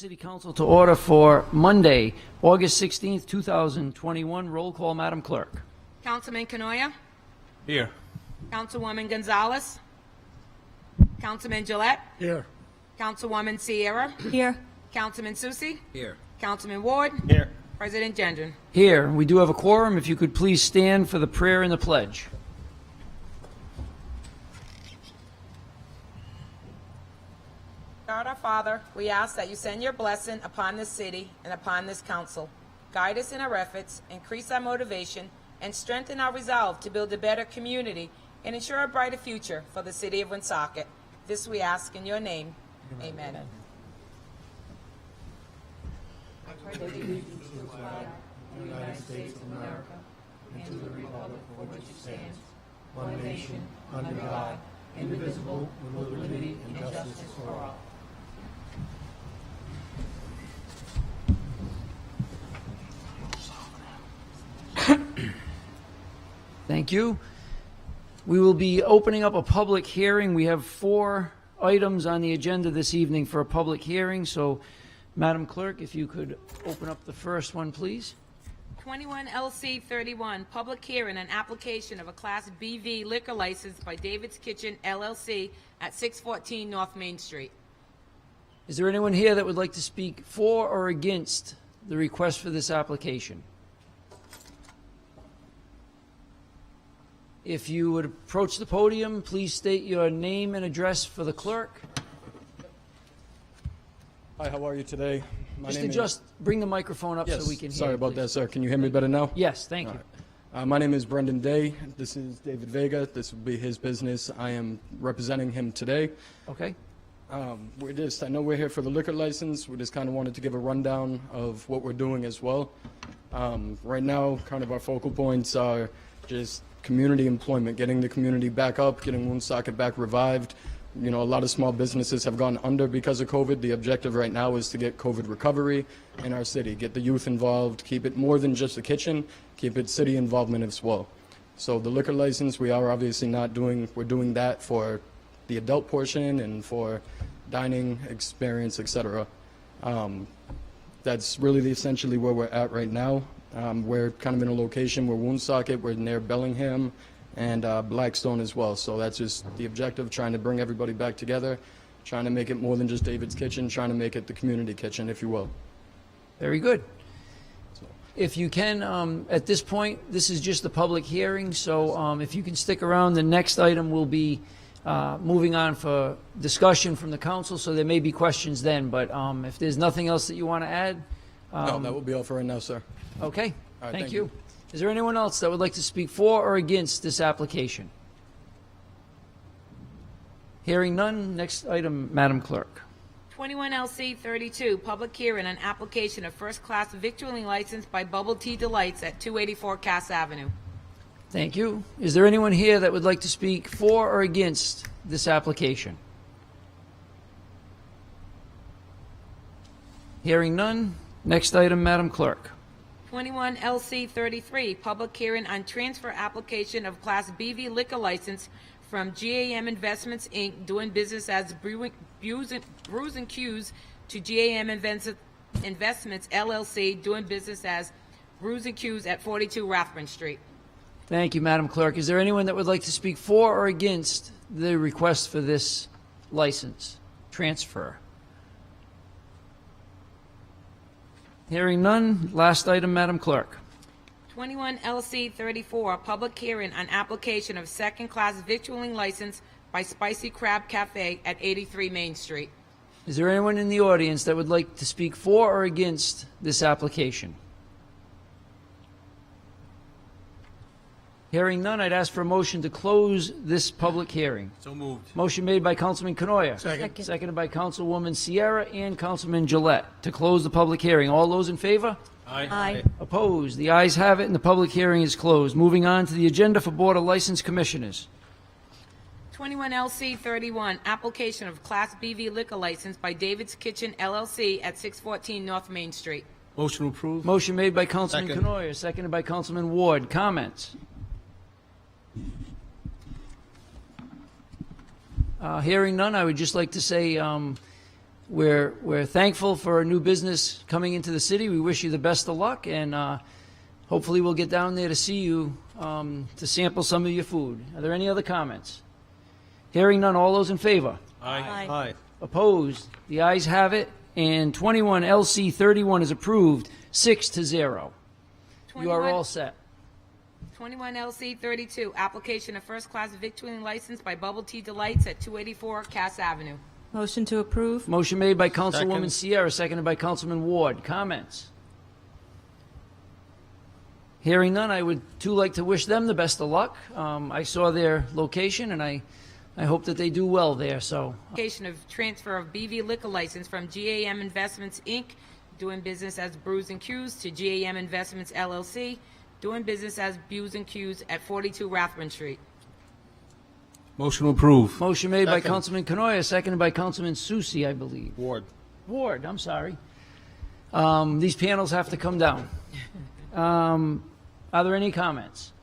City Council to order for Monday, August 16th, 2021. Roll call, Madam Clerk. Councilman Canoia, Here. Councilwoman Gonzalez, Councilman Gillette, Here. Councilwoman Sierra, Here. Councilman Susi, Here. Councilman Ward, Here. President Gendron. Here, we do have a quorum. If you could please stand for the prayer and the pledge. God our Father, we ask that you send your blessing upon this city and upon this council. Guide us in our efforts, increase our motivation, and strengthen our resolve to build a better community and ensure a brighter future for the city of Woonsocket. This we ask in your name. Amen. Thank you. We will be opening up a public hearing. We have 4 items on the agenda this evening for a public hearing. So, Madam Clerk, if you could open up the first one, please. 21 LC 31, public hearing and application of a Class BV liquor license by David's Kitchen LLC at 614 North Main Street. Is there anyone here that would like to speak for or against the request for this application? If you would approach the podium, please state your name and address for the clerk. Hi, how are you today? Bring the microphone up so we can hear Sorry you, about please. that, sir. Can you hear me better now? Yes, thank you. My name is Brendan Day. This is David Vega. This will be his business. I am representing him today. Okay. I know we're here for the liquor license. We just kind of wanted to give a rundown of what we're doing as well. Right now, kind of our focal points are just community employment, getting the community back up, getting Woonsocket back revived. You know, a lot of small businesses have gone under because of COVID. The objective right now is to get COVID recovery in our city, get the youth involved, keep it more than just the kitchen, keep it city involvement as well. So the liquor license, we are obviously we're doing that for the adult portion and for dining experience, etc. That's really essentially where we're at right now. We're kind of in a location where Woonsocket, we're near Bellingham and Blackstone as well. So that's just the objective, trying to bring everybody back together, trying to make it more than just David's Kitchen, trying to make it the community kitchen, if you will. Very good. If you can, at this point, this is just the public hearing, so if you can stick around, the next item will be moving on for discussion from the council, so there may be questions then, but if there's nothing else that you want to add? No, that will be all for right now, sir. Okay, All right, thank thank you. you. Is there anyone else that would like to speak for or against this application? Hearing none, next item, Madam Clerk. 21 LC 32, public hearing and application of first-class victualling license by Bubble Tea Delights at 284 Cass Avenue. Thank you. Is there anyone here that would like to speak for or against this application? Hearing none, next item, Madam Clerk. 21 LC 33, public hearing on transfer application of Class BV liquor license from GAM Investments, Inc., doing business as Brews and Q's, to GAM Investments, LLC, doing business as Brews and Q's at 42 Rathburn Street. Thank you, Madam Clerk. Is there anyone that would like to speak for or against the request for this license transfer? Hearing none, last item, Madam Clerk. 21 LC 34, public hearing on application of second-class victualling license by Spicy Crab Cafe at 83 Main Street. Is there anyone in the audience that would like to speak for or against this application? Hearing none, I'd ask for a motion to close this public hearing. So moved. Motion made by Councilman Canoia. Second. Seconded by Councilwoman Sierra and Councilman Gillette to close the public hearing. All those in favor? Aye. Opposed? The ayes have it, and the public hearing is closed. Moving on to the agenda for Board of License Commissioners. 21 LC 31, application of Class BV liquor license by David's Kitchen LLC at 614 North Main Street. Motion approved. Motion made by Councilman Second. Canoia, seconded by Councilman Ward. Comments? Hearing none, I would just like to say we're thankful for a new business coming into the city. We wish you the best of luck, and hopefully we'll get down there to see you to sample some of your food. Are there any other comments? Hearing none, all those in favor? Aye. Opposed? The ayes have it, and 21 LC 31 is approved, 6-0. You are 21 all set. 21 LC 32, application of first-class victualling license by Bubble Tea Delights at 284 Cass Avenue. Motion to approve? Motion made by Councilwoman Second. Sierra, seconded by Councilman Ward. Comments? Hearing none, I would too like to wish them the best of luck. I saw their location, and I hope that they do well there, so. Application of transfer of BV liquor license from GAM Investments, Inc., doing business as Brews and Q's, to GAM Investments LLC, doing business as Brews and Q's at 42 Rathbun Street. Motion to approve. Motion made by Second. Councilman Canoia, seconded by Councilman Susi, I believe. Ward. Ward, I'm sorry. These panels have to come down. Are there any comments?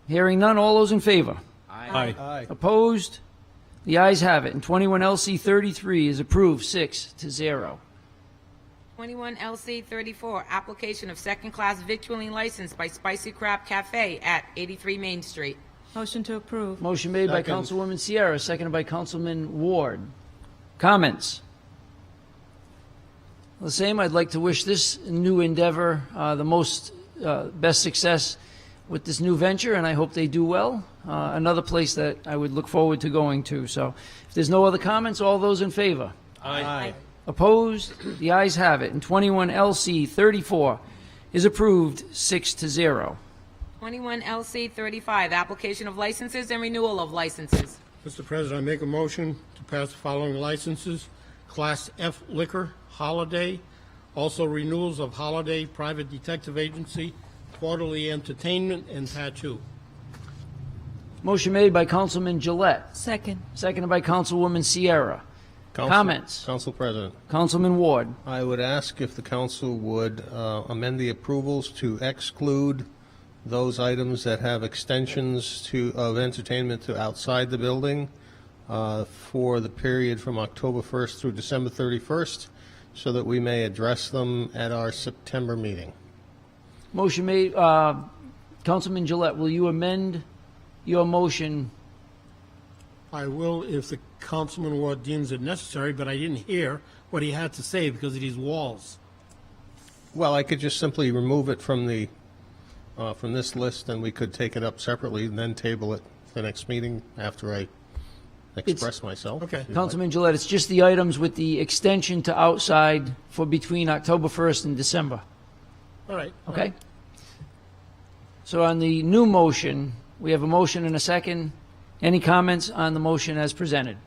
Hearing none, all those in favor? Aye. Opposed? The ayes have it, and 21 LC 33 is approved, 6-0. 21 LC 34, application of second-class victualling license by Spicy Crab Cafe at 83 Main Street. Motion to approve? Motion made by Second. Councilwoman Sierra, seconded by Councilman Ward. Comments? The same, I'd like to wish this new endeavor the most best success with this new venture, and I hope they do well. Another place that I would look forward to going to. So if there's no other comments, all those in favor? Aye. Opposed? The ayes have it, and 21 LC 34 is approved, 6-0. 21 LC 35, application of licenses and renewal of licenses. Mr. President, I make a motion to pass the following licenses. Class F liquor, Holiday, also renewals of Holiday Private Detective Agency, Quarterly Entertainment, and Tattoo. Motion made by Councilman Gillette, Second. seconded by Councilwoman Sierra. Comments? Council President, Councilman Ward. I would ask if the council would amend the approvals to exclude those items that have extensions of entertainment to outside the building for the period from October 1st through December 31st, so that we may address them at our September meeting. Motion made, Councilman Gillette, will you amend your motion? I will if the Councilman Ward deems it necessary, but I didn't hear what he had to say because of these walls. Well, I could just simply remove it from the from this list, and we could take it up separately and then table it for the next meeting after I express myself. Okay. if you'd like. Councilman Gillette, it's just the items with the extension to outside for between October 1st and December, All right. okay? So on the new motion, we have a motion and a second. Any comments on the motion as presented?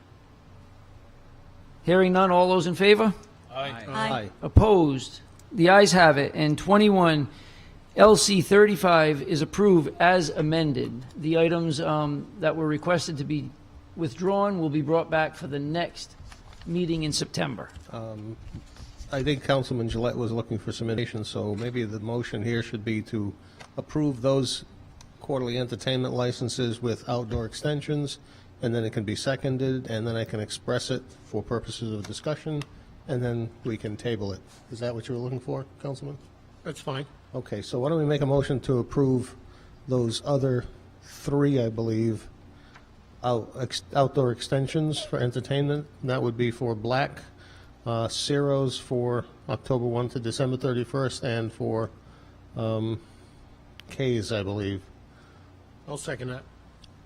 Hearing none, all those in favor? Aye. Opposed? The ayes have it, and 21 LC 35 is approved as amended. The items that were requested to be withdrawn will be brought back for the next meeting in September. I think Councilman Gillette was looking for some information, so maybe the motion here should be to approve those quarterly entertainment licenses with outdoor extensions, and then it can be seconded, and then I can express it for purposes of discussion, and then we can table it. Is that what you were looking for, Councilman? That's fine. Okay, so why don't we make a motion to approve those other three, I believe, outdoor extensions for entertainment? That would be for Black, Ciro's for October 1 to December 31st, and for K's, I believe. I'll second that.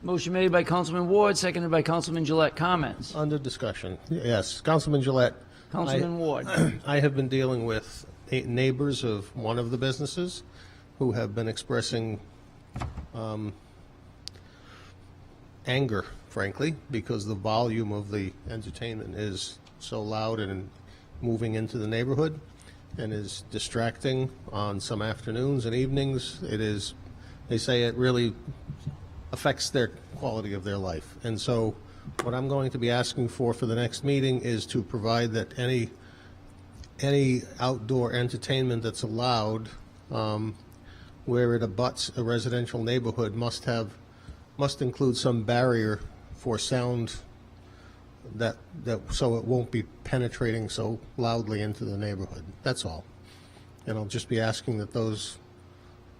Motion made by Councilman Ward, seconded by Councilman Gillette. Comments? Under discussion. Yes, Councilman Gillette. Councilman Ward. I have been dealing with neighbors of one of the businesses who have been expressing anger, frankly, because the volume of the entertainment is so loud and moving into the neighborhood and is distracting on some afternoons and evenings. It is, they say it really affects their quality of their life. And so what I'm going to be asking for the next meeting is to provide that any outdoor entertainment that's allowed where it abuts a residential neighborhood must include some barrier for sound so it won't be penetrating so loudly into the neighborhood. That's all. And I'll just be asking that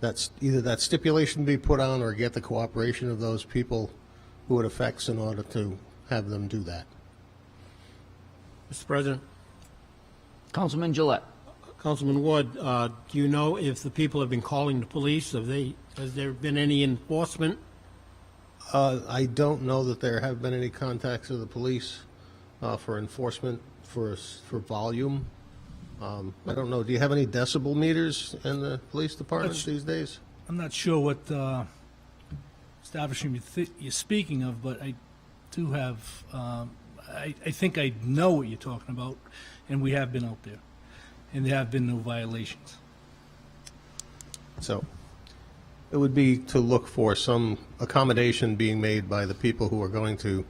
that's either that stipulation be put on or get the cooperation of those people who it affects in order to have them do that. Mr. President, Councilman Gillette. Councilman Ward, do you know if the people have been calling the police? Has there been any enforcement? I don't know that there have been any contacts of the police for enforcement for volume. I don't know. Do you have any decibel meters in the police department these days? I'm not sure what establishment you're speaking of, but I do have, I think I know what you're talking about, and we have been out there, and there have been no violations. So it would be to look for some accommodation being made by the people who are going to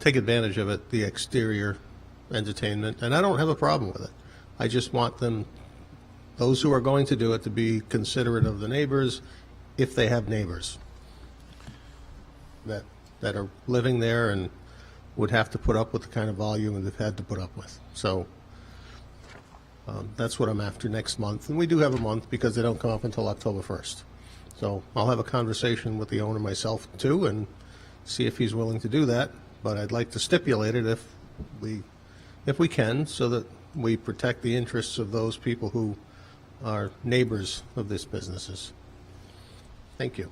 take advantage of it, the exterior entertainment, and I don't have a problem with it. I just want those who are going to do it, to be considerate of the neighbors, if they have neighbors that are living there and would have to put up with the kind of volume that they've had to put up with. So that's what I'm after next month. And we do have a month because they don't come up until October 1st. So I'll have a conversation with the owner myself too and see if he's willing to do that. But I'd like to stipulate it if we can, so that we protect the interests of those people who are neighbors of these businesses. Thank you.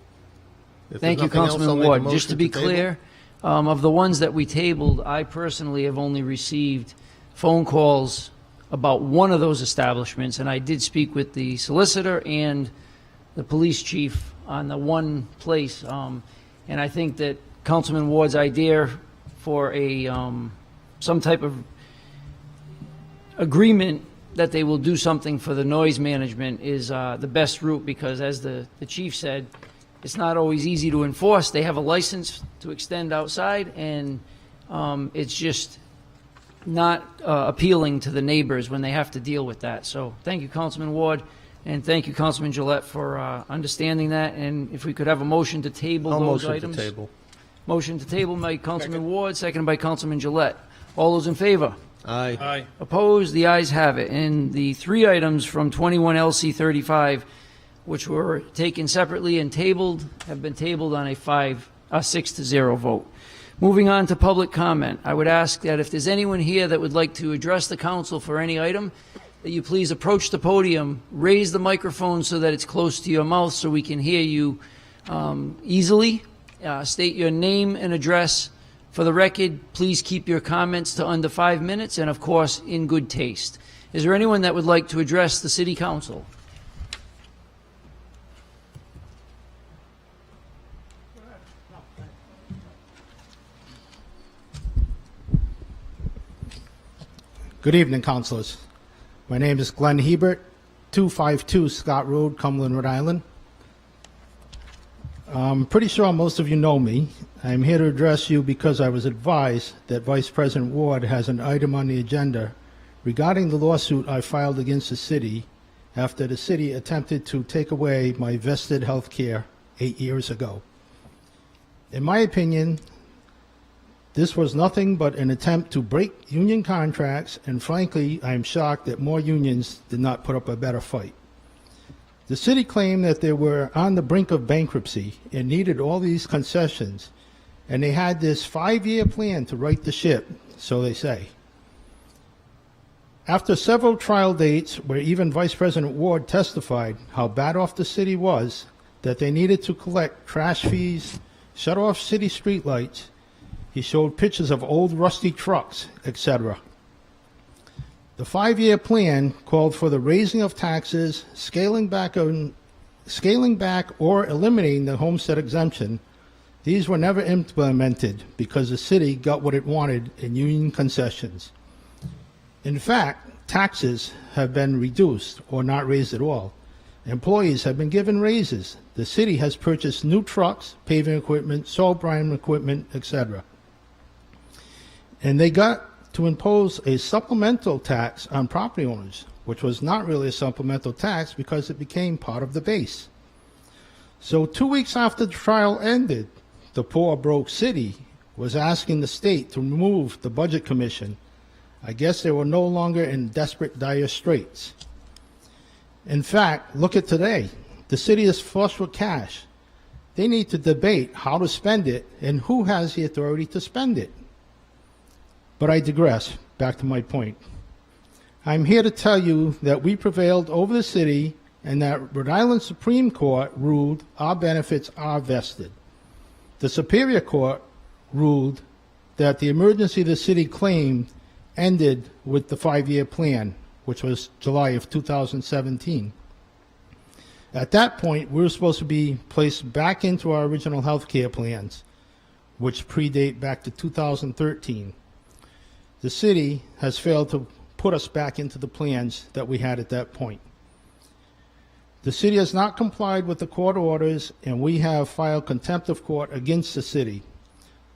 If Thank you, there's nothing else, I'll Councilman make a Ward. motion Just to be table. clear, of the ones that we tabled, I personally have only received phone calls about one of those establishments, and I did speak with the solicitor and the police chief on the one place. And I think that Councilman Ward's idea for some type of agreement that they will do something for the noise management is the best route, because as the chief said, it's not always easy to enforce. They have a license to extend outside, and it's just not appealing to the neighbors when they have to deal with that. So thank you, Councilman Ward, and thank you, Councilman Gillette, for understanding that. And if we could have a motion to table I'll those motion items. to table. Motion to table by Councilman Ward, seconded by Councilman Gillette. All those in favor? Aye. Opposed? The ayes have it. And the three items from 21 LC 35, which were taken separately and tabled, have been tabled on a 6-0 vote. Moving on to public comment, I would ask that if there's anyone here that would like to address the council for any item, that you please approach the podium, raise the microphone so that it's close to your mouth so we can hear you easily. State your name and address. For the record, please keep your comments to under 5 minutes, and of course, in good taste. Is there anyone that would like to address the city council? Good evening, councilors. My name is Glenn Hebert, 252 Scott Road, Cumberland, Rhode Island. I'm pretty sure most of you know me. I'm here to address you because I was advised that Vice President Ward has an item on the agenda regarding the lawsuit I filed against the city after the city attempted to take away my vested health care 8 years ago. In my opinion, this was nothing but an attempt to break union contracts, and frankly, I am shocked that more unions did not put up a better fight. The city claimed that they were on the brink of bankruptcy and needed all these concessions, and they had this 5-year plan to right the ship, so they say. After several trial dates where even Vice President Ward testified how bad off the city was, that they needed to collect trash fees, shut off city streetlights, he showed pictures of old rusty trucks, etc. The 5-year plan called for the raising of taxes, scaling back or eliminating the homestead exemption. These were never implemented because the city got what it wanted in union concessions. In fact, taxes have been reduced or not raised at all. Employees have been given raises. The city has purchased new trucks, paving equipment, salt brine equipment, etc. And they got to impose a supplemental tax on property owners, which was not really a supplemental tax because it became part of the base. So 2 weeks after the trial ended, the poor broke city was asking the state to remove the Budget Commission. I guess they were no longer in desperate, dire straits. In fact, look at today. The city is flush with cash. They need to debate how to spend it and who has the authority to spend it. But I digress. Back to my point. I'm here to tell you that we prevailed over the city and that Rhode Island Supreme Court ruled our benefits are vested. The Superior Court ruled that the emergency the city claimed ended with the 5-year plan, which was July of 2017. At that point, we were supposed to be placed back into our original health care plans, which predate back to 2013. The city has failed to put us back into the plans that we had at that point. The city has not complied with the court orders, and we have filed contempt of court against the city.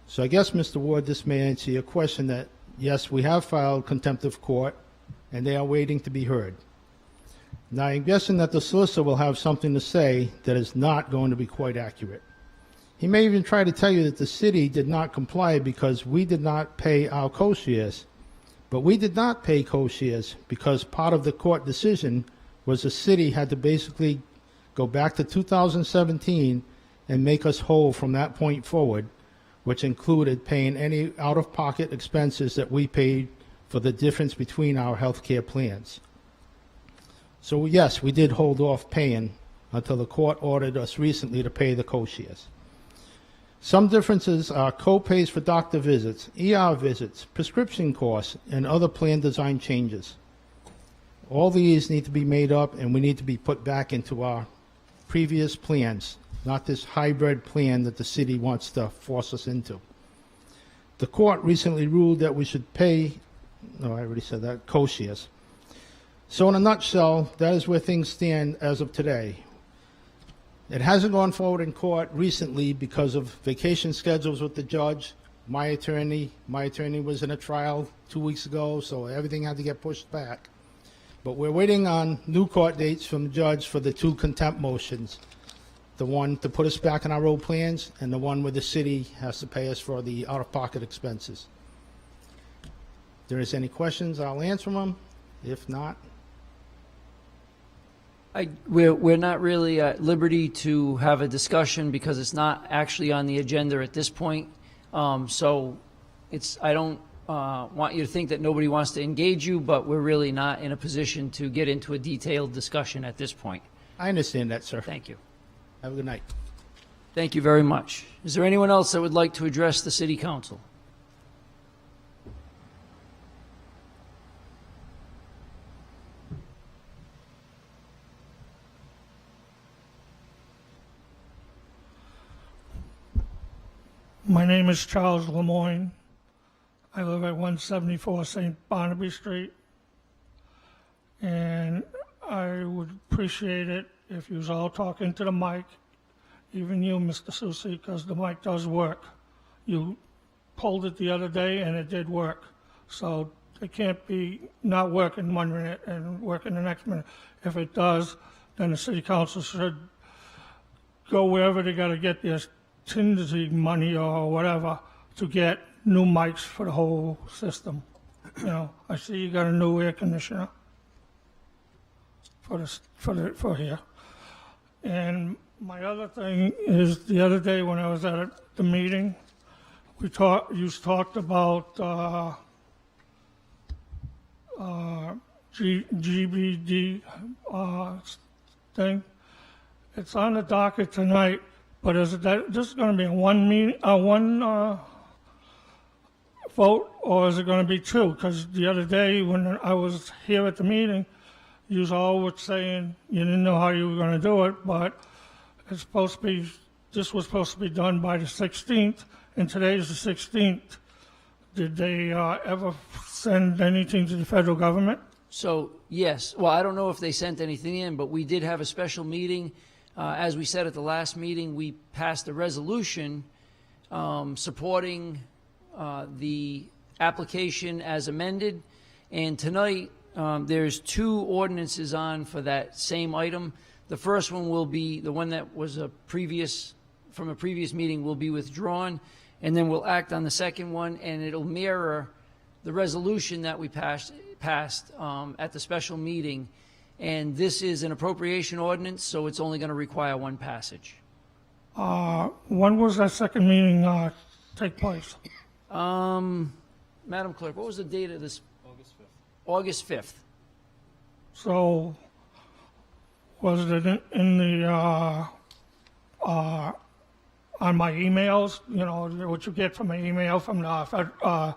So I guess, Mr. Ward, this may answer your question that, yes, we have filed contempt of court, and they are waiting to be heard. Now, I'm guessing that the solicitor will have something to say that is not going to be quite accurate. He may even try to tell you that the city did not comply because we did not pay our co-shares. But we did not pay co-shares because part of the court decision was the city had to basically go back to 2017 and make us whole from that point forward, which included paying any out-of-pocket expenses that we paid for the difference between our health care plans. So yes, we did hold off paying until the court ordered us recently to pay the co-shares. Some differences are co-pays for doctor visits, ER visits, prescription costs, and other plan design changes. All these need to be made up, and we need to be put back into our previous plans, not this hybrid plan that the city wants to force us into. The court recently ruled that we should pay, no, I already said that, co-shares. So in a nutshell, that is where things stand as of today. It hasn't gone forward in court recently because of vacation schedules with the judge. My attorney was in a trial 2 weeks ago, so everything had to get pushed back. But we're waiting on new court dates from the judge for the 2 contempt motions. The one to put us back in our old plans, and the one where the city has to pay us for the out-of-pocket expenses. If there is any questions, I'll answer them. If not, We're not really at liberty to have a discussion because it's not actually on the agenda at this point. So I don't want you to think that nobody wants to engage you, but we're really not in a position to get into a detailed discussion at this point. I understand that, sir. Thank you. Have a good night. Thank you very much. Is there anyone else that would like to address the City Council? My name is Charles Lemoyne. I live at 174 St. Barnaby Street. And I would appreciate it if you was all talking to the mic, even you, Mr. Susi, because the mic does work. You pulled it the other day and it did work. So it can't be not working 1 minute and working the next minute. If it does, then the city council should go wherever they got to get their contingency money or whatever to get new mics for the whole system. You know, I see you got a new air conditioner for here. And my other thing is the other day when I was at the meeting, you talked about GBD thing. It's on the docket tonight. But is this going to be one vote, or is it going to be 2? Because the other day when I was here at the meeting, you all were saying you didn't know how you were going to do it, but it's supposed to be. This was supposed to be done by the 16th, and today is the 16th. Did they ever send anything to the federal government? So, yes. Well, I don't know if they sent anything in, but we did have a special meeting. As we said at the last meeting, we passed a resolution supporting the application as amended. And tonight, there's 2 ordinances on for that same item. The first one will be, the one that was from a previous meeting will be withdrawn. and then we'll act on the second one, and it'll mirror the resolution that we passed at the special meeting. And this is an appropriation ordinance, so it's only going to require one passage. When was that second meeting take place? Madam Clerk, what was the date of this? August 5th. So, was it in the, on my emails, you know, what you get from an email from the,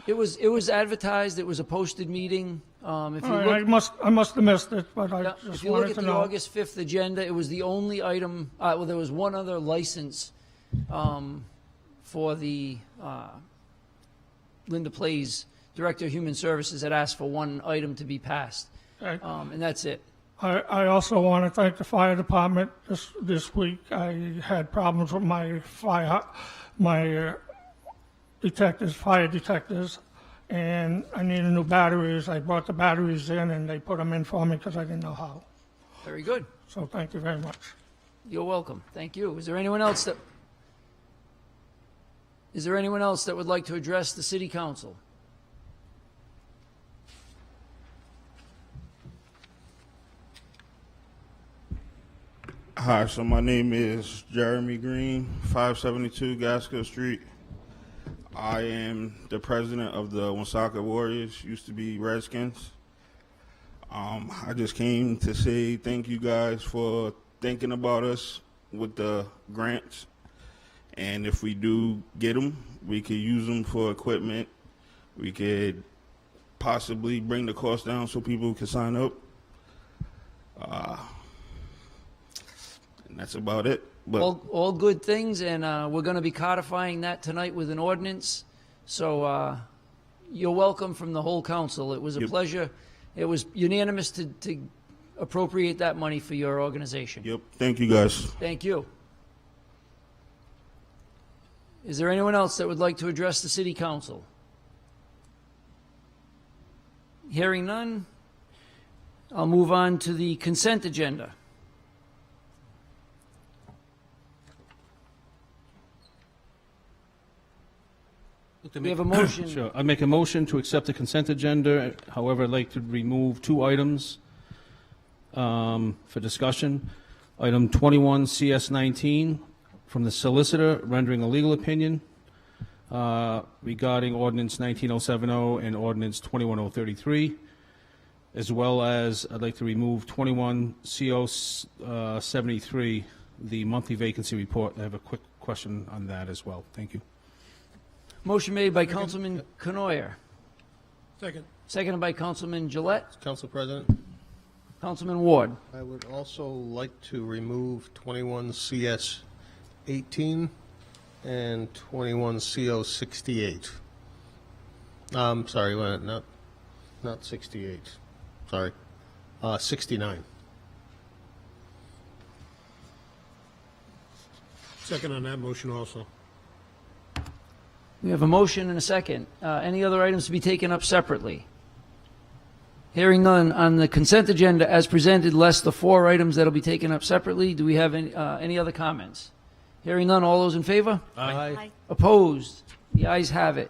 It was advertised, it was a posted meeting. If you all right, look, I must have missed it, but I if just you look wanted at to the know. August 5th agenda, it was the only item, well, there was one other license for the Linda Plays, Director of Human Services, had asked for one item to be passed, Okay. and that's it. I also want to thank the fire department. This week, I had problems with my fire detectors, and I needed new batteries. I brought the batteries in, and they put them in for me because I didn't know how. Very good. So thank you very much. You're welcome. Thank you. Is there anyone else that would like to address the city council? Hi, so my name is Jeremy Green, 572 Gaskell Street. I am the president of the Woonsocket Warriors, used to be Redskins. I just came to say thank you guys for thinking about us with the grants. And if we do get them, we could use them for equipment. We could possibly bring the cost down so people can sign up. And that's about it. But All good things, and we're going to be codifying that tonight with an ordinance. So you're welcome from the whole council. It was a Yep. pleasure. It was unanimous to appropriate that money for your organization. yep, thank you guys. Thank you. Is there anyone else that would like to address the city council? Hearing none, I'll move on to the consent agenda. We have a motion. Sure. I make a motion to accept the consent agenda. However, I'd like to remove two items for discussion. Item 21 CS19 from the solicitor rendering a legal opinion regarding Ordinance 19070 and Ordinance 21033, as well as I'd like to remove 21 CO73, the monthly vacancy report. I have a quick question on that as well. Thank you. Motion made by Councilman Canoyer, Second. seconded by Councilman Gillette. Council President, Councilman Ward. I would also like to remove 21 CS 18 and 21 CO 68. Sorry, not 68. Sorry, 69. Second on that motion also. We have a motion and a second. Any other items to be taken up separately? Hearing none on the consent agenda as presented, less the four items that will be taken up separately. Do we have any other comments? Hearing none, all those in favor? Aye. Opposed? The ayes have it.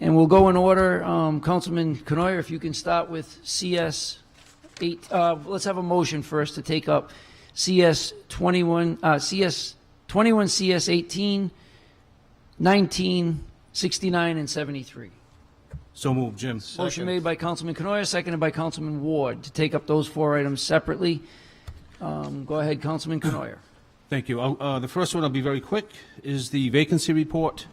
And we'll go in order. Councilman Canoyer, if you can start with CS 8. Let's have a motion first to take up CS 21, CS 18, 19, 69, and 73. So moved, Jim. Motion made by Councilman Canoyer, seconded by Councilman Ward to take up those four items separately. Go ahead, Councilman Canoyer. Thank you. The first one, I'll be very quick, is the vacancy report.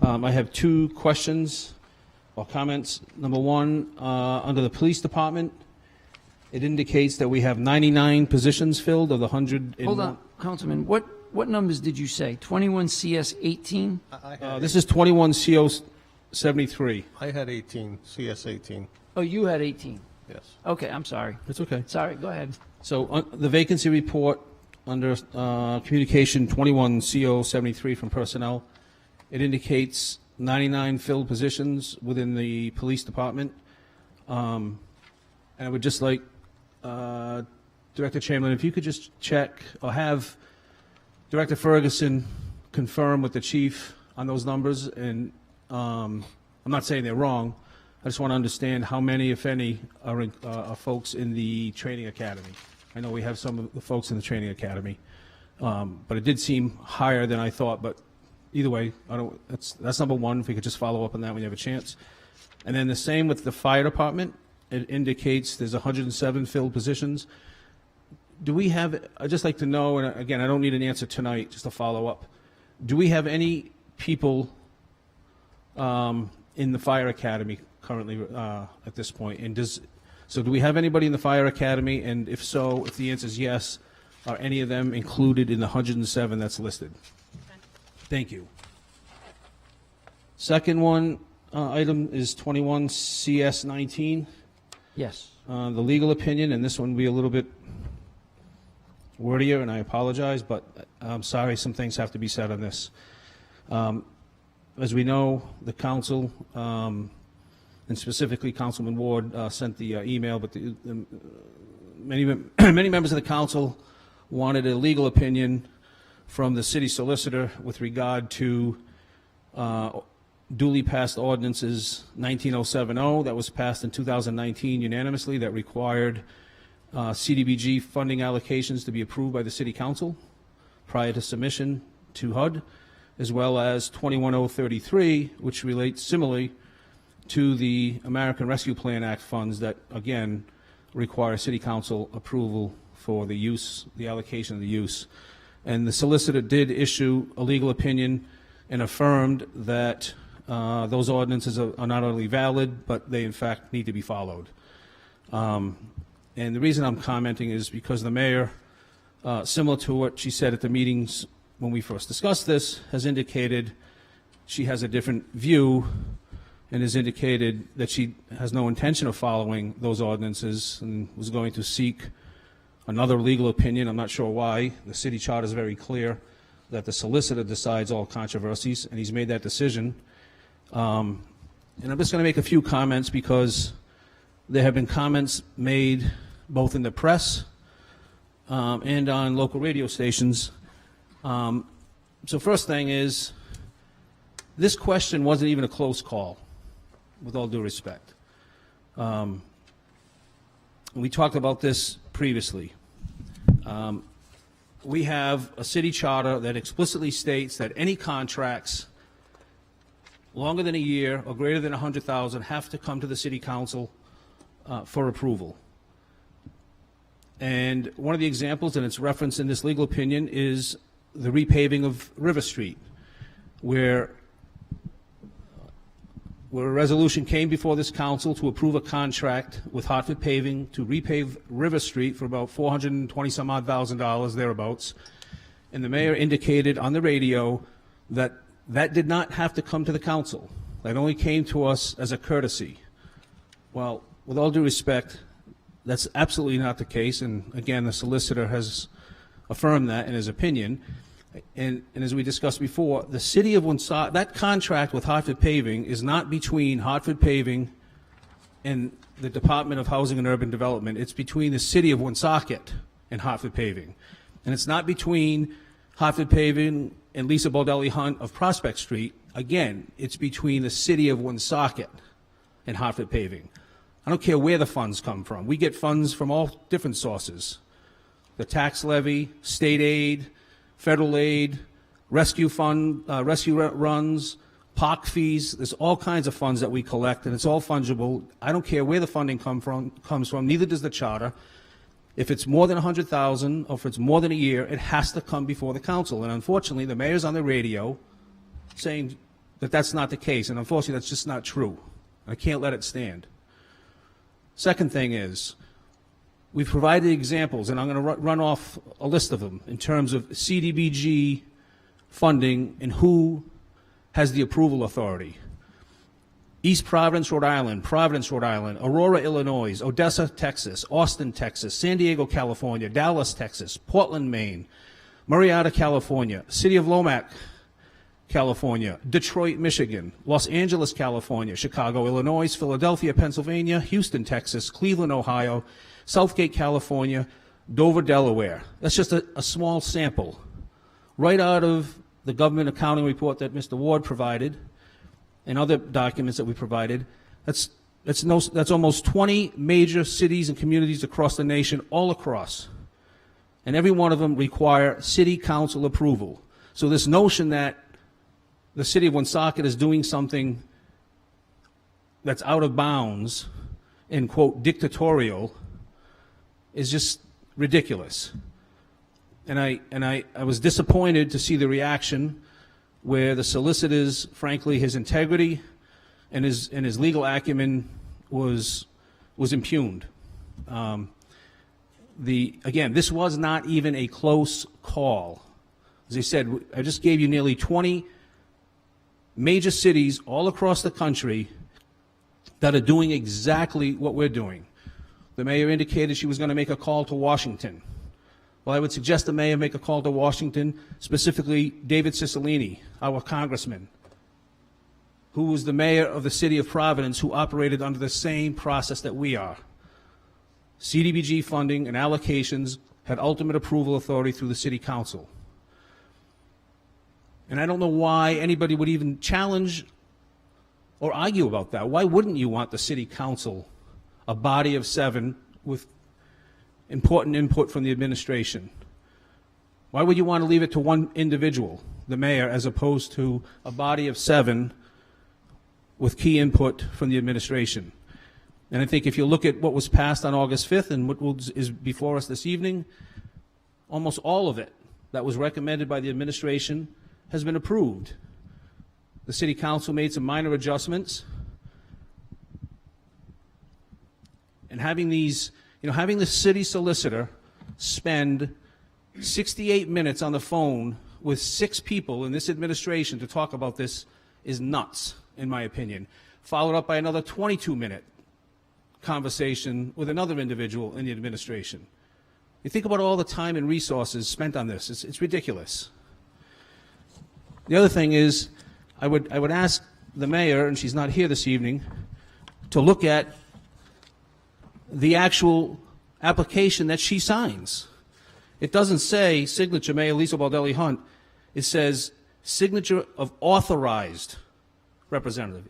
I have two questions or comments. Number one, under the police department, it indicates that we have 99 positions filled of the 100. Hold on, Councilman, what numbers did you say? 21 CS 18? This is 21 CO 73. I had 18, CS 18, Oh, you had 18. yes. Okay, I'm sorry. It's okay. Sorry, go ahead. So the vacancy report under communication 21 CO 73 from personnel, it indicates 99 filled positions within the police department. And I would just like, Director Chamberlain, if you could just check or have Director Ferguson confirm with the chief on those numbers, and I'm not saying they're wrong. I just want to understand how many, if any, are folks in the training academy. I know we have some of the folks in the training academy, but it did seem higher than I thought. But either way, that's number one. If we could just follow up on that when you have a chance. And then the same with the fire department. It indicates there's 107 filled positions. Do we have, I'd just like to know, and again, I don't need an answer tonight, just to follow up. Do we have any people in the fire academy currently at this point? And so do we have anybody in the fire academy? And if so, if the answer is yes, are any of them included in the 107 that's listed? Thank you. Second one, item is 21 CS 19. Yes. The legal opinion, and this one will be a little bit wordier, and I apologize, but I'm sorry, some things have to be said on this. As we know, the council, and specifically Councilman Ward, sent the email, but many members of the council wanted a legal opinion from the city solicitor with regard to duly passed ordinances 19070 that was passed in 2019 unanimously that required CDBG funding allocations to be approved by the city council prior to submission to HUD, as well as 21033, which relates similarly to the American Rescue Plan Act funds that, again, require city council approval for the use, the allocation of the use. And the solicitor did issue a legal opinion and affirmed that those ordinances are not only valid, but they in fact need to be followed. And the reason I'm commenting is because the mayor, similar to what she said at the meetings when we first discussed this, has indicated she has a different view and has indicated that she has no intention of following those ordinances and was going to seek another legal opinion. I'm not sure why. The city charter is very clear that the solicitor decides all controversies, and he's made that decision. And I'm just going to make a few comments because there have been comments made both in the press and on local radio stations. So first thing is, this question wasn't even a close call, with all due respect. We talked about this previously. We have a city charter that explicitly states that any contracts longer than a year or greater than 100,000 have to come to the city council for approval. And one of the examples, and it's referenced in this legal opinion, is the repaving of River Street, where a resolution came before this council to approve a contract with Hartford Paving to repave River Street for about $420,000 thereabouts. And the mayor indicated on the radio that that did not have to come to the council. That only came to us as a courtesy. Well, with all due respect, that's absolutely not the case. And again, the solicitor has affirmed that in his opinion. And as we discussed before, the city of Woonsocket, that contract with Hartford Paving is not between Hartford Paving and the Department of Housing and Urban Development. It's between the city of Woonsocket and Hartford Paving. And it's not between Hartford Paving and Lisa Baldelli Hunt of Prospect Street. Again, it's between the city of Woonsocket and Hartford Paving. I don't care where the funds come from. We get funds from all different sources. The tax levy, state aid, federal aid, rescue fund, rescue runs, park fees. There's all kinds of funds that we collect, and it's all fungible. I don't care where the funding comes from, neither does the charter. If it's more than 100,000 or if it's more than a year, it has to come before the council. And unfortunately, the mayor's on the radio saying that that's not the case. And unfortunately, that's just not true. I can't let it stand. Second thing is, we've provided examples, and I'm going to run off a list of them in terms of CDBG funding and who has the approval authority. East Providence, Rhode Island, Aurora, Illinois, Odessa, Texas, Austin, Texas, San Diego, California, Dallas, Texas, Portland, Maine, Murrieta, California, City of Lomac, California, Detroit, Michigan, Los Angeles, California, Chicago, Illinois, Philadelphia, Pennsylvania, Houston, Texas, Cleveland, Ohio, Southgate, California, Dover, Delaware. That's just a small sample. Right out of the government accounting report that Mr. Ward provided and other documents that we provided, that's almost 20 major cities and communities across the nation, all across. And every one of them require city council approval. So this notion that the city of Woonsocket is doing something that's out of bounds and, quote, dictatorial is just ridiculous. And I was disappointed to see the reaction where the solicitors, frankly, his integrity and his legal acumen was impugned. Again, this was not even a close call. As I said, I just gave you nearly 20 major cities all across the country that are doing exactly what we're doing. The mayor indicated she was going to make a call to Washington. Well, I would suggest the mayor make a call to Washington, specifically David Cicilline, our congressman, who was the mayor of the city of Providence, who operated under the same process that we are. CDBG funding and allocations had ultimate approval authority through the city council. And I don't know why anybody would even challenge or argue about that. Why wouldn't you want the city council, a body of 7 with important input from the administration? Why would you want to leave it to one individual, the mayor, as opposed to a body of 7 with key input from the administration? And I think if you look at what was passed on August 5th and what is before us this evening, almost all of it that was recommended by the administration has been approved. The city council made some minor adjustments. And having having the city solicitor spend 68 minutes on the phone with 6 people in this administration to talk about this is nuts, in my opinion. Followed up by another 22-minute conversation with another individual in the administration. You think about all the time and resources spent on this. It's ridiculous. The other thing is, I would ask the mayor, and she's not here this evening, to look at the actual application that she signs. It doesn't say signature Mayor Lisa Baldelli Hunt. It says signature of authorized representative.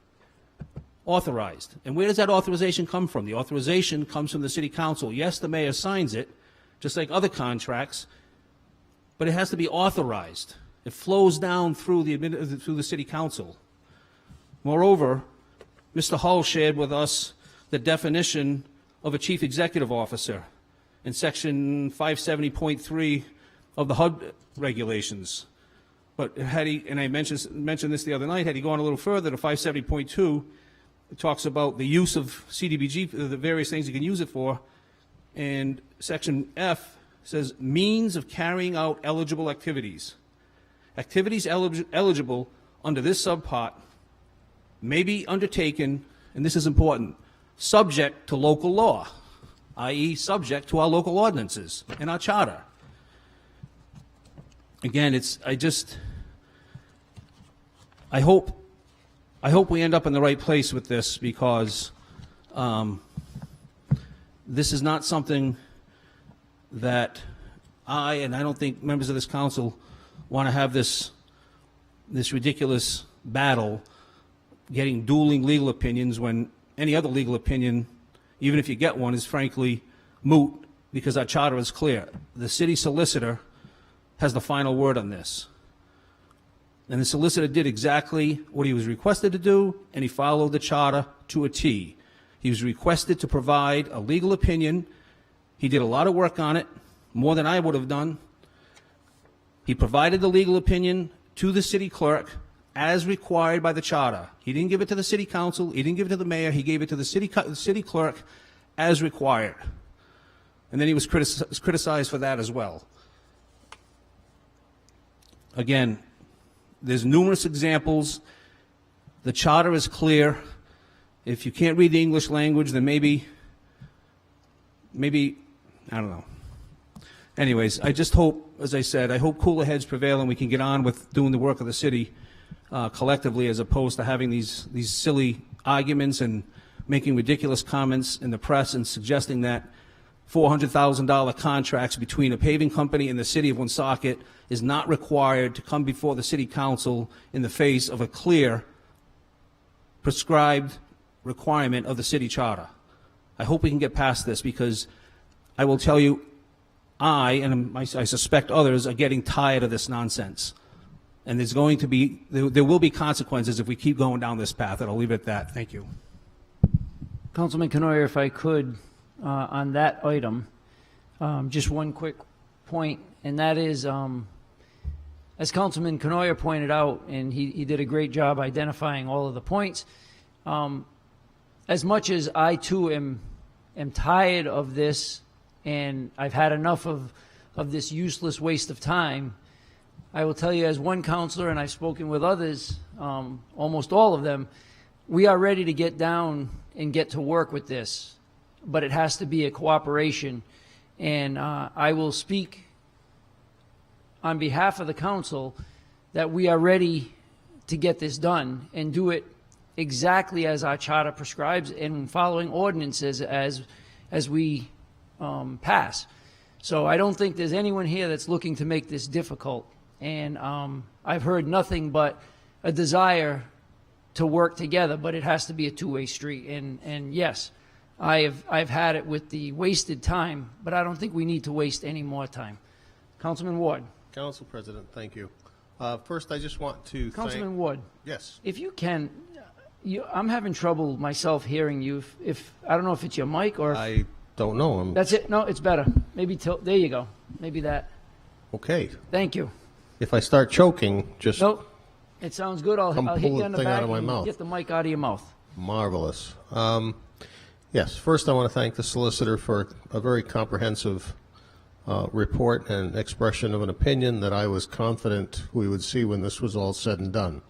Authorized. And where does that authorization come from? The authorization comes from the city council. Yes, the mayor signs it, just like other contracts, but it has to be authorized. It flows down through the city council. Moreover, Mr. Hull shared with us the definition of a chief executive officer in section 570.3 of the HUD regulations. But had he, and I mentioned this the other night, had he gone a little further to 570.2, it talks about the use of CDBG, the various things you can use it for, and section F says means of carrying out eligible activities. Activities eligible under this subpart may be undertaken, and this is important, subject to local law, i.e. subject to our local ordinances and our charter. Again, I hope we end up in the right place with this, because this is not something that I don't think members of this council want to have this ridiculous battle getting dueling legal opinions when any other legal opinion, even if you get one, is frankly moot, because our charter is clear. The city solicitor has the final word on this. And the solicitor did exactly what he was requested to do, and he followed the charter to a T. He was requested to provide a legal opinion. He did a lot of work on it, more than I would have done. He provided the legal opinion to the city clerk as required by the charter. He didn't give it to the city council. He didn't give it to the mayor. He gave it to the city clerk as required. And then he was criticized for that as well. Again, there's numerous examples. The charter is clear. If you can't read the English language, then maybe, I don't know. Anyways, I just hope, as I said, I hope cooler heads prevail and we can get on with doing the work of the city collectively, as opposed to having these silly arguments and making ridiculous comments in the press and suggesting that $400,000 contracts between a paving company and the city of Woonsocket is not required to come before the city council in the face of a clear prescribed requirement of the city charter. I hope we can get past this, because I will tell you, I suspect others are getting tired of this nonsense. And there will be consequences if we keep going down this path, and I'll leave it at that. Thank you. Councilman Canoyer, if I could, on that item, just one quick point, and that is, as Councilman Canoyer pointed out, and he did a great job identifying all of the points, as much as I too am tired of this, and I've had enough of this useless waste of time, I will tell you, as one counselor, and I've spoken with others, almost all of them, we are ready to get down and get to work with this, but it has to be a cooperation. And I will speak on behalf of the council that we are ready to get this done and do it exactly as our charter prescribes and following ordinances as we pass. So I don't think there's anyone here that's looking to make this difficult. And I've heard nothing but a desire to work together, but it has to be a two-way street. And yes, I've had it with the wasted time, but I don't think we need to waste any more time. Councilman Ward. Council President, thank you. First, I just want to Councilman Ward. Yes. If you can, I'm having trouble myself hearing you. If I don't know if it's your mic or... I don't know. That's it? No, it's better. Maybe there you go. Maybe that. Okay. Thank you. If I start choking, just... Nope. It sounds good. I'll hit you on the thing back out of my and mouth. get the mic out of your mouth. Marvelous. Yes, first I want to thank the solicitor for a very comprehensive report and expression of an opinion that I was confident we would see when this was all said and done.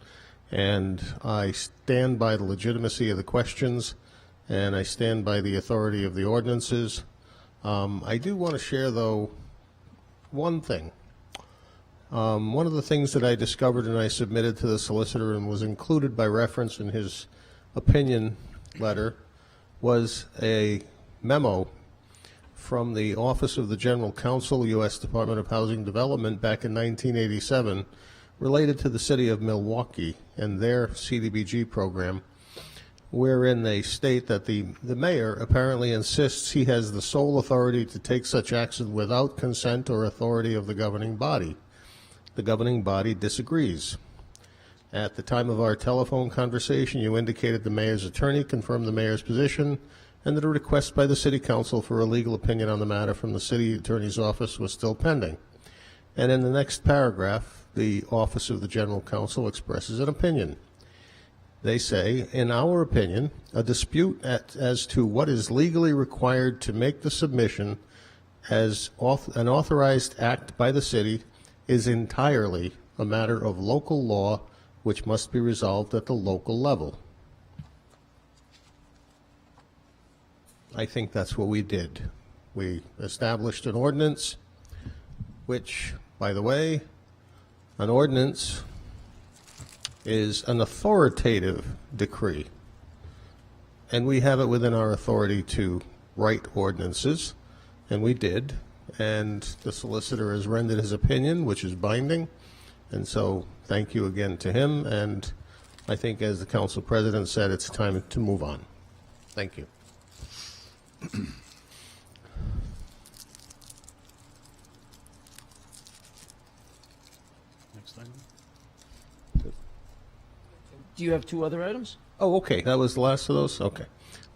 And I stand by the legitimacy of the questions, and I stand by the authority of the ordinances. I do want to share, though, one thing. One of the things that I discovered and I submitted to the solicitor and was included by reference in his opinion letter was a memo from the Office of the General Counsel, U.S. Department of Housing Development, back in 1987, related to the city of Milwaukee and their CDBG program, wherein they state that the mayor apparently insists he has the sole authority to take such action without consent or authority of the governing body. The governing body disagrees. At the time of our telephone conversation, you indicated the mayor's attorney confirmed the mayor's position and that a request by the city council for a legal opinion on the matter from the city attorney's office was still pending. And in the next paragraph, the Office of the General Counsel expresses an opinion. They say, in our opinion, a dispute as to what is legally required to make the submission as an authorized act by the city is entirely a matter of local law, which must be resolved at the local level. I think that's what we did. We established an ordinance, which, by the way, an ordinance is an authoritative decree, and we have it within our authority to write ordinances, and we did, and the solicitor has rendered his opinion, which is binding, and so thank you again to him, and I think, as the council president said, it's time to move on. Thank you. Next item. Do you have two other items? Oh, okay, that was the last of those? Okay.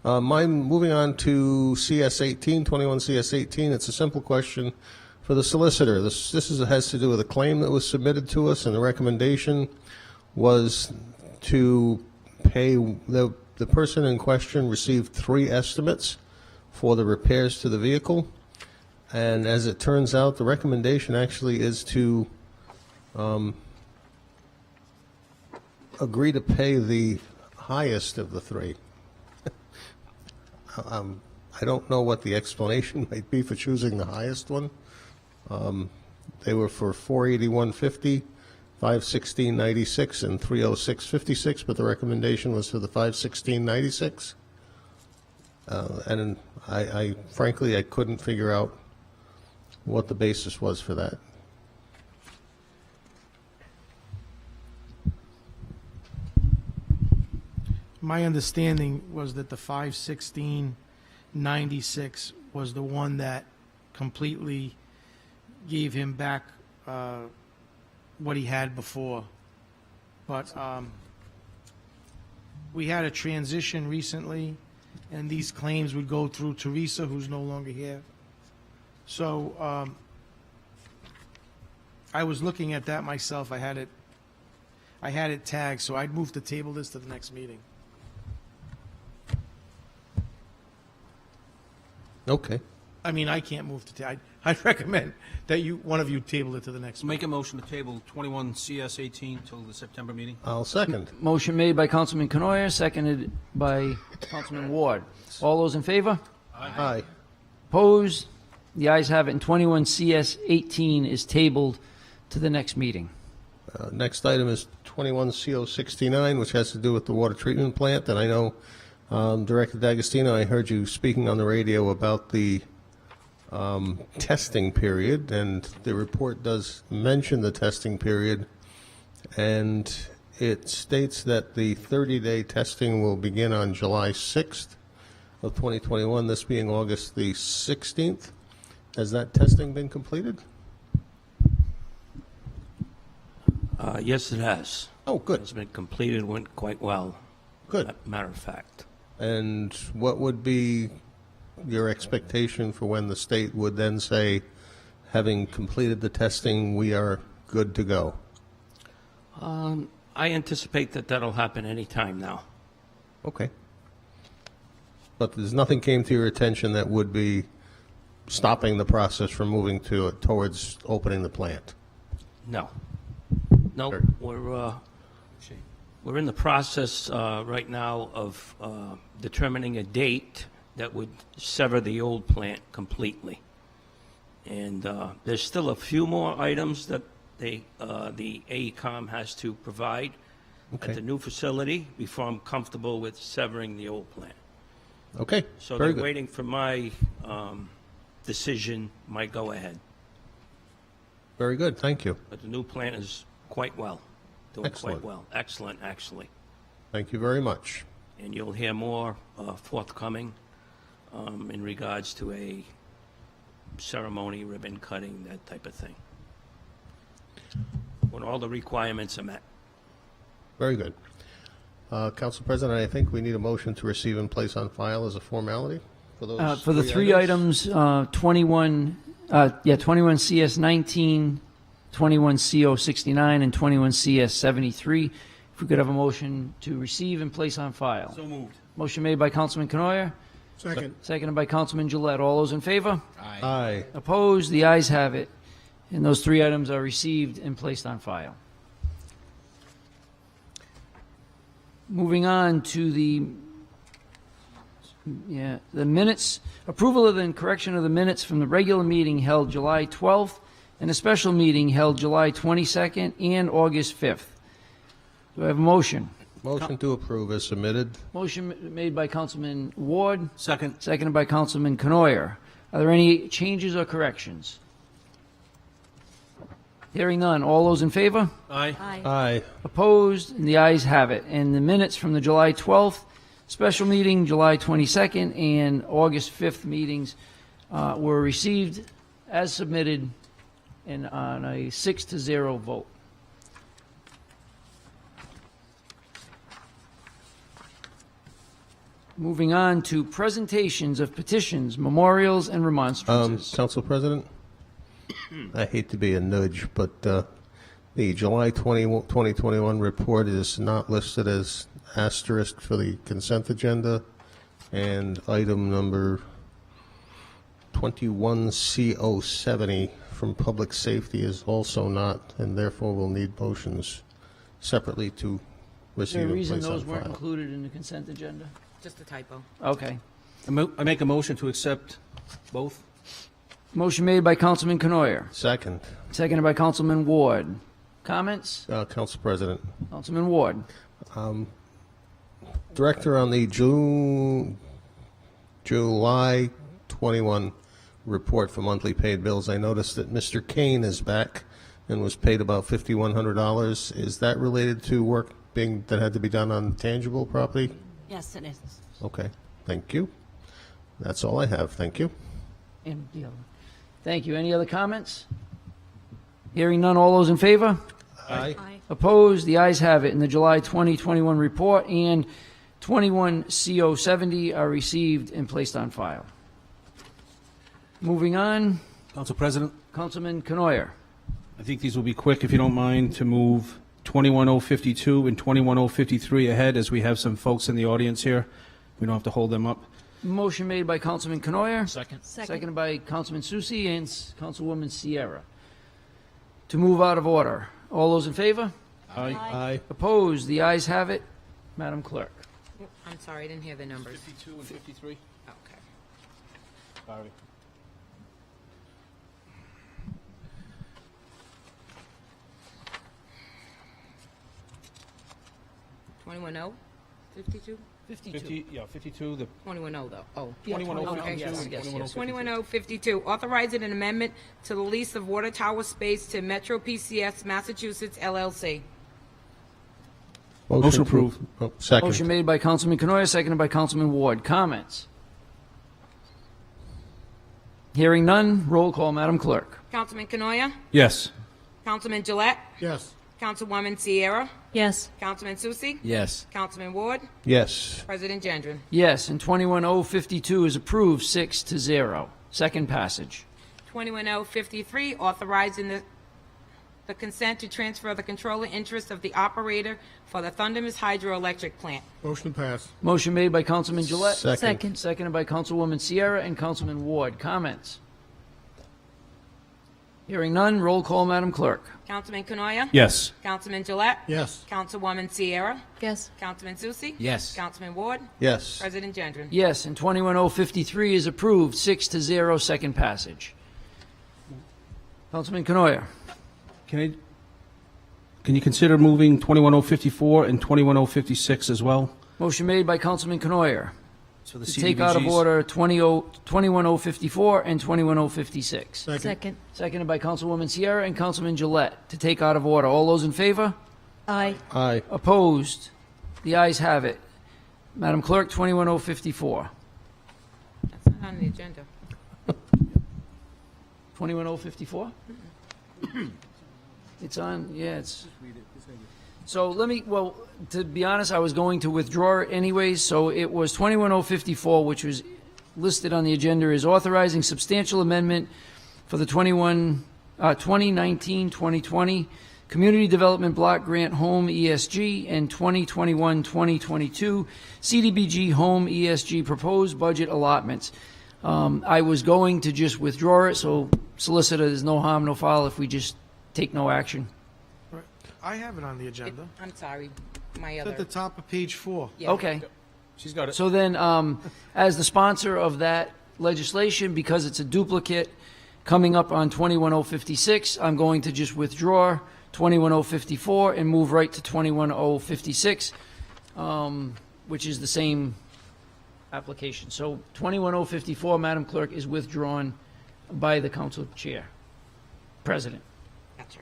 Moving on to CS 18, 21 CS 18, it's a simple question for the solicitor. This has to do with a claim that was submitted to us, and the recommendation was to pay, the person in question received 3 estimates for the repairs to the vehicle, and as it turns out, the recommendation actually is to agree to pay the highest of the 3. I don't know what the explanation might be for choosing the highest one. They were for $481.50, $516.96, and $306.56, but the recommendation was for the $516.96. And I frankly, I couldn't figure out what the basis was for that. My understanding was that the 5/16/96 was the one that completely gave him back what he had before. But we had a transition recently, and these claims would go through Teresa, who's no longer here. So I was looking at that myself. I had it tagged, so I'd move to table this to the next meeting. Okay. I mean, I can't move to I'd recommend that one of you table it to the next meeting. Make a motion to table 21 CS 18 till the September meeting. I'll second. Motion made by Councilman Canoyer, seconded by Councilman Ward. All those in favor? Aye. Opposed? The ayes have it, and 21 CS 18 is tabled to the next meeting. Next item is 21 CO 69, which has to do with the water treatment plant. And I know, Director D'Agostino, I heard you speaking on the radio about the testing period, and the report does mention the testing period, and it states that the 30-day testing will begin on July 6th of 2021, this being August the 16th. Has that testing been completed? Yes, it has. Oh, good. It's been completed, went quite well. Good. Matter of fact. And what would be your expectation for when the state would then say, having completed the testing, we are good to go? I anticipate that that'll happen any time now. Okay. But there's nothing came to your attention that would be stopping the process from moving towards opening the plant? No. No, Sure. we're in the process right now of determining a date that would sever the old plant completely. And there's still a few more items that the AECOM has to provide Okay. at the new facility before I'm comfortable with severing the old plant. Okay. So Very they're good. waiting for my decision, my go-ahead. Very good. Thank you. But the new plant is quite well, doing Excellent. quite well. Excellent, actually. Thank you very much. And you'll hear more forthcoming in regards to a ceremony, ribbon cutting, that type of thing. When all the requirements are met. Very good. Council President, I think we need a motion to receive and place on file as a formality for those For the three items, 21 CS 19, 21 CO 69, and 21 CS 73. If we could have a motion to receive and place on file. So moved. Motion made by Councilman Canoyer, Second. seconded by Councilman Gillette. All those in favor? Aye. Opposed? The ayes have it. And those three items are received and placed on file. Moving on to the minutes. Approval of the correction of the minutes from the regular meeting held July 12th and a special meeting held July 22nd and August 5th. Do I have a motion? Motion to approve as submitted. Motion made by Councilman Ward, Second. seconded by Councilman Canoyer. Are there any changes or corrections? Hearing none. All those in favor? Aye. Aye. Opposed? And the ayes have it. And the minutes from the July 12th special meeting, July 22nd, and August 5th meetings were received as submitted and on a 6-0 vote. Moving on to presentations of petitions, memorials, and remonstrances. Council President, I hate to be a nudge, but the July 2021 report is not listed as asterisk for the consent agenda, and item number 21CO70 from Public Safety is also not, and therefore will need motions separately to Is there receive a and reason place on those weren't file. included in the consent agenda? Just a typo. Okay. I make a motion to accept both. Motion made by Councilman Canoyer, Second, seconded by Councilman Ward. Comments? Council President. Councilman Ward. Director, on the July 21 report for monthly paid bills, I noticed that Mr. Kane is back and was paid about $5,100. Is that related to work that had to be done on tangible property? Yes, it is. Okay, thank you. That's all I have. Thank you. And the other one. Thank you. Any other comments? Hearing none, all those in favor? Aye. Aye. Opposed? The ayes have it, and the July 2021 report and 21 CO70 are received and placed on file. Moving on, Council President, Councilman Canoyer. I think these will be quick, if you don't mind, to move 21052 and 21053 ahead, as we have some folks in the audience here. We don't have to hold them up. Motion made by Councilman Canoyer. Second. Seconded by Councilman Susi and Councilwoman Sierra. To move out of order. All those in favor? Aye. Opposed? The ayes have it. Madam Clerk. I'm sorry, I didn't hear the numbers. 52 and 53? Okay. Sorry. $21,000? 52? 52. 52, the $21,000 though. Oh. 21,052, yes, yes, yes. 21,052, authorizing an amendment to the lease of water tower space to Metro PCS Massachusetts LLC. Motion approved. Oh, second. Motion made by Councilman Canoyer, seconded by Councilman Ward. Comments? Hearing none, roll call, Madam Clerk. Councilman Canoyer? Yes. Councilman Gillette? Yes. Councilwoman Sierra? Yes. Councilman Susi? Yes. Councilman Ward? Yes. President Gendron? Yes, and 21052 is approved, 6-0. Second passage. 21053, authorizing the consent to transfer the controlling interest of the operator for the Thundermist Hydroelectric Plant. Motion passed. Motion made by Councilman Gillette. Second. Seconded by Councilwoman Sierra and Councilman Ward. Comments? Hearing none, roll call, Madam Clerk. Councilman Canoyer? Yes. Councilman Gillette? Yes. Councilwoman Sierra? Yes. Councilman Susi? Yes. Councilman Ward? Yes. President Gendron? Yes, and 21053 is approved, 6-0, second passage. Councilman Canoyer. Can you consider moving 21054 and 21056 as well? Motion made by Councilman Canoyer So the to take out of CDBGs. order 21054 and 21056. Second. Seconded by Councilwoman Sierra and Councilman Gillette to take out of order. All those in favor? Aye. Aye. Opposed? The ayes have it. Madam Clerk, 21054. That's not on the agenda. 21054? It's on, yeah, it's... So let me, well, to be honest, I was going to withdraw it anyways, so it was 21054, which was listed on the agenda as authorizing substantial amendment for the 2019-2020 Community Development Block Grant Home ESG and 2021-2022 CDBG Home ESG proposed budget allotments. I was going to just withdraw it, so Solicitor, there's no harm, no foul if we just take no action. I have it on the agenda. I'm sorry, my It's at the other. top of page 4. Yeah. Okay. She's got it. So then, as the sponsor of that legislation, because it's a duplicate coming up on 21056, I'm going to just withdraw 21054 and move right to 21056, which is the same application. So 21054, Madam Clerk, is withdrawn by the council chair, president. Gotcha.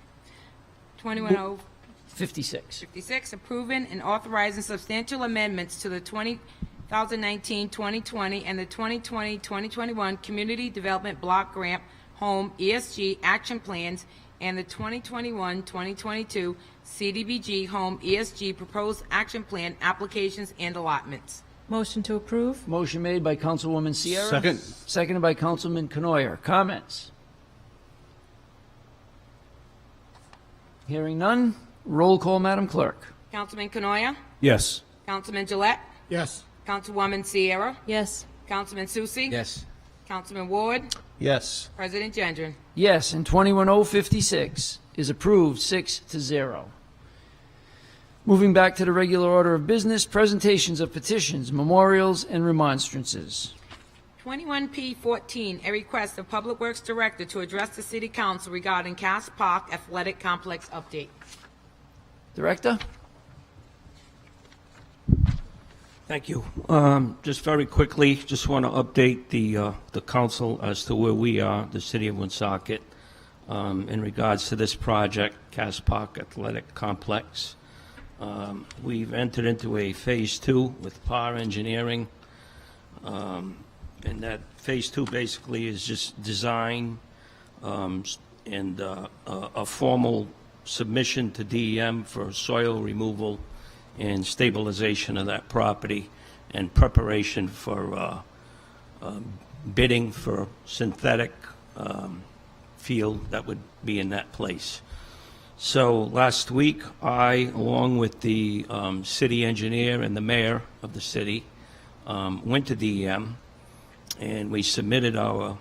21056, 56. approving and authorizing substantial amendments to the 2019-2020 and the 2020-2021 Community Development Block Grant Home ESG Action Plans and the 2021-2022 CDBG Home ESG Proposed Action Plan Applications and Allotments. Motion to approve? Motion made by Councilwoman Sierra. Second. Seconded by Councilman Canoyer. Comments? Hearing none. Roll call, Madam Clerk. Councilman Canoyer? Yes. Councilman Gillette? Yes. Councilwoman Sierra? Yes. Councilman Susi? Yes. Councilman Ward? Yes. President Gendron? Yes, and 21056 is approved, 6-0. Moving back to the regular order of business, presentations of petitions, memorials, and remonstrances. 21P14, a request of Public Works Director to address the City Council regarding Cass Park Athletic Complex update. Director? Thank you. Just very quickly, just want to update the council as to where we are, the city of Woonsocket, in regards to this project, Cass Park Athletic Complex. We've entered into a Phase 2 with PAR Engineering, and that Phase 2 basically is just design and a formal submission to DEM for soil removal and stabilization of that property and preparation for bidding for synthetic field that would be in that place. So last week, I, along with the city engineer and the mayor of the city, went to DEM, and we submitted our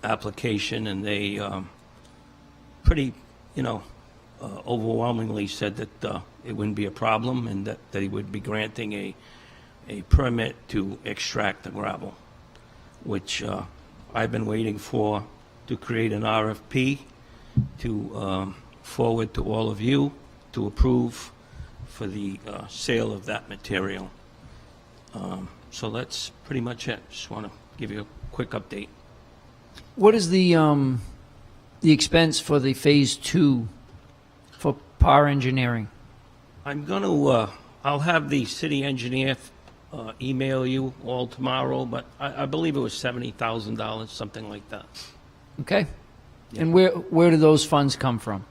application, and they pretty, overwhelmingly said that it wouldn't be a problem and that he would be granting a permit to extract the gravel, which I've been waiting for to create an RFP to forward to all of you to approve for the sale of that material. So that's pretty much it. Just want to give you a quick update. What is the expense for the Phase 2 for PAR Engineering? I'm going to, I'll have the city engineer email you all tomorrow, but I believe it was $70,000, something like that. Okay. And where do those funds come from?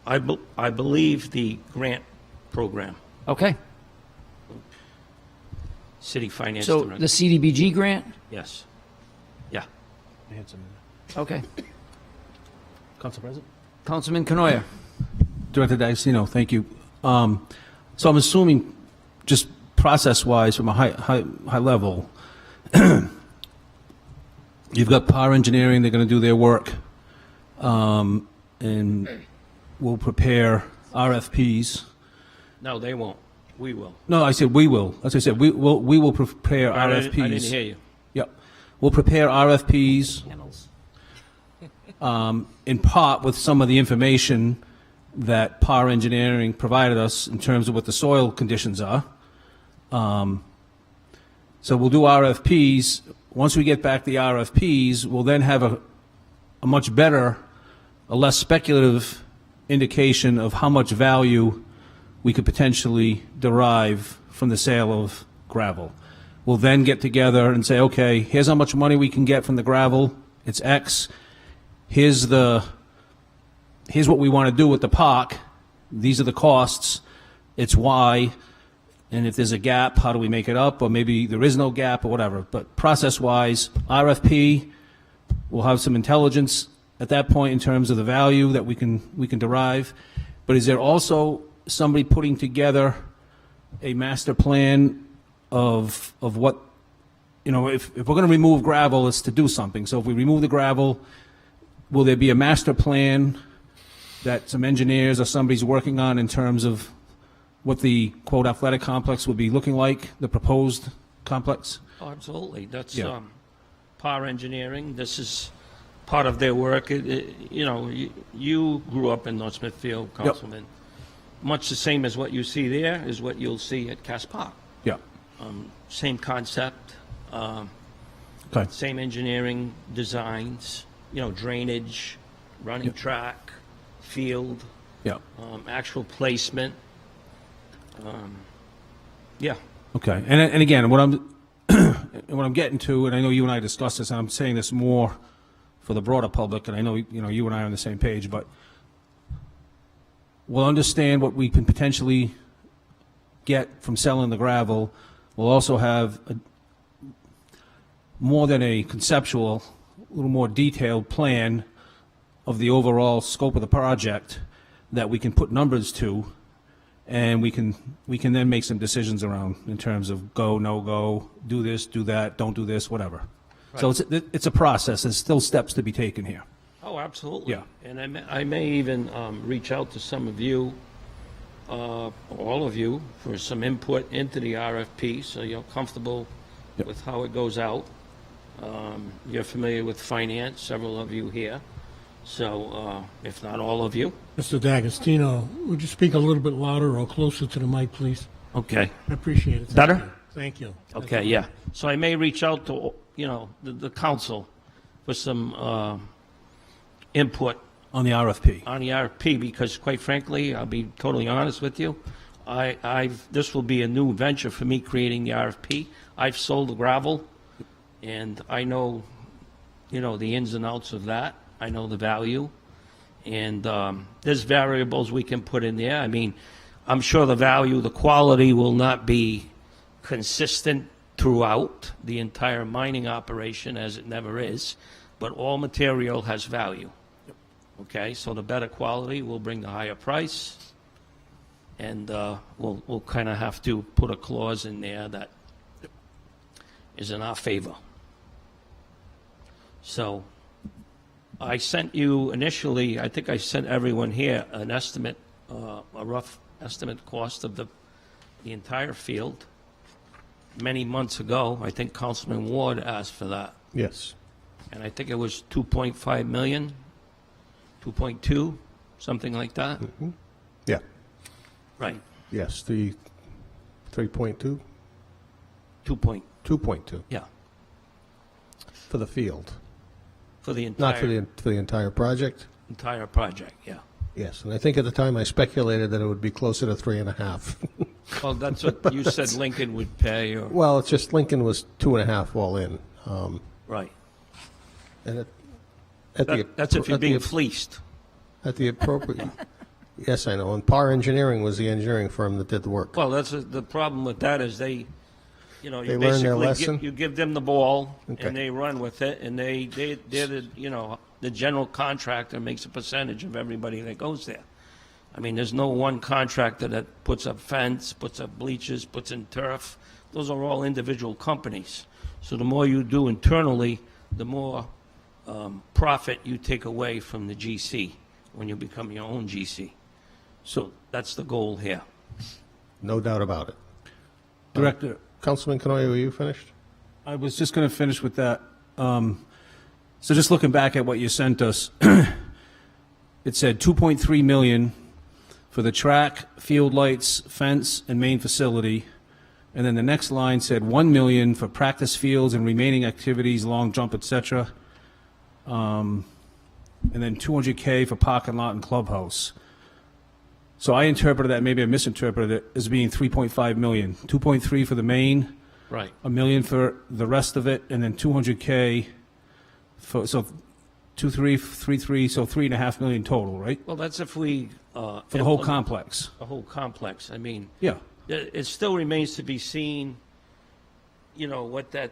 I believe the grant program, Okay. city finance So director. the CDBG grant? Yes. Yeah. Okay. Council President? Councilman Canoia. Director D'Agostino, thank you. So I'm assuming, just process-wise, from a high level, you've got PAR Engineering, they're going to do their work, and we'll prepare RFPs. No, they won't. We will. No, I said we will. As I said, we will prepare RFPs. I didn't hear you. Yep. We'll prepare RFPs Panels. in part with some of the information that PAR Engineering provided us in terms of what the soil conditions are. So we'll do RFPs. Once we get back the RFPs, we'll then have a much better, a less speculative indication of how much value we could potentially derive from the sale of gravel. We'll then get together and say, okay, here's how much money we can get from the gravel. It's X. Here's what we want to do with the park. These are the costs. It's Y. And if there's a gap, how do we make it up? Or maybe there is no gap or whatever. But process-wise, RFP, we'll have some intelligence at that point in terms of the value that we can derive. But is there also somebody putting together a master plan of what, if we're going to remove gravel, it's to do something. So if we remove the gravel, will there be a master plan that some engineers or somebody's working on in terms of what the, quote, athletic complex will be looking like, the proposed complex? Oh, absolutely. That's Yeah. PAR Engineering. This is part of their work. You grew up in North Smithfield, Councilman. Much the same as what you see there is what you'll see at Cass Park. Yeah. Same concept, Okay. same engineering designs, drainage, running track, field, Yeah. actual placement. Yeah. Okay. And again, what I'm getting to, and I know you and I discussed this, and I'm saying this more for the broader public, and I know you and I are on the same page, but we'll understand what we can potentially get from selling the gravel. We'll also have more than a conceptual, a little more detailed plan of the overall scope of the project that we can put numbers to, and we can then make some decisions around in terms of go, no go, do this, do that, don't do this, whatever. So it's a process. There's still steps to be taken here. Oh, absolutely. Yeah. And I may even reach out to some of you, all of you, for some input into the RFP, so you're comfortable Yep. with how it goes out. You're familiar with finance, several of you here. So if not all of you. Mr. D'Agostino, would you speak a little bit louder or closer to the mic, please? Okay. I appreciate it. Thank Better? you. Thank you. Okay, yeah. So I may reach out to, the council for some input On the RFP. on the RFP, because quite frankly, I'll be totally honest with you, this will be a new venture for me, creating the RFP. I've sold the gravel, and I know, the ins and outs of that. I know the value, and there's variables we can put in there. I mean, I'm sure the quality will not be consistent throughout the entire mining operation, as it never is, but all material has value. Okay, so the better quality will bring the higher price, and we'll kind of have to put a clause in there that is in our favor. So I sent you initially, I think I sent everyone here an estimate, a rough estimate cost of the entire field many months ago. I think Councilman Ward asked for that, Yes. and I think it was 2.5 million, 2.2, something like that. Yeah. Right. Yes, the 3.2? 2. 2.2 Yeah, for the field, for the entire, not for the entire project. entire project, yeah. Yes, and I think at the time I speculated that it would be closer to 3.5. Well, that's what you said Lincoln would pay, or, Well, it's just Lincoln was 2.5 all in. right. And That's if you're being fleeced. at the appropriate. Yes, I know. And Par Engineering was the engineering firm that did the work. Well, the problem with that is they, you They learn their lesson? you give them the ball, Okay. and they run with it, and they're the, the general contractor makes a percentage of everybody that goes there. I mean, there's no one contractor that puts up fence, puts up bleachers, puts in turf. Those are all individual companies. So the more you do internally, the more profit you take away from the GC when you become your own GC. So that's the goal here. No doubt about it. Director, Councilman Canoia, were you finished? I was just going to finish with that. So just looking back at what you sent us, it said 2.3 million for the track, field lights, fence, and main facility. And then the next line said 1 million for practice fields and remaining activities, long jump, etc. And then 200K for parking lot and clubhouse. So I interpreted that, maybe I misinterpreted it, as being 3.5 million. 2.3 for the main, Right. $1 million for the rest of it, and then 200K for, so 2.3, so 3.5 million total, right? Well, that's if we For the whole complex. The whole complex. I mean, Yeah. it still remains to be seen, what that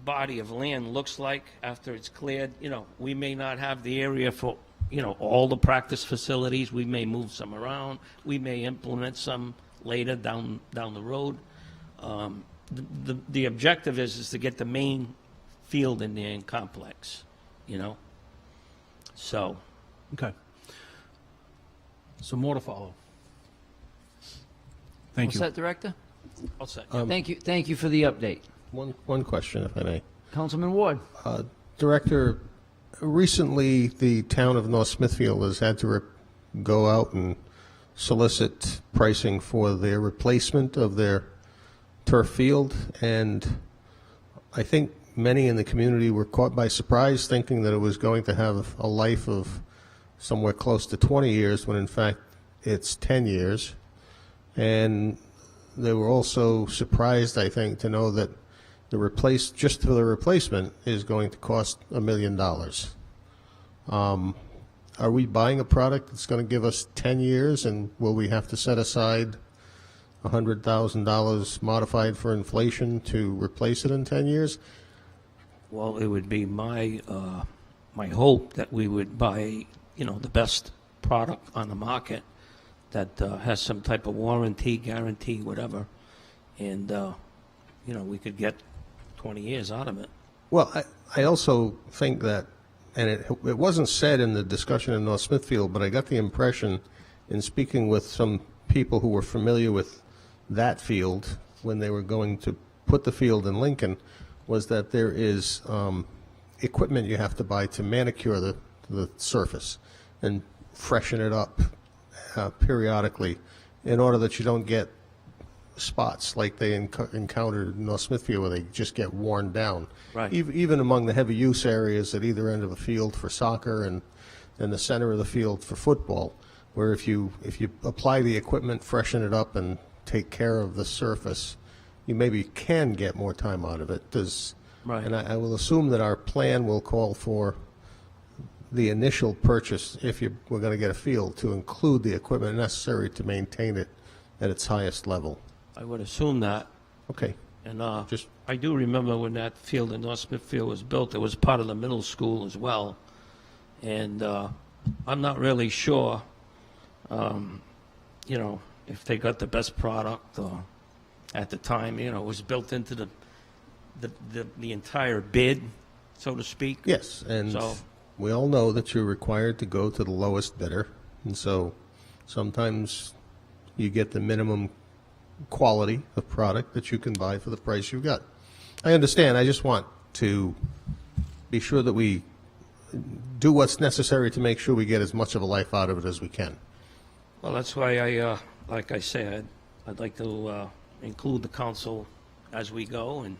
body of land looks like after it's cleared. We may not have the area for, all the practice facilities. We may move some around. We may implement some later down the road. The objective is to get the main field in there in complex, So, Okay. So more to follow. Thank All you. set, Director? I'll say. Thank you for the update. One question, if I may. Councilman Ward? Director, recently the town of North Smithfield has had to go out and solicit pricing for their replacement of their turf field, and I think many in the community were caught by surprise thinking that it was going to have a life of somewhere close to 20 years, when in fact it's 10 years. And they were also surprised, I think, to know that just for the replacement is going to cost $1 million. Are we buying a product that's going to give us 10 years, and will we have to set aside $100,000 modified for inflation to replace it in 10 years? Well, it would be my hope that we would buy, the best product on the market that has some type of warranty, guarantee, whatever, and we could get 20 years out of it. Well, I also think that, and it wasn't said in the discussion in North Smithfield, but I got the impression in speaking with some people who were familiar with that field when they were going to put the field in Lincoln, was that there is equipment you have to buy to manicure the surface and freshen it up periodically in order that you don't get spots like they encountered in North Smithfield, where they just get worn down. Right. Even among the heavy use areas at either end of the field for soccer and the center of the field for football, where if you apply the equipment, freshen it up, and take care of the surface, you maybe can get more time out of it. Right. And I will assume that our plan will call for the initial purchase, if we're going to get a field, to include the equipment necessary to maintain it at its highest level. I would assume that. Okay. And Just- I do remember when that field in North Smithfield was built, it was part of the middle school as well. And I'm not really sure, if they got the best product or at the time, it was built into the entire bid, so to speak. Yes, and So- we all know that you're required to go to the lowest bidder, and so sometimes you get the minimum quality of product that you can buy for the price you got. I understand. I just want to be sure that we do what's necessary to make sure we get as much of a life out of it as we can. Well, that's why like I said, I'd like to include the council as we go and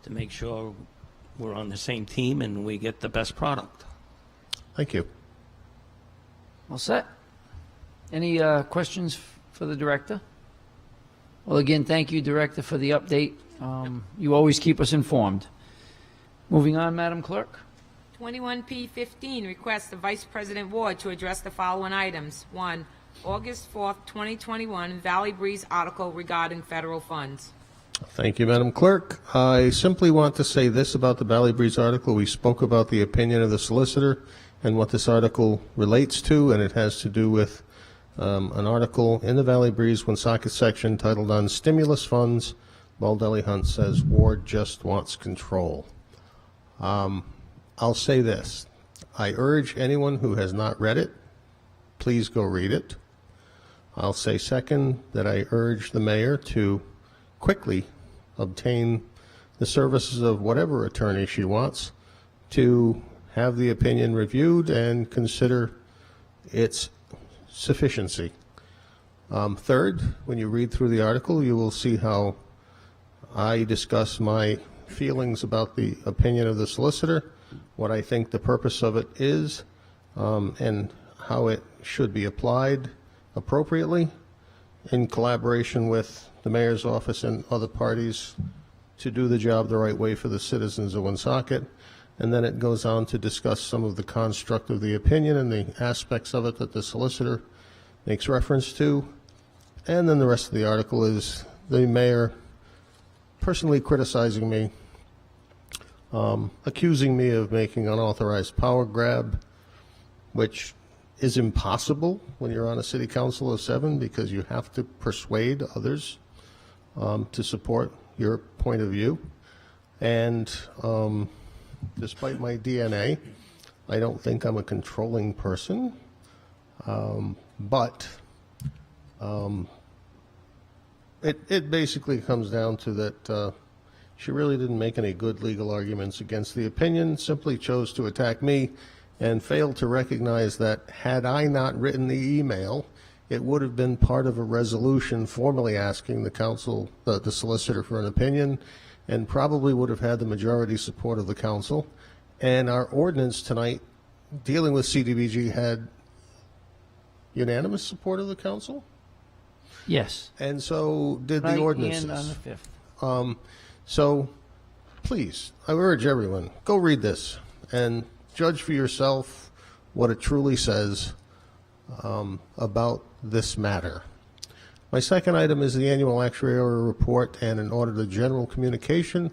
to make sure we're on the same team and we get the best product. Thank you. All set? Any questions for the director? Well, again, thank you, Director, for the update. You always keep us informed. Moving on, Madam Clerk. 21P15, request the Vice President Ward to address the following items. 1, August 4th, 2021, Valley Breeze article regarding federal funds. Thank you, Madam Clerk. I simply want to say this about the Valley Breeze article. We spoke about the opinion of the solicitor and what this article relates to, and it has to do with an article in the Valley Breeze Woonsocket section titled on stimulus funds. Baldelli Hunt says Ward just wants control. I'll say this. I urge anyone who has not read it, please go read it. I'll say second that I urge the mayor to quickly obtain the services of whatever attorney she wants to have the opinion reviewed and consider its sufficiency. Third, when you read through the article, you will see how I discuss my feelings about the opinion of the solicitor, what I think the purpose of it is, and how it should be applied appropriately in collaboration with the mayor's office and other parties to do the job the right way for the citizens of Woonsocket. And then it goes on to discuss some of the construct of the opinion and the aspects of it that the solicitor makes reference to. And then the rest of the article is the mayor personally criticizing me, accusing me of making unauthorized power grab, which is impossible when you're on a city council of 7 because you have to persuade others to support your point of view. And despite my DNA, I don't think I'm a controlling person, but it basically comes down to that she really didn't make any good legal arguments against the opinion, simply chose to attack me and failed to recognize that had I not written the email, it would have been part of a resolution formally asking the council, the solicitor, for an opinion, and probably would have had the majority support of the council. And our ordinance tonight dealing with CDBG had unanimous support of the council, Yes. and so did the Tonight ordinances. and on the 5th. So please, I urge everyone, go read this and judge for yourself what it truly says about this matter. My second item is the annual actuarial report and an auditor general communication.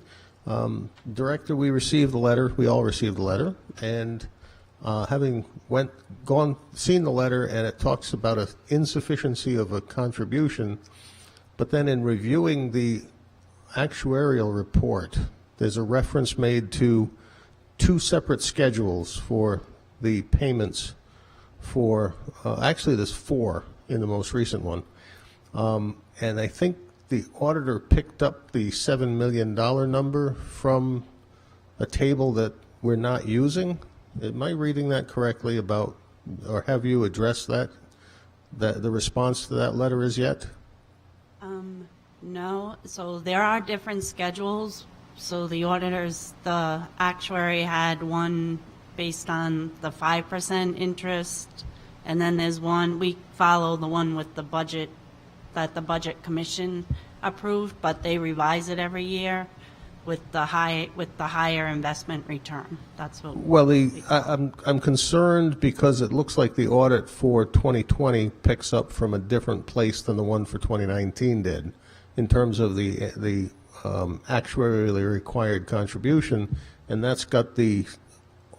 Director, we received the letter. We all received the letter, and having seen the letter, and it talks about an insufficiency of a contribution, but then in reviewing the actuarial report, there's a reference made to 2 separate schedules for the payments for, actually there's 4 in the most recent one. And I think the auditor picked up the $7 million number from a table that we're not using. Am I reading that correctly about, or have you addressed that the response to that letter is yet? No, so there are different schedules. So the auditors, the actuary had one based on the 5% interest, and then there's one, we follow the one with the budget, that the Budget Commission approved, but they revise it every year with the higher investment return. That's what. Well, I'm concerned because it looks like the audit for 2020 picks up from a different place than the one for 2019 did, in terms of the actuarially required contribution, and that's got the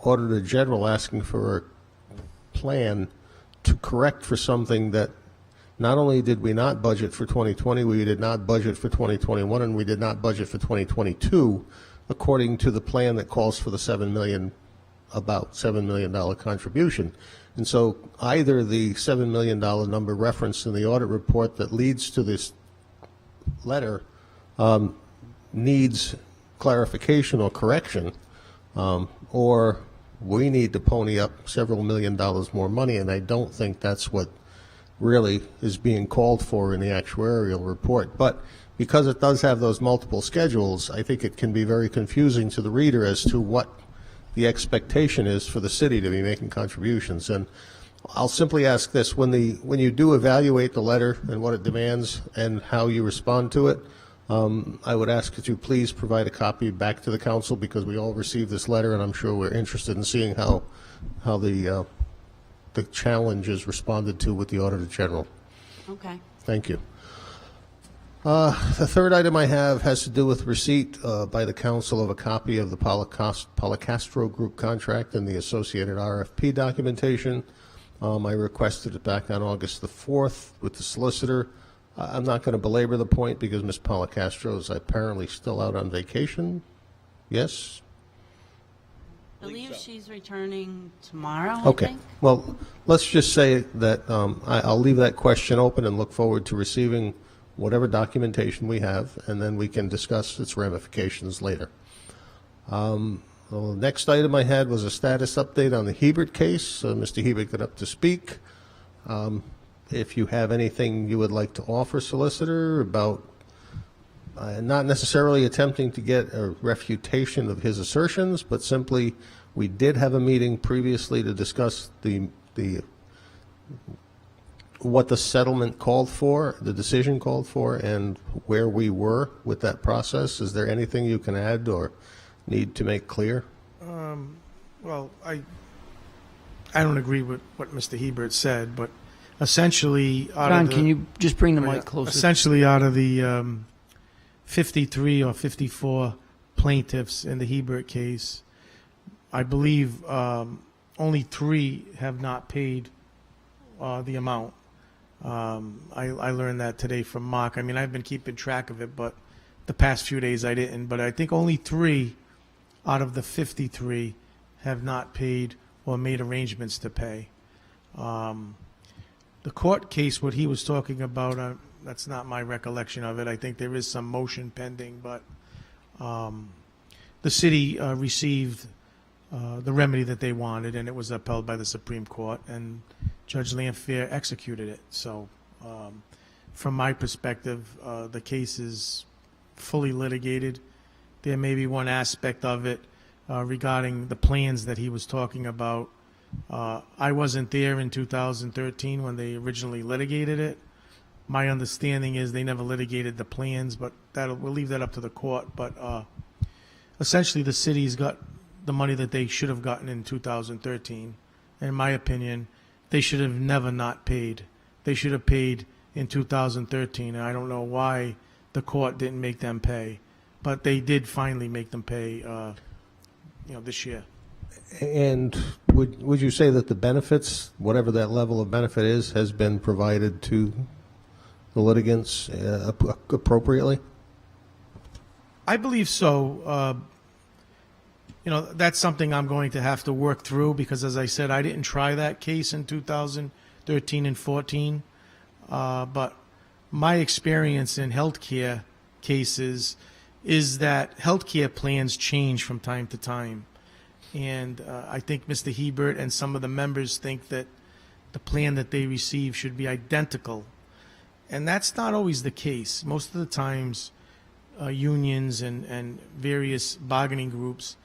Auditor General asking for a plan to correct for something that not only did we not budget for 2020, we did not budget for 2021, and we did not budget for 2022, according to the plan that calls for the about $7 million contribution. And so either the $7 million number referenced in the audit report that leads to this letter needs clarification or correction, or we need to pony up several $1 million more money, and I don't think that's what really is being called for in the actuarial report. But because it does have those multiple schedules, I think it can be very confusing to the reader as to what the expectation is for the city to be making contributions. And I'll simply ask this: when you do evaluate the letter and what it demands and how you respond to it, I would ask that you please provide a copy back to the council, because we all received this letter, and I'm sure we're interested in seeing how the challenge is responded to with the Auditor General. Okay. Thank you. The third item I have has to do with receipt by the council of a copy of the Policastro Group contract and the associated RFP documentation. I requested it back on August the 4th with the solicitor. I'm not going to belabor the point because Ms. Policastro is apparently still out on vacation. Yes? I believe she's returning tomorrow, I Okay. think. Well, let's just say that I'll leave that question open and look forward to receiving whatever documentation we have, and then we can discuss its ramifications later. The next item I had was a status update on the Hebert case. Mr. Hebert got up to speak. If you have anything you would like to offer, Solicitor, about not necessarily attempting to get a refutation of his assertions, but simply we did have a meeting previously to discuss what the settlement called for, the decision called for, and where we were with that process. Is there anything you can add or need to make clear? Well, I don't agree with what Mr. Hebert said, but essentially, John, can you just bring the mic closer? Essentially, out of the 53 or 54 plaintiffs in the Hebert case, I believe only 3 have not paid the amount. I learned that today from Mark. I mean, I've been keeping track of it, but the past few days I didn't. But I think only 3 out of the 53 have not paid or made arrangements to pay. The court case, what he was talking about, that's not my recollection of it. I think there is some motion pending, but the city received the remedy that they wanted, and it was upheld by the Supreme Court, and Judge Lamphere executed it. So from my perspective, the case is fully litigated. There may be one aspect of it regarding the plans that he was talking about. I wasn't there in 2013 when they originally litigated it. My understanding is they never litigated the plans, but we'll leave that up to the court. But essentially, the city's got the money that they should have gotten in 2013. In my opinion, they should have never not paid. They should have paid in 2013, and I don't know why the court didn't make them pay. But they did finally make them pay, this year. And would you say that the benefits, whatever that level of benefit is, has been provided to the litigants appropriately? I believe so. That's something I'm going to have to work through because, as I said, I didn't try that case in 2013 and 14. But my experience in healthcare cases is that healthcare plans change from time to time. And I think Mr. Hebert and some of the members think that the plan that they receive should be identical. And that's not always the case. Most of the times, unions and various bargaining groups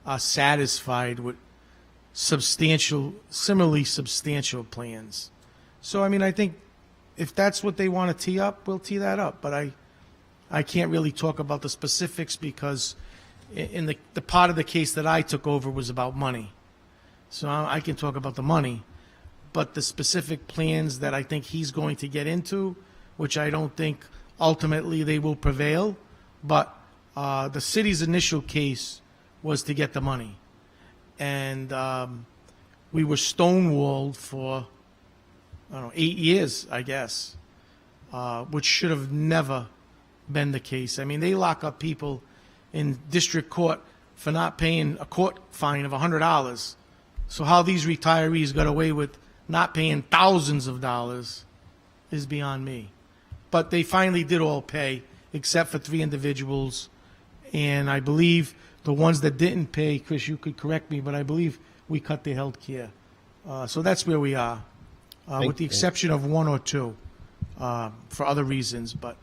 are satisfied with similarly substantial plans. So, I mean, I think if that's what they want to tee up, we'll tee that up. But I can't really talk about the specifics because in the part of the case that I took over was about money. So I can talk about the money. But the specific plans that I think he's going to get into, which I don't think ultimately they will prevail, but the city's initial case was to get the money. And we were stonewalled for, I don't know, 8 years, I guess, which should have never been the case. I mean, they lock up people in district court for not paying a court fine of $100. So how these retirees got away with not paying thousands of dollars is beyond me. But they finally did all pay, except for 3 individuals. And I believe the ones that didn't pay, Chris, you could correct me, but I believe we cut their health care. So that's where we are, with the exception of 1 or 2 for other reasons. But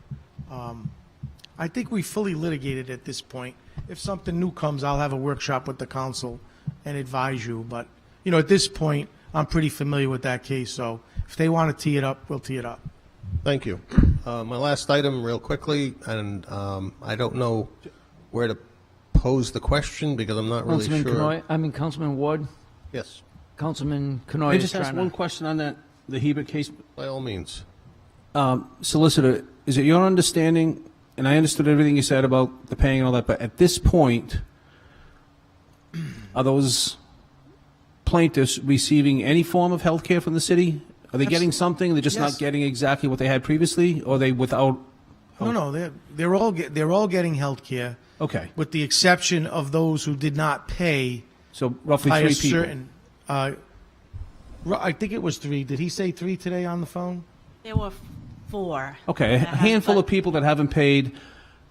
I think we fully litigated at this point. If something new comes, I'll have a workshop with the council and advise you. But, you know, at this point, I'm pretty familiar with that case. So if they want to tee it up, we'll tee it up. Thank you. My last item, real quickly, and I don't know where to pose the question because I'm not really sure. Councilman Ward, Yes, Councilman Can I Canoy is just ask trying one to. question on that, the Hebert case? by all means. Solicitor, is it your understanding, and I understood everything you said about the paying and all that, but at this point, are those plaintiffs receiving any form of health care from the city? Are they getting something? They're just Yes. not getting exactly what they had previously, or are they without? No, they're all getting health care, Okay, with the exception of those who did not pay so roughly by 3 a people. certain. I think it was 3. Did he say 3 today on the phone? There were 4. Okay, a that have- handful of but- people that haven't paid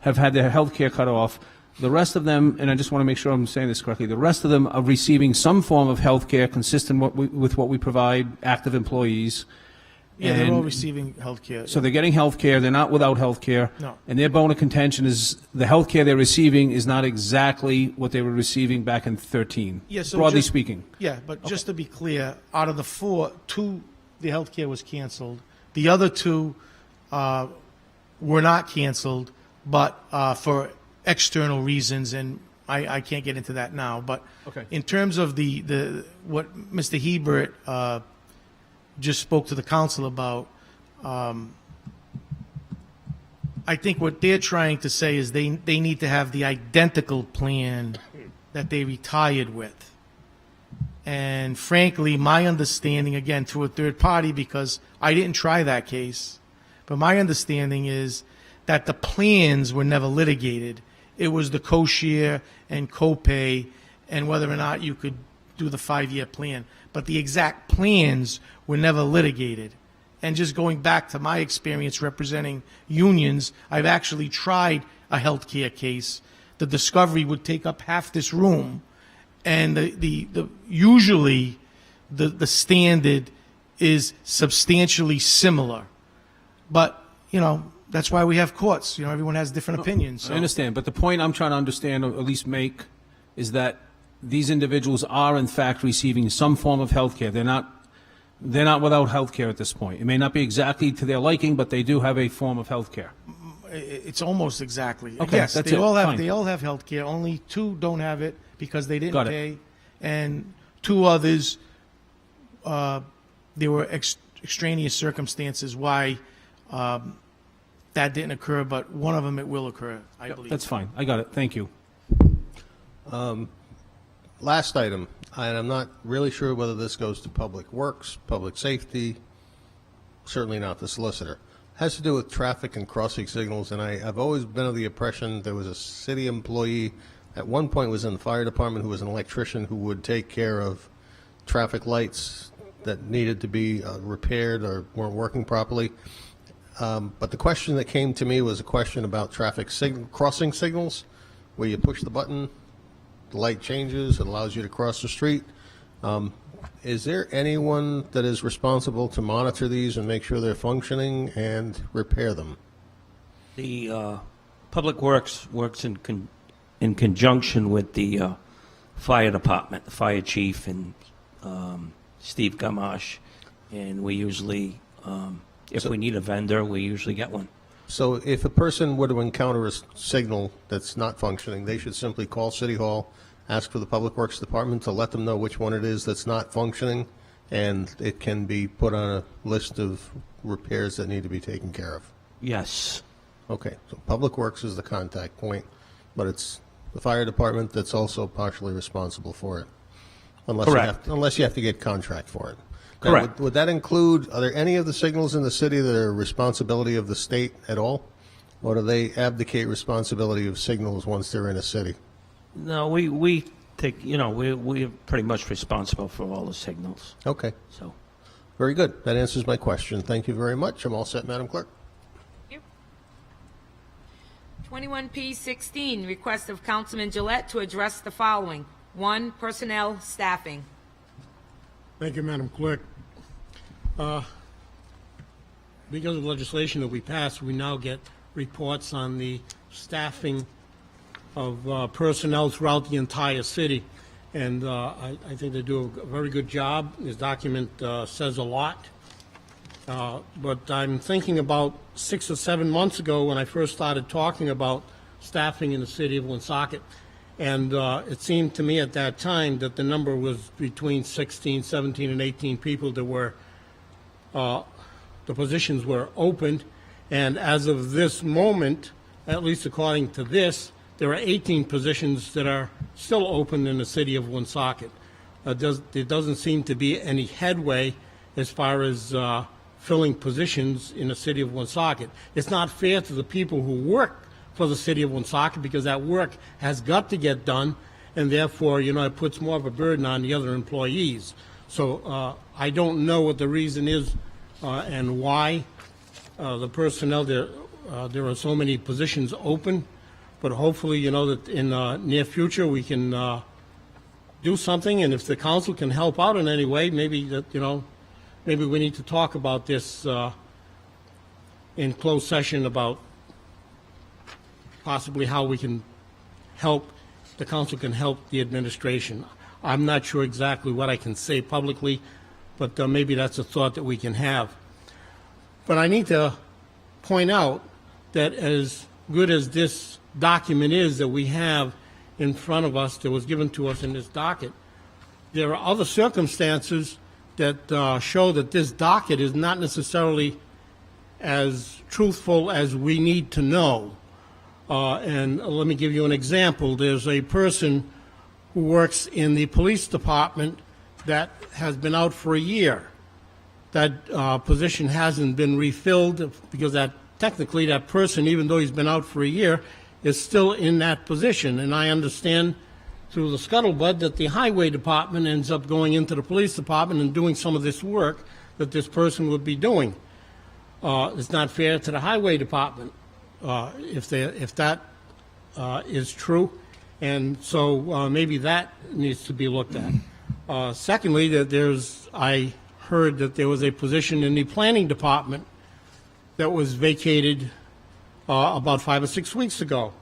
have had their health care cut off. The rest of them, and I just want to make sure I'm saying this correctly, the rest of them are receiving some form of health care consistent with what we provide active employees. Yeah, they're all And receiving health care. so they're getting health care, they're not without health care. No. And their bone of contention is the health care they're receiving is not exactly what they were receiving back in 13, Yeah, so broadly just- speaking. Yeah, but just to be clear, out of the 4, 2, the health care was canceled. The other 2 were not canceled, but for external reasons, and I can't get into that now. But Okay. in terms of the what Mr. Hebert just spoke to the council about, I think what they're trying to say is they need to have the identical plan that they retired with. And frankly, my understanding, again, through a third party, because I didn't try that case, but my understanding is that the plans were never litigated. It was the co-share and co-pay and whether or not you could do the 5-year plan. But the exact plans were never litigated. And just going back to my experience representing unions, I've actually tried a healthcare case. The discovery would take up half this room. And usually the standard is substantially similar. But, you know, that's why we have courts. You know, everyone has different opinions. So. I understand, but the point I'm trying to understand, or at least make, is that these individuals are in fact receiving some form of health care. They're not without health care at this point. It may not be exactly to their liking, but they do have a form of health care. It's almost exactly. Okay, yes, that's they it. all have. Fine. They all have health care. Only 2 don't have it because they didn't Got it. pay, and 2 others. There were extraneous circumstances why that didn't occur, but one of them it will occur. I believe. That's fine. I got it. Thank you. Last item, and I'm not really sure whether this goes to Public Works, Public Safety, certainly not the solicitor. Has to do with traffic and crossing signals, and I've always been of the impression there was a city employee at one point was in the fire department who was an electrician who would take care of traffic lights that needed to be repaired or weren't working properly. But the question that came to me was a question about traffic crossing signals, where you push the button, the light changes, it allows you to cross the street. is there anyone that is responsible to monitor these and make sure they're functioning and repair them? The Public Works works in conjunction with the fire department, the fire chief, and Steve Gamache, and we usually, if we need a vendor, we usually get one. So if a person were to encounter a signal that's not functioning, they should simply call City Hall, ask for the Public Works Department to let them know which one it is that's not functioning, and it can be put on a list of repairs that need to be taken care of. Yes. Okay, so Public Works is the contact point, but it's the fire department that's also partially responsible for it. Correct. Unless you have to get contract for it. Now, Correct. Would that include, are there any of the signals in the city that are responsibility of the state at all? Or do they abdicate responsibility of signals once they're in a city? No, we take, we're pretty much responsible for all the signals. Okay, So, very good. That answers my question. Thank you very much. I'm all set, Madam Clerk. 21P16, request of Councilman Gillette to address the following. 1, personnel staffing. Thank you, Madam Clerk. Because of legislation that we passed, we now get reports on the staffing of personnel throughout the entire city. And I think they do a very good job. This document says a lot. But I'm thinking about 6 or 7 months ago when I first started talking about staffing in the city of Woonsocket. And it seemed to me at that time that the number was between 16, 17, and 18 people that were, the positions were opened. And as of this moment, at least according to this, there are 18 positions that are still open in the city of Woonsocket. There doesn't seem to be any headway as far as filling positions in the city of Woonsocket. It's not fair to the people who work for the city of Woonsocket because that work has got to get done, and therefore, it puts more of a burden on the other employees. So I don't know what the reason is and why the personnel, there are so many positions open, but hopefully, that in the near future we can do something, and if the council can help out in any way, maybe that, maybe we need to talk about this in closed session about possibly how we can help, the council can help the administration. I'm not sure exactly what I can say publicly, but maybe that's a thought that we can have. But I need to point out that as good as this document is that we have in front of us that was given to us in this docket, there are other circumstances that show that this docket is not necessarily as truthful as we need to know. And let me give you an example. There's a person who works in the police department that has been out for a year. That position hasn't been refilled because technically that person, even though he's been out for a year, is still in that position. And I understand through the scuttlebutt that the highway department ends up going into the police department and doing some of this work that this person would be doing. It's not fair to the highway department if that is true, and so maybe that needs to be looked at. Secondly, that I heard that there was a position in the planning department that was vacated about 5 or 6 weeks ago.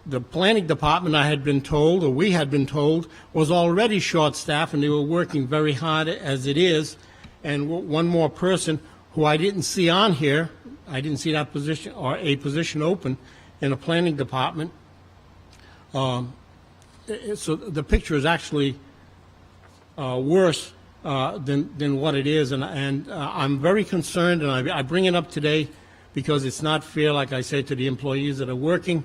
The planning department, I had been told, or we had been told, was already short-staffed, and they were working very hard as it is. And one more person who I didn't see on here, I didn't see that position or a position open in a planning department. So the picture is actually worse than what it is, and I'm very concerned, and I bring it up today because it's not fair, like I said, to the employees that are working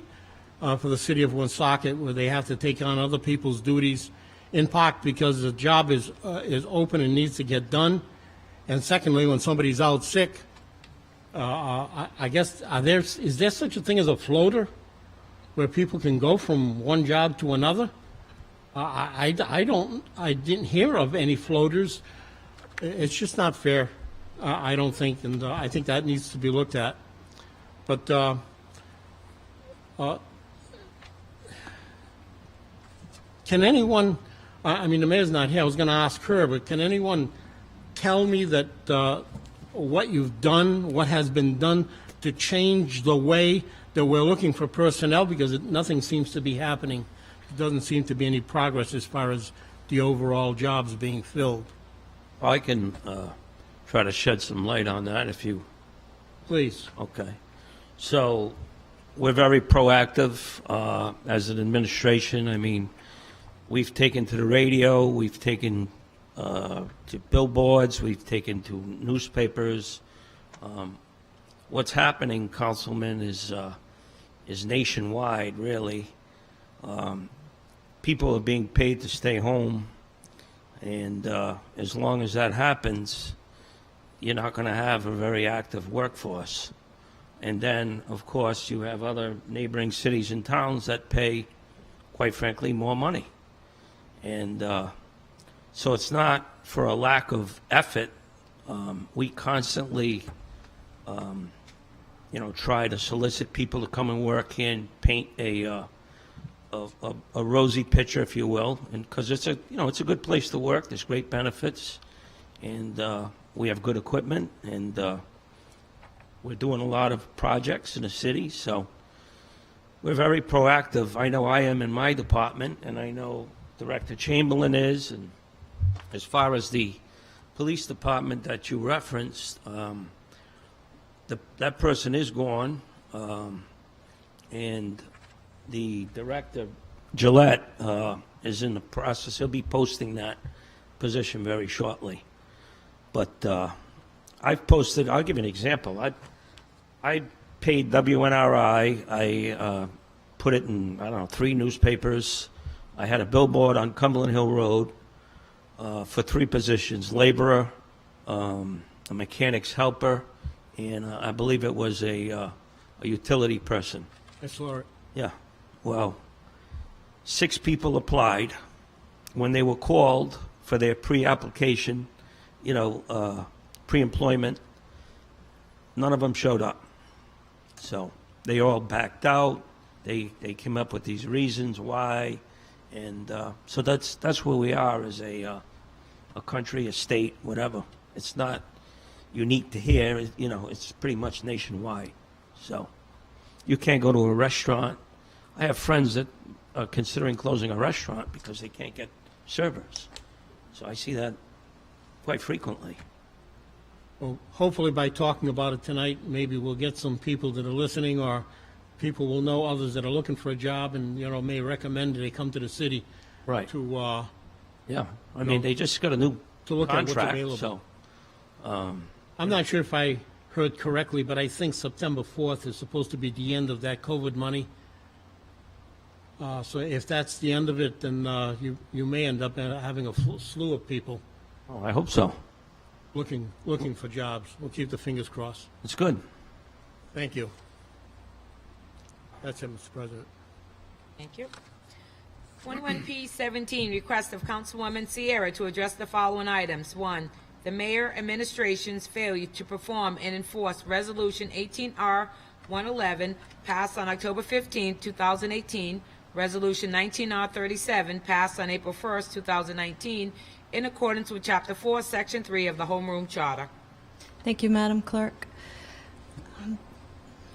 for the city of Woonsocket, where they have to take on other people's duties, in part because the job is open and needs to get done, and secondly, when somebody's out sick, I guess is there such a thing as a floater where people can go from one job to another? I didn't hear of any floaters. It's just not fair, I don't think, and I think that needs to be looked at. But can anyone I mean, the mayor's not here, I was going to ask her, but can anyone tell me that what you've done, what has been done to change the way that we're looking for personnel? Because nothing seems to be happening. There doesn't seem to be any progress as far as the overall jobs being filled. I can try to shed some light on that if you... Please. Okay. So we're very proactive as an administration. I mean, we've taken to the radio, we've taken to billboards, we've taken to newspapers. What's happening, Councilman, is nationwide, really. People are being paid to stay home, and as long as that happens, you're not going to have a very active workforce. And then, of course, you have other neighboring cities and towns that pay, quite frankly, more money. And so it's not for a lack of effort. We constantly, try to solicit people to come and work here and paint a rosy picture, if you will, and because it's a good place to work. There's great benefits, and we have good equipment, and we're doing a lot of projects in the city, so we're very proactive. I know I am in my department, and I know Director Chamberlain is, and as far as the police department that you referenced, that person is gone, and the director, Gillette, is in the process. He'll be posting that position very shortly. But I've posted, I'll give you an example. I paid WNRI, I put it in, 3 newspapers. I had a billboard on Cumberland Hill Road for 3 positions: laborer, a mechanic's helper, and I believe it was a utility person. I saw it. Yeah. Well, 6 people applied. When they were called for their pre-application, pre-employment, none of them showed up. So they all backed out. They came up with these reasons why, and so that's where we are as a country, a state, whatever. It's not unique to here. It's pretty much nationwide. So you can't go to a restaurant. I have friends that are considering closing a restaurant because they can't get servers. So I see that quite frequently. Well, hopefully by talking about it tonight, maybe we'll get some people that are listening, or people will know others that are looking for a job and, may recommend they come to the city. Right. To, yeah. I mean, they just got a new to look contract, at what's available. So, I'm not sure if I heard correctly, but I think September 4th is supposed to be the end of that COVID money. So if that's the end of it, then you may end up having a slew of people oh, I hope so. looking for jobs. We'll keep the fingers crossed. It's good. Thank you. That's it, Mr. President. Thank you. 21P17, request of Councilwoman Sierra to address the following items. 1, the mayor administration's failure to perform and enforce Resolution 18R111, passed on October 15, 2018, Resolution 19R37, passed on April 1st, 2019, in accordance with Chapter 4, Section 3 of the Homeroom Charter. Thank you, Madam Clerk.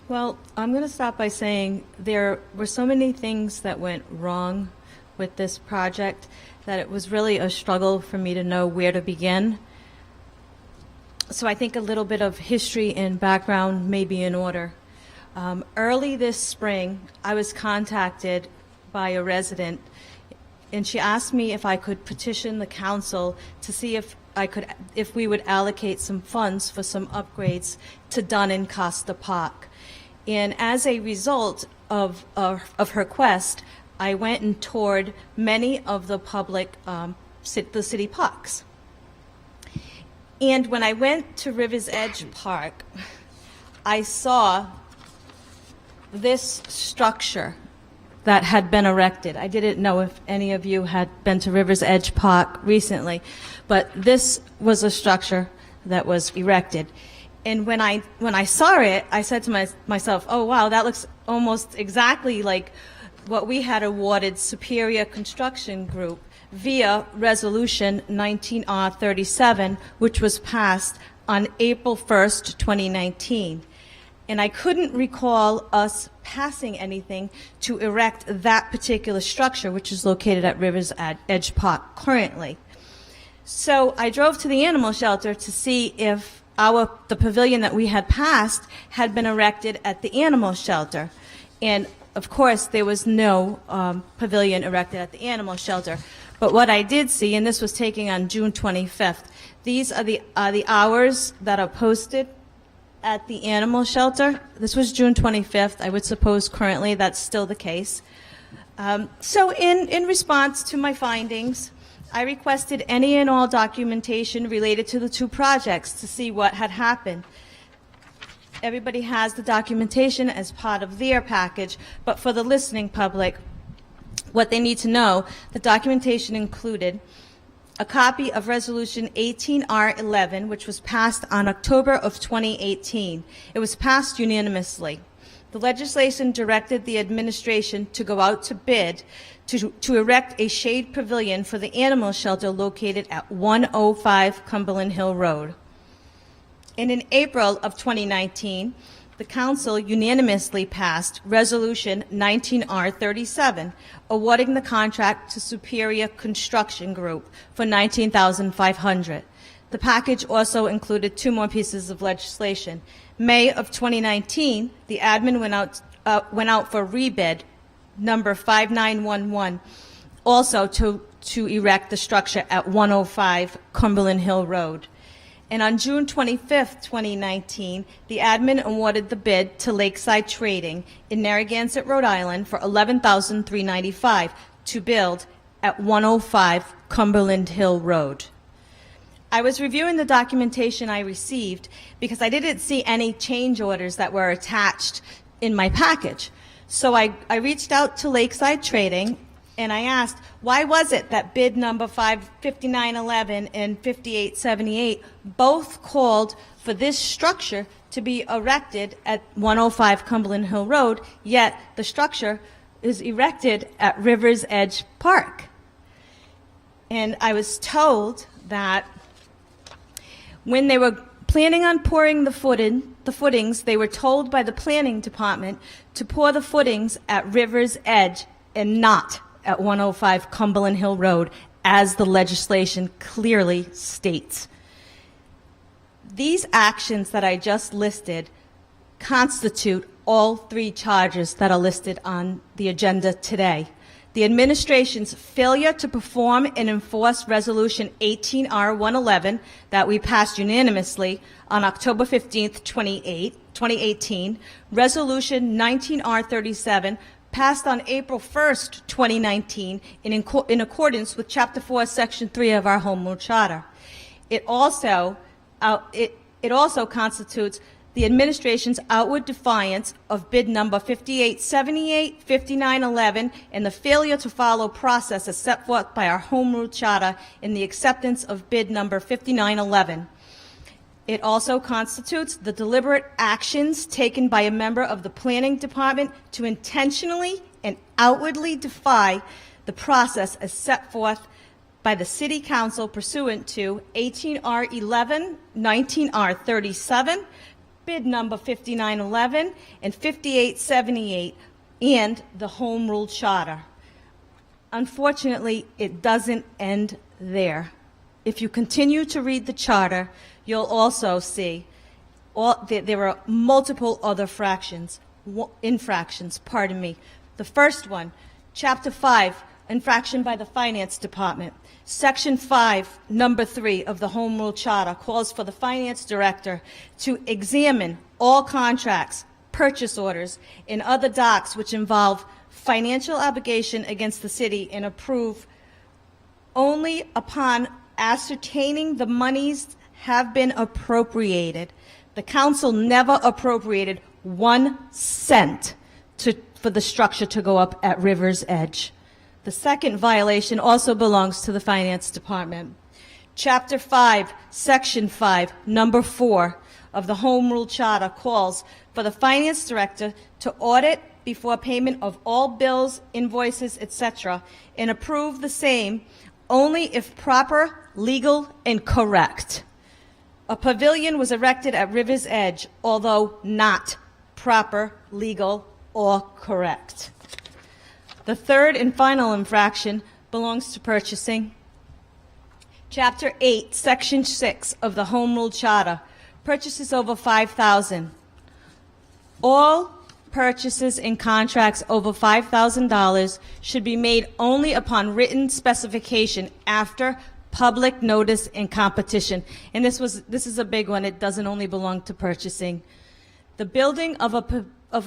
Well, I'm going to start by saying there were so many things that went wrong with this project that it was really a struggle for me to know where to begin. So I think a little bit of history and background may be in order. Early this spring, I was contacted by a resident, and she asked me if I could petition the council to see if we would allocate some funds for some upgrades to Dunn and Costa Park. And as a result of her quest, I went and toured many of the public, the city parks. And when I went to River's Edge Park, I saw this structure that had been erected. I didn't know if any of you had been to River's Edge Park recently, but this was a structure that was erected. And when I saw it, I said to myself, oh, wow, that looks almost exactly like what we had awarded Superior Construction Group via Resolution 19R37, which was passed on April 1st, 2019. And I couldn't recall us passing anything to erect that particular structure, which is located at Rivers Edge Park currently. So I drove to the animal shelter to see if the pavilion that we had passed had been erected at the animal shelter. And of course, there was no pavilion erected at the animal shelter. But what I did see, and this was taken on June 25th, these are the hours that are posted at the animal shelter. This was June 25th. I would suppose currently that's still the case. So in response to my findings, I requested any and all documentation related to the two projects to see what had happened. Everybody has the documentation as part of their package, but for the listening public, what they need to know, the documentation included a copy of Resolution 18R11, which was passed on October of 2018. It was passed unanimously. The legislation directed the administration to go out to bid to erect a shade pavilion for the animal shelter located at 105 Cumberland Hill Road. And in April of 2019, the Council unanimously passed Resolution 19R37, awarding the contract to Superior Construction Group for $19,500. The package also included two more pieces of legislation. May of 2019, the admin went out for rebid number 5911, also to erect the structure at 105 Cumberland Hill Road. And on June 25th, 2019, the admin awarded the bid to Lakeside Trading in Narragansett, Rhode Island for $11,395 to build at 105 Cumberland Hill Road. I was reviewing the documentation I received because I didn't see any change orders that were attached in my package. So I reached out to Lakeside Trading and I asked, why was it that bid number 5911 and 5878 both called for this structure to be erected at 105 Cumberland Hill Road, yet the structure is erected at Rivers Edge Park? And I was told that when they were planning on pouring the footings, they were told by the planning department to pour the footings at Rivers Edge and not at 105 Cumberland Hill Road, as the legislation clearly states. These actions that I just listed constitute all three charges that are listed on the agenda today. The administration's failure to perform and enforce Resolution 18R111 that we passed unanimously on October 15th, 2018, Resolution 19R37 passed on April 1st, 2019, in accordance with Chapter 4, Section 3 of our Home Rule Charter. It also constitutes the administration's outward defiance of bid number 5878, 5911, and the failure to follow process as set forth by our Home Rule Charter in the acceptance of bid number 5911. It also constitutes the deliberate actions taken by a member of the planning department to intentionally and outwardly defy the process as set forth by the City Council pursuant to 18R11, 19R37, bid number 5911, and 5878, and the Home Rule Charter. Unfortunately, it doesn't end there. If you continue to read the charter, you'll also see there are multiple other infractions. The first one, Chapter 5, infraction by the Finance Department. Section 5, number 3 of the Home Rule Charter calls for the Finance Director to examine all contracts, purchase orders, and other docs which involve financial obligation against the city and approve only upon ascertaining the monies have been appropriated. The council never appropriated 1 cent for the structure to go up at Rivers Edge. The second violation also belongs to the Finance Department. Chapter 5, Section 5, number 4 of the Home Rule Charter calls for the Finance Director to audit before payment of all bills, invoices, etc., and approve the same only if proper, legal, and correct. A pavilion was erected at River's Edge, although not proper, legal, or correct. The third and final infraction belongs to purchasing. Chapter 8, Section 6 of the Home Rule Charter, purchases over $5,000. All purchases and contracts over $5,000 should be made only upon written specification after public notice and competition. And this is a big one. It doesn't only belong to purchasing. The building of a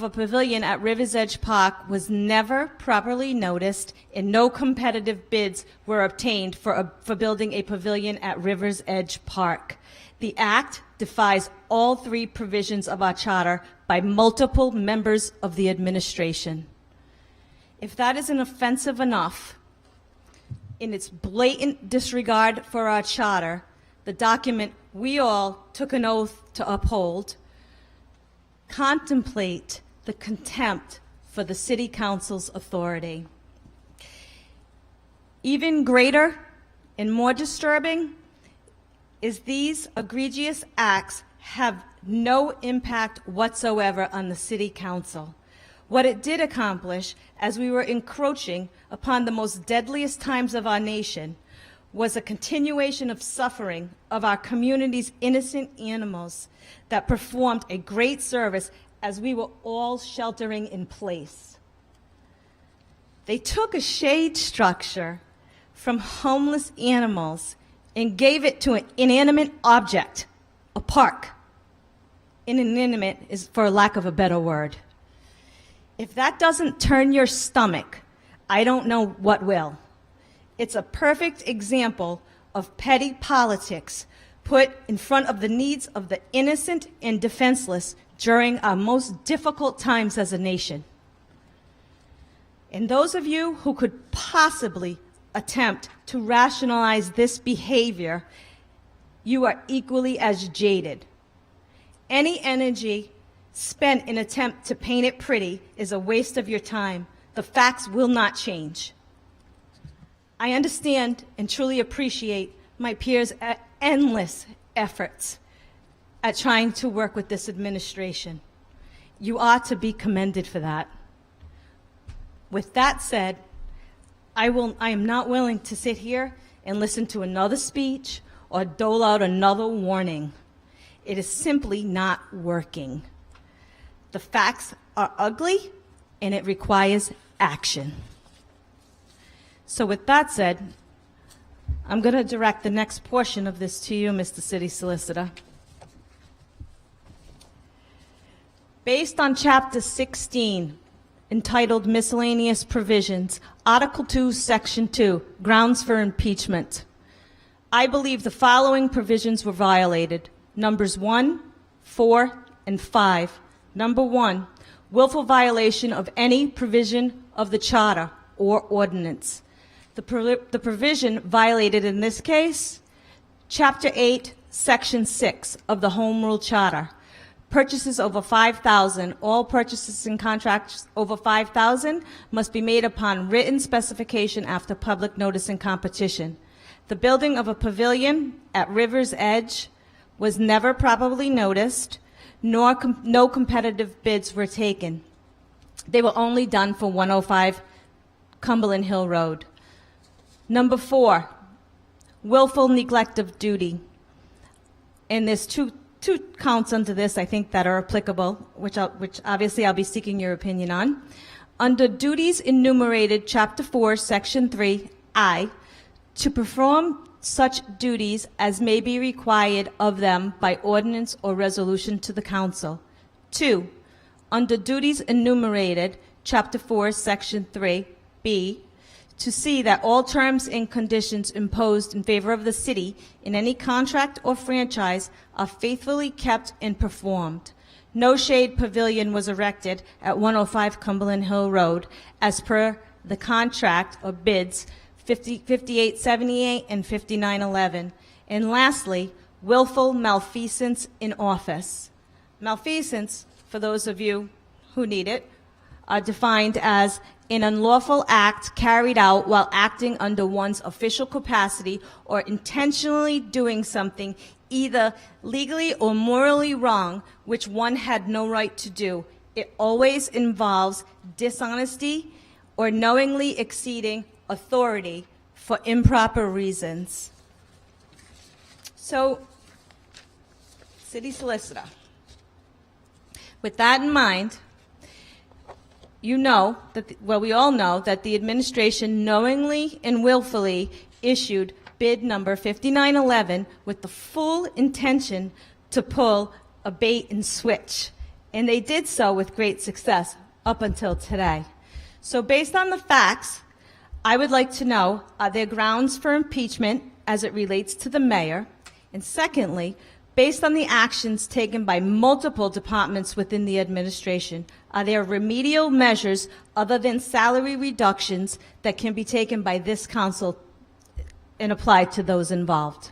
pavilion at River's Edge Park was never properly noticed, and no competitive bids were obtained for building a pavilion at River's Edge Park. The Act defies all three provisions of our charter by multiple members of the administration. If that isn't offensive enough, in its blatant disregard for our charter, the document we all took an oath to uphold, contemplate the contempt for the City Council's authority. Even greater and more disturbing is these egregious acts have no impact whatsoever on the City Council. What it did accomplish, as we were encroaching upon the most deadliest times of our nation, was a continuation of suffering of our community's innocent animals that performed a great service as we were all sheltering in place. They took a shade structure from homeless animals and gave it to an inanimate object, a park. Inanimate is for lack of a better word. If that doesn't turn your stomach, I don't know what will. It's a perfect example of petty politics put in front of the needs of the innocent and defenseless during our most difficult times as a nation. And those of you who could possibly attempt to rationalize this behavior, you are equally as jaded. Any energy spent in an attempt to paint it pretty is a waste of your time. The facts will not change. I understand and truly appreciate my peers' endless efforts at trying to work with this administration. You are to be commended for that. With that said, I am not willing to sit here and listen to another speech or dole out another warning. It is simply not working. The facts are ugly, and it requires action. So with that said, I'm going to direct the next portion of this to you, Mr. City Solicitor. Based on Chapter 16, entitled Miscellaneous Provisions, Article 2, Section 2, Grounds for Impeachment, I believe the following provisions were violated. Numbers 1, 4, and 5. Number 1, willful violation of any provision of the Charter or Ordinance. The provision violated in this case, Chapter 8, Section 6 of the Home Rule Charter. Purchases over $5,000, all purchases and contracts over $5,000 must be made upon written specification after public notice and competition. The building of a pavilion at River's Edge was never properly noticed, nor no competitive bids were taken. They were only done for 105 Cumberland Hill Road. Number 4, willful neglect of duty. And there's two counts under this, I think, that are applicable, which obviously I'll be seeking your opinion on. Under duties enumerated, Chapter 4, Section 3, I, to perform such duties as may be required of them by ordinance or resolution to the council. 2, under duties enumerated, Chapter 4, Section 3, B, to see that all terms and conditions imposed in favor of the city in any contract or franchise are faithfully kept and performed. No shade pavilion was erected at 105 Cumberland Hill Road as per the contract or bids 5878 and 5911. And lastly, willful malfeasance in office. Malfeasance, for those of you who need it, are defined as an unlawful act carried out while acting under one's official capacity or intentionally doing something either legally or morally wrong, which one had no right to do. It always involves dishonesty or knowingly exceeding authority for improper reasons. So, City Solicitor, with that in mind, you know that, well, we all know that the administration knowingly and willfully issued bid number 5911 with the full intention to pull a bait and switch. And they did so with great success up until today. So based on the facts, I would like to know, are there grounds for impeachment as it relates to the mayor? And secondly, based on the actions taken by multiple departments within the administration, are there remedial measures other than salary reductions that can be taken by this council and applied to those involved?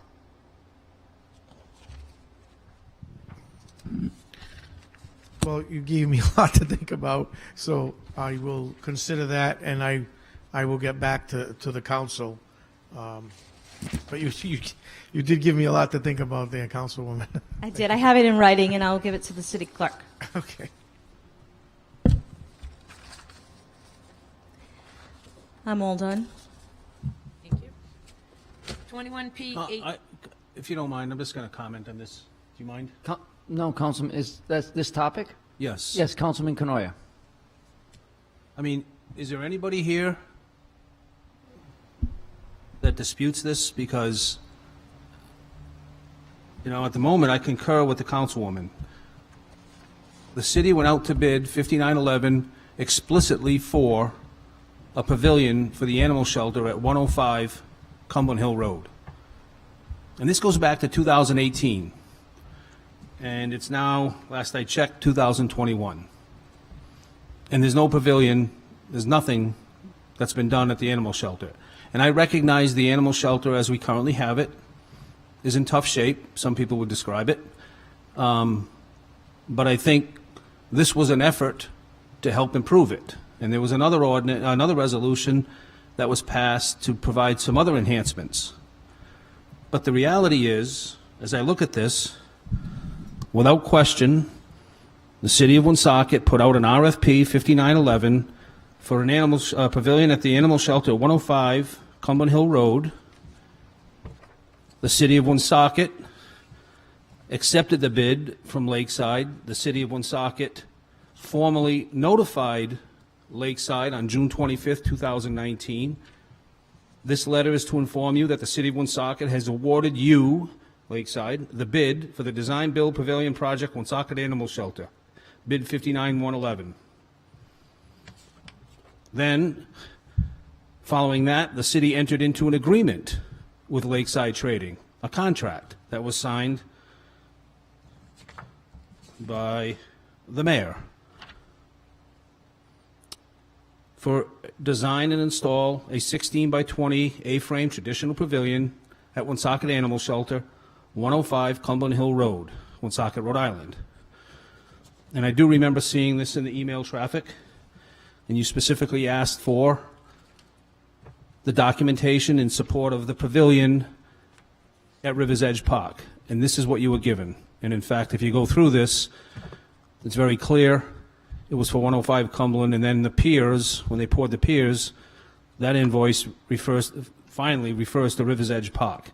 Well, you gave me a lot to think about, so I will consider that, and I will get back to the council. But you did give me a lot to think about there, Councilwoman. I did. I have it in writing, and I'll give it to the city clerk. Okay. I'm all done. Thank you. 21P8. If you don't mind, I'm just going to comment on this. Do you mind? No, Councilman, is that this topic? Yes. Yes, Councilman Canoia. I mean, is there anybody here that disputes this? Because, you know, at the moment, I concur with the councilwoman. The city went out to bid 5911 explicitly for a pavilion for the animal shelter at 105 Cumberland Hill Road. And this goes back to 2018. And it's now, last I checked, 2021. And there's no pavilion, there's nothing that's been done at the animal shelter. And I recognize the animal shelter as we currently have it is in tough shape, some people would describe it. But I think this was an effort to help improve it. And there was another resolution that was passed to provide some other enhancements. But the reality is, as I look at this, without question, the city of Woonsocket put out an RFP 5911 for an animal pavilion at the animal shelter at 105 Cumberland Hill Road. The city of Woonsocket accepted the bid from Lakeside. The city of Woonsocket formally notified Lakeside on June 25th, 2019. This letter is to inform you that the city of Woonsocket has awarded you, Lakeside, the bid for the design build pavilion project Woonsocket Animal Shelter, bid 59111. Then, following that, the city entered into an agreement with Lakeside Trading, a contract that was signed by the mayor for design and install a 16 by 20 A-frame traditional pavilion at Woonsocket Animal Shelter, 105 Cumberland Hill Road, Woonsocket, Rhode Island. And I do remember seeing this in the email traffic, and you specifically asked for the documentation in support of the pavilion at River's Edge Park. And this is what you were given. And in fact, if you go through this, it's very clear. It was for 105 Cumberland, and then the piers, when they poured the piers, that invoice finally refers to River's Edge Park.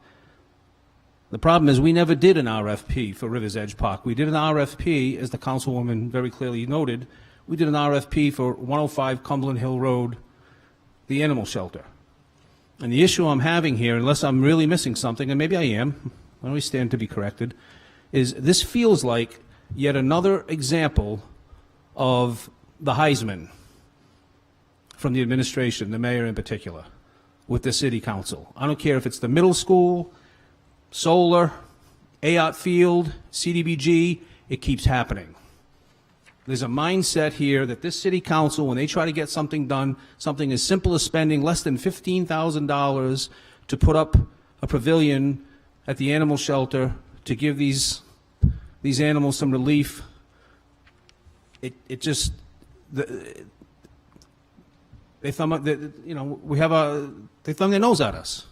The problem is we never did an RFP for River's Edge Park. We did an RFP, as the councilwoman very clearly noted, we did an RFP for 105 Cumberland Hill Road, the animal shelter. And the issue I'm having here, unless I'm really missing something, and maybe I am, I always stand to be corrected, is this feels like yet another example of the Heisman from the administration, the mayor in particular, with the city council. I don't care if it's the middle school, solar, Ayotte Field, CDBG, it keeps happening. There's a mindset here that this city council, when they try to get something done, something as simple as spending less than $15,000 to put up a pavilion at the animal shelter to give these animals some relief, They thumb up, you know, they thumb their nose at us.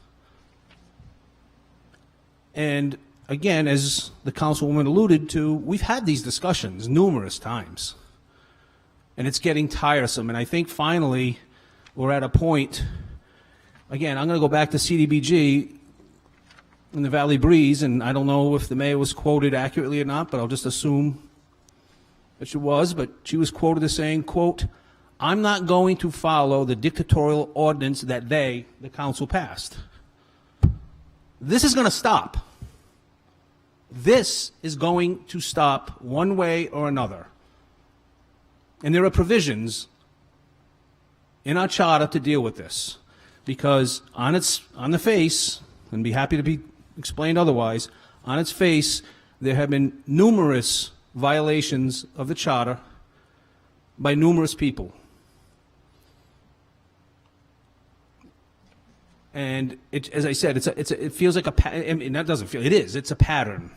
And again, as the councilwoman alluded to, we've had these discussions numerous times. And it's getting tiresome. And I think finally we're at a point, again, I'm going to go back to CDBG in the Valley Breeze, and I don't know if the mayor was quoted accurately or not, but I'll just assume that she was. But she was quoted as saying, quote, "I'm not going to follow the dictatorial ordinance that the council, passed." This is going to stop. This is going to stop one way or another. And there are provisions in our charter to deal with this, because on the face, and be happy to be explained otherwise, on its face, there have been numerous violations of the charter by numerous people. And as I said, it feels like I mean, that doesn't feel, it is, it's a pattern.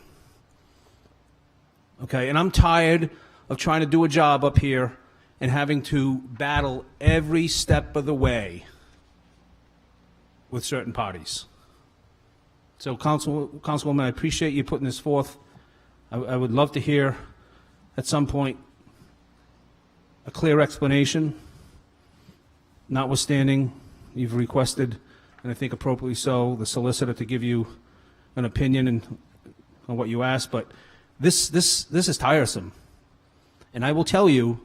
Okay, and I'm tired of trying to do a job up here and having to battle every step of the way with certain parties. So, Councilwoman, I appreciate you putting this forth. I would love to hear at some point a clear explanation, notwithstanding you've requested, and I think appropriately so, the solicitor to give you an opinion on what you asked, but this is tiresome. And I will tell you,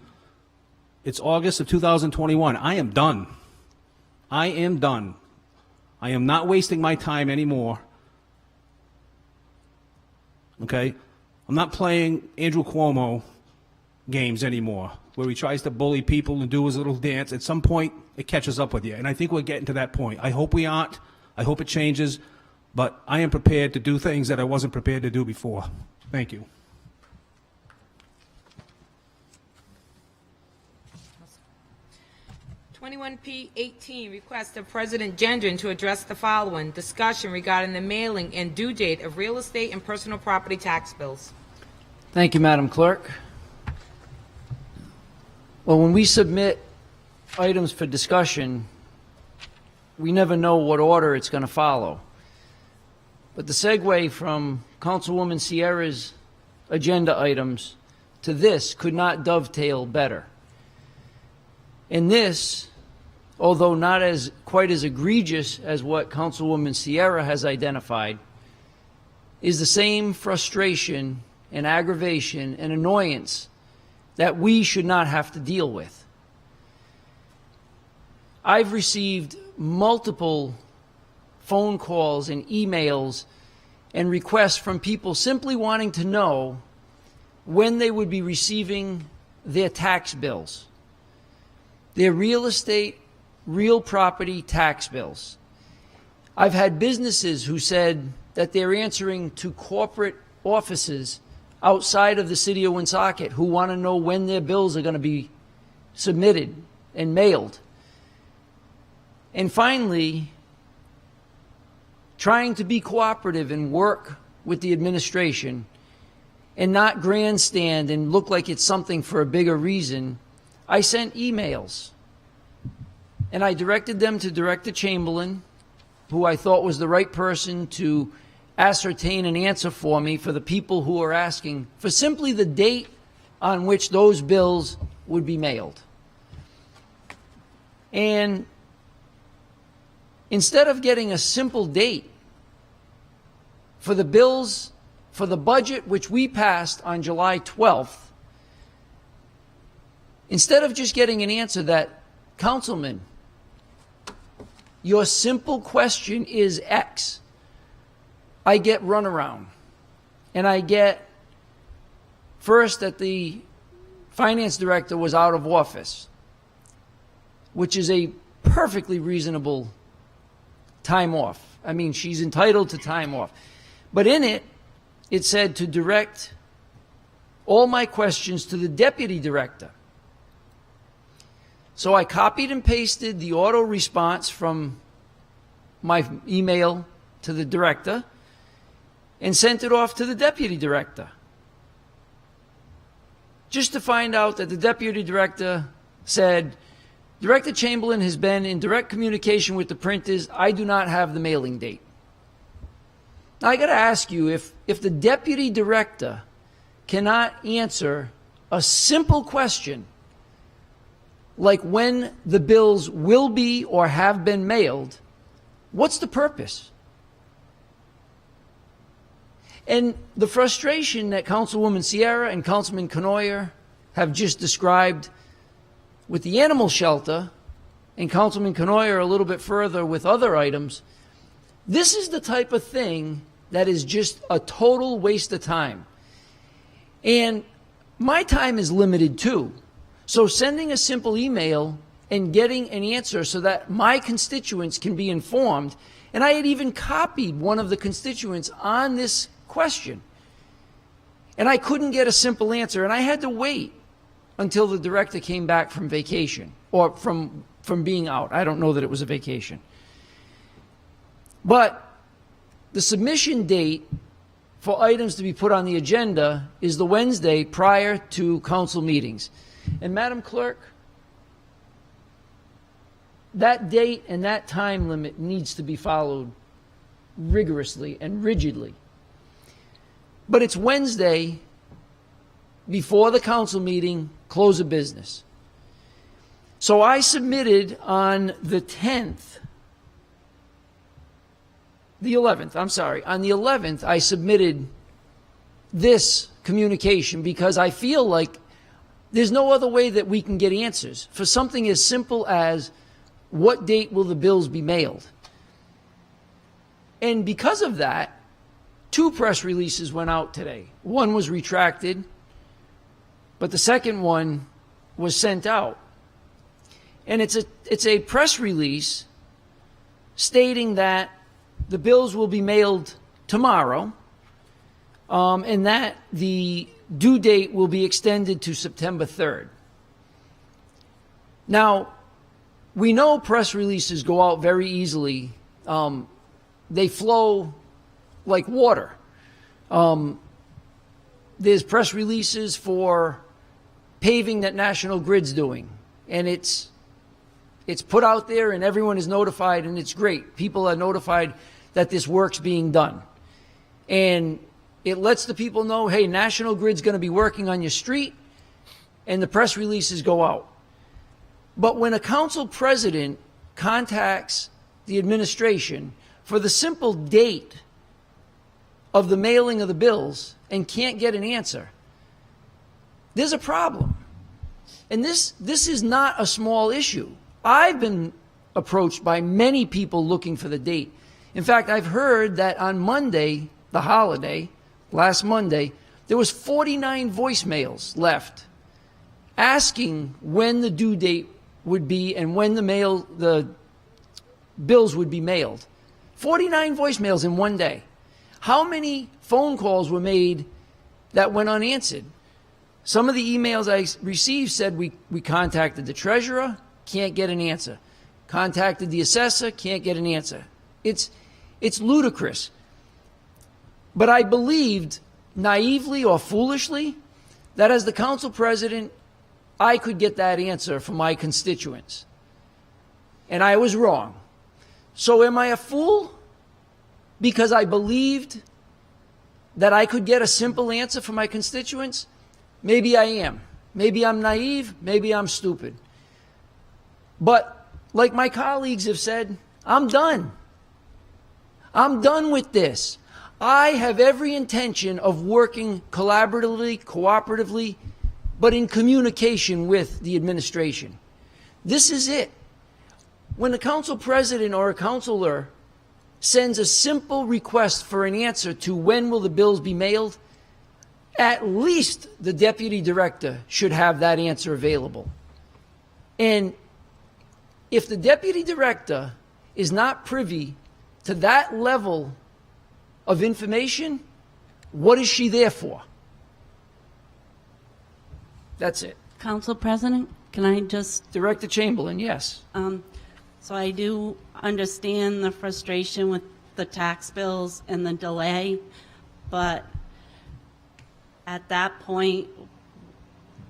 it's August of 2021. I am done. I am done. I am not wasting my time anymore. Okay? I'm not playing Andrew Cuomo games anymore, where he tries to bully people and do his little dance. At some point, it catches up with you. And I think we're getting to that point. I hope we aren't. I hope it changes. But I am prepared to do things that I wasn't prepared to do before. Thank you. P18, request of President Gendron to address the following. Discussion regarding the mailing and due date of real estate and personal property tax bills. Thank you, Madam Clerk. Well, when we submit items for discussion, we never know what order it's going to follow. But the segue from Councilwoman Sierra's agenda items to this could not dovetail better. And this, although not quite as egregious as what Councilwoman Sierra has identified, is the same frustration and aggravation and annoyance that we should not have to deal with. I've received multiple phone calls and emails and requests from people simply wanting to know when they would be receiving their tax bills, their real estate, real property tax bills. I've had businesses who said that they're answering to corporate offices outside of the city of Woonsocket who want to know when their bills are going to be submitted and mailed. And finally, trying to be cooperative and work with the administration and not grandstand and look like it's something for a bigger reason, I sent emails. And I directed them to Director Chamberlain, who I thought was the right person to ascertain an answer for me for the people who are asking for simply the date on which those bills would be mailed. And instead of getting a simple date for the bills, for the budget which we passed on July 12th, instead of just getting an answer that, Councilman, your simple question is X, I get runaround. And I get, first, that the finance director was out of office, which is a perfectly reasonable time off. I mean, she's entitled to time off. But in it, it said to direct all my questions to the deputy director. So I copied and pasted the auto response from my email to the director and sent it off to the deputy director, just to find out that the deputy director said, Director Chamberlain has been in direct communication with the printers. I do not have the mailing date. Now, I got to ask you, if the deputy director cannot answer a simple question like when the bills will be or have been mailed, what's the purpose? And the frustration that Councilwoman Sierra and Councilman Canoyer have just described with the animal shelter, and Councilman Canoyer a little bit further with other items, this is the type of thing that is just a total waste of time. And my time is limited too. So sending a simple email and getting an answer so that my constituents can be informed, and I had even copied one of the constituents on this question, and I couldn't get a simple answer, and I had to wait until the director came back from vacation, or from being out. I don't know that it was a vacation. But the submission date for items to be put on the agenda is the Wednesday prior to council meetings. And Madam Clerk, that date and that time limit needs to be followed rigorously and rigidly. But it's Wednesday before the council meeting, close of business. So I submitted on the 10th, the 11th, I'm sorry, on the 11th, I submitted this communication because I feel like there's no other way that we can get answers for something as simple as what date will the bills be mailed. And because of that, 2 press releases went out today. One was retracted, but the second one was sent out. And it's a press release stating that the bills will be mailed tomorrow, and that the due date will be extended to September 3rd. Now, we know press releases go out very easily. They flow like water. There's press releases for paving that National Grid's doing, and it's put out there and everyone is notified, and it's great. People are notified that this work's being done. And it lets the people know, hey, National Grid's going to be working on your street, and the press releases go out. But when a council president contacts the administration for the simple date of the mailing of the bills and can't get an answer, there's a problem. And this is not a small issue. I've been approached by many people looking for the date. In fact, I've heard that on Monday, the holiday, last Monday, there was 49 voicemails left asking when the due date would be and when the bills would be mailed. 49 voicemails in one day. How many phone calls were made that went unanswered? Some of the emails I received said we contacted the treasurer, can't get an answer. Contacted the assessor, can't get an answer. It's ludicrous. But I believed, naively or foolishly, that as the council president, I could get that answer from my constituents. And I was wrong. So am I a fool? Because I believed that I could get a simple answer from my constituents? Maybe I am. Maybe I'm naive. Maybe I'm stupid. But like my colleagues have said, I'm done. I'm done with this. I have every intention of working collaboratively, cooperatively, but in communication with the administration. This is it. When a council president or a councilor sends a simple request for an answer to when will the bills be mailed, at least the deputy director should have that answer available. And if the deputy director is not privy to that level of information, what is she there for? That's it. Council President, can I just... Director Chamberlain, yes. So I do understand the frustration with the tax bills and the delay, but at that point,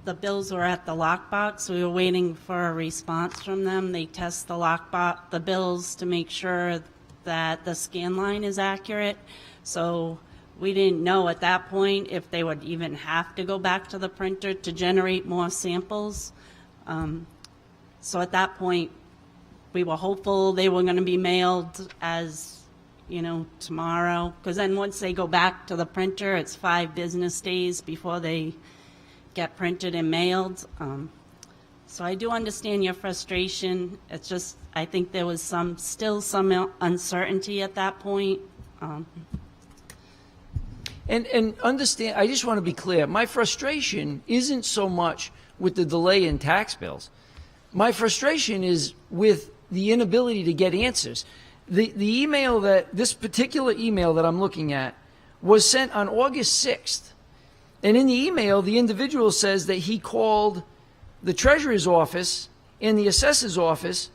the bills were at the lockbox. We were waiting for a response from them. They test the lockbox, the bills, to make sure that the scan line is accurate. So we didn't know at that point if they would even have to go back to the printer to generate more samples. So at that point, we were hopeful they were going to be mailed as, tomorrow. Because then once they go back to the printer, it's 5 business days before they get printed and mailed. So I do understand your frustration. It's just, I think there was still some uncertainty at that point. And understand, I just want to be clear, my frustration isn't so much with the delay in tax bills. My frustration is with the inability to get answers. This particular email that I'm looking at was sent on August 6th. And in the email, the individual says that he called the treasurer's office and the assessor's office,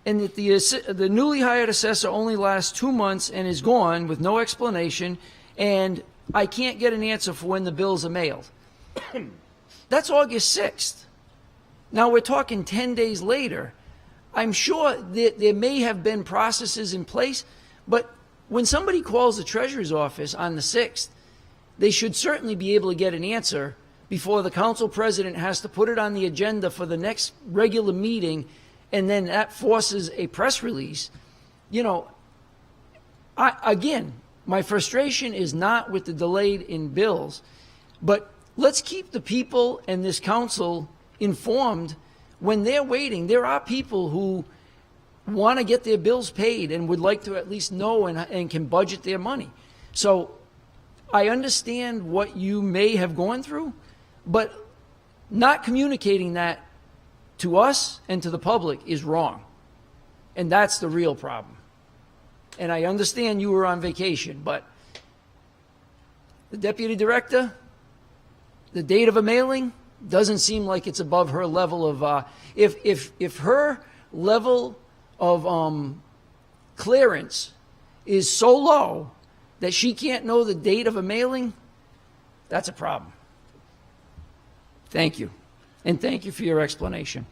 and that the newly hired assessor only lasts 2 months and is gone with no explanation, and I can't get an answer for when the bills are mailed. That's August 6th. Now we're talking 10 days later. I'm sure that there may have been processes in place, but when somebody calls the treasurer's office on the 6th, they should certainly be able to get an answer before the council president has to put it on the agenda for the next regular meeting, and then that forces a press release. Again, my frustration is not with the delayed in bills, but let's keep the people and this council informed when they're waiting. There are people who want to get their bills paid and would like to at least know and can budget their money. So I understand what you may have gone through, but not communicating that to us and to the public is wrong. And that's the real problem. And I understand you were on vacation, but the deputy director, the date of a mailing doesn't seem like it's above her level of, if her level of clearance is so low that she can't know the date of a mailing, that's a problem. Thank you. And thank you for your explanation.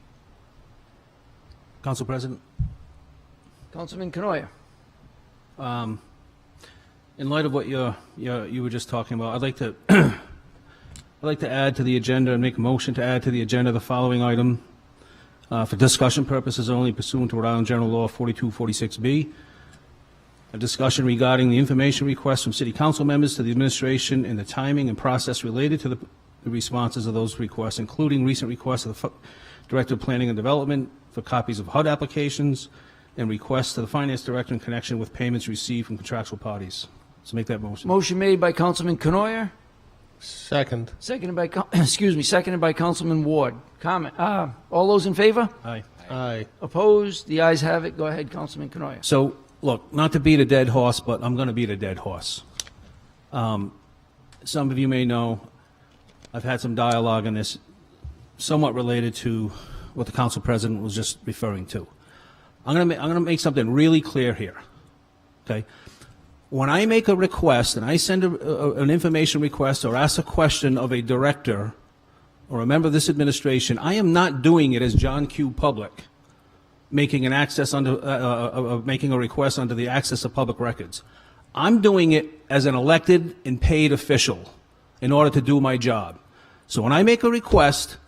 Council President? Councilman Canoia. In light of what you were just talking about, I'd like to I'd like to add to the agenda and make a motion to add to the agenda the following item for discussion purposes only pursuant to Rhode Island General Law 4246B. A discussion regarding the information requests from City Council members to the administration and the timing and process related to the responses of those requests, including recent requests of the Director of Planning and Development for copies of HUD applications and requests to the Finance Director in connection with payments received from contractual parties. So make that motion. Motion made by Councilman Canoia. Second. Seconded by Councilman Ward. Comment. All those in favor? Aye. Aye. Opposed? The ayes have it. Go ahead, Councilman Canoia. So, look, not to beat a dead horse, but I'm going to beat a dead horse. Some of you may know I've had some dialogue on this, somewhat related to what the council president was just referring to. I'm going to make something really clear here. Okay, when I make a request and I send an information request or ask a question of a director or a member of this administration, I am not doing it as John Q. Public, making an access under making a request under the access of public records. I'm doing it as an elected and paid official in order to do my job. So when I make a request,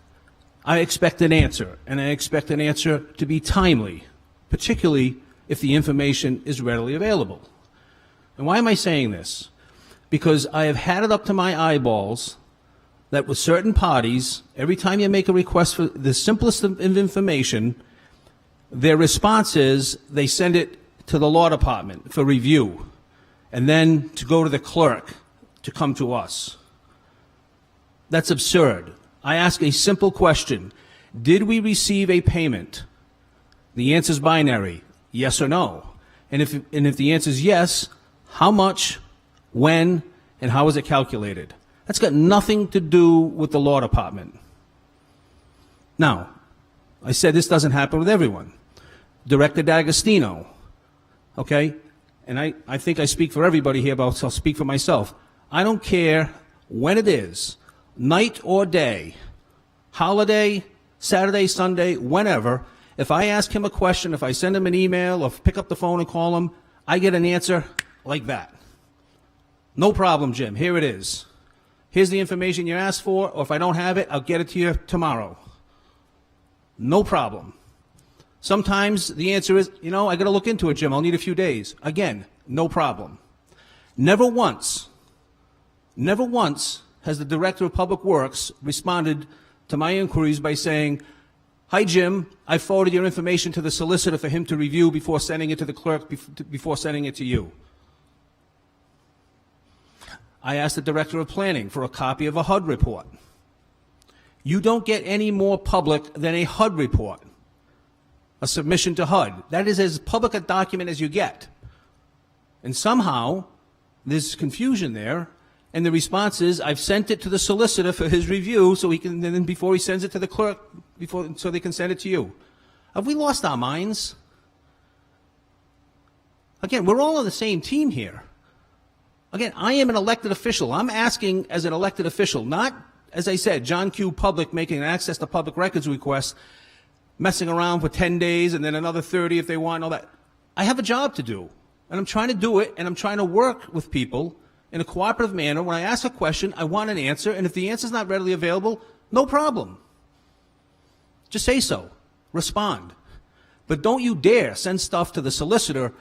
I expect an answer, and I expect an answer to be timely, particularly if the information is readily available. And why am I saying this? Because I have had it up to my eyeballs that with certain parties, every time you make a request for the simplest of information, their response is they send it to the law department for review, and then to go to the clerk to come to us. That's absurd. I ask a simple question. Did we receive a payment? The answer is binary, yes or no. And if the answer is yes, how much, when, and how is it calculated? That's got nothing to do with the law department. Now, I said this doesn't happen with everyone. Director D'Agostino, okay? And I think I speak for everybody here, but I'll speak for myself. I don't care when it is, night or day, holiday, Saturday, Sunday, whenever, if I ask him a question, if I send him an email or pick up the phone and call him, I get an answer like that. No problem, Jim. Here it is. Here's the information you asked for, or if I don't have it, I'll get it to you tomorrow. No problem. Sometimes the answer is, I got to look into it, Jim. I'll need a few days. Again, no problem. Never once has the Director of Public Works responded to my inquiries by saying, "Hi, Jim, I forwarded your information to the solicitor for him to review before sending it to the clerk, before sending it to you." I asked the Director of Planning for a copy of a HUD report. You don't get any more public than a HUD report, a submission to HUD. That is as public a document as you get. And somehow, there's confusion there, and the response is, I've sent it to the solicitor for his review, so he can, then before he sends it to the clerk, so they can send it to you. Have we lost our minds? Again, we're all on the same team here. Again, I am an elected official. I'm asking as an elected official, not, as I said, John Q. Public making an access to public records request, messing around for 10 days and then another 30 if they want and all that. I have a job to do, and I'm trying to do it, and I'm trying to work with people in a cooperative manner. When I ask a question, I want an answer, and if the answer's not readily available, no problem. Just say so. Respond. But don't you dare send stuff to the solicitor,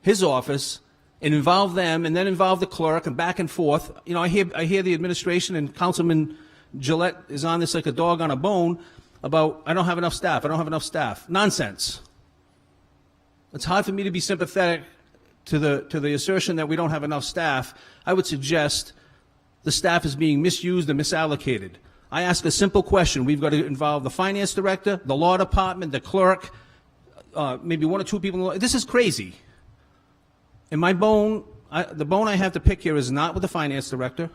his office, and involve them, and then involve the clerk, and back and forth. I hear the administration, and Councilman Gillette is on this like a dog on a bone about, I don't have enough staff, I don't have enough staff. Nonsense. It's hard for me to be sympathetic to the assertion that we don't have enough staff. I would suggest the staff is being misused and misallocated. I ask a simple question. We've got to involve the finance director, the law department, the clerk, maybe one or two people. This is crazy. And my bone, the bone I have to pick here is not with the finance director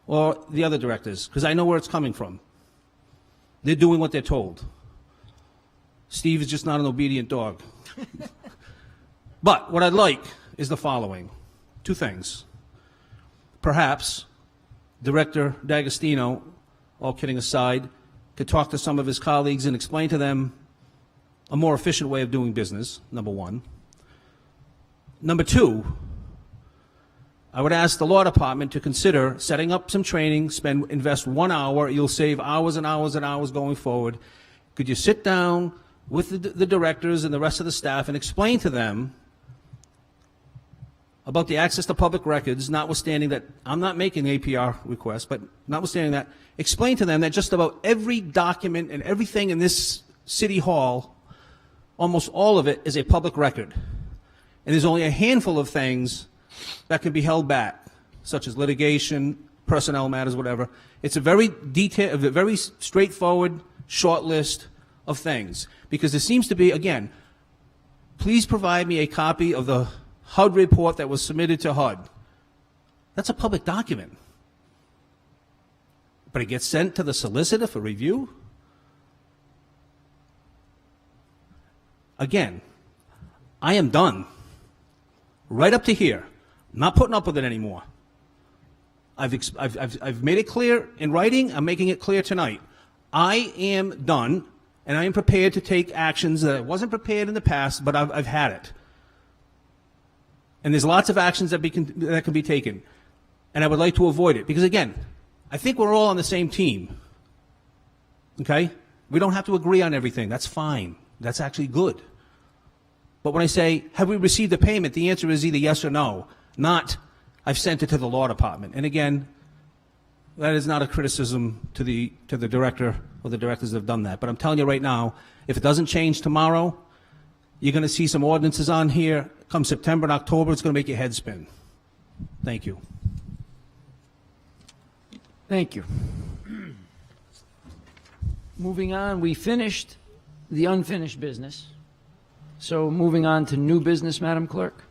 or the other directors, because I know where it's coming from. They're doing what they're told. Steve is just not an obedient dog. But what I'd like is the following. Two things. Perhaps Director D'Agostino, all kidding aside, could talk to some of his colleagues and explain to them a more efficient way of doing business, number one. Number two, I would ask the law department to consider setting up some training, invest 1 hour, you'll save hours and hours and hours going forward. Could you sit down with the directors and the rest of the staff and explain to them about the access to public records, notwithstanding that I'm not making APR requests, but notwithstanding that, explain to them that just about every document and everything in this city hall, almost all of it is a public record. And there's only a handful of things that can be held back, such as litigation, personnel matters, whatever. It's a very detailed, a very straightforward, short list of things. Because there seems to be, again, please provide me a copy of the HUD report that was submitted to HUD. That's a public document. But it gets sent to the solicitor for review? Again, I am done. Right up to here. I'm not putting up with it anymore. I've made it clear in writing. I'm making it clear tonight. I am done, and I am prepared to take actions that I wasn't prepared in the past, but I've had it. And there's lots of actions that can be taken. And I would like to avoid it. Because, again, I think we're all on the same team. Okay? We don't have to agree on everything. That's fine. That's actually good. But when I say, have we received a payment, the answer is either yes or no, not I've sent it to the law department. And again, that is not a criticism to the director or the directors that have done that. But I'm telling you right now, if it doesn't change tomorrow, you're going to see some ordinances on here. Come September and October, it's going to make your head spin. Thank you. Thank you. Moving on, we finished the unfinished business. So moving on to new business, Madam Clerk.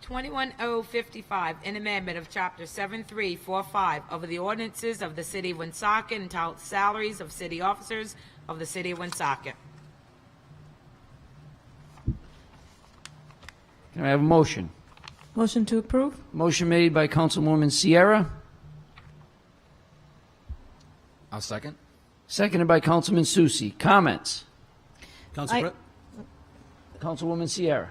21055, an amendment of Chapter 7345 of the ordinances of the City of Woonsocket entitled Salaries of City Officers of the City of Woonsocket. Can I have a motion? Motion to approve? Motion made by Councilwoman Sierra, I'll second. Seconded by Councilman Susi. Comments? Council Councilwoman Sierra.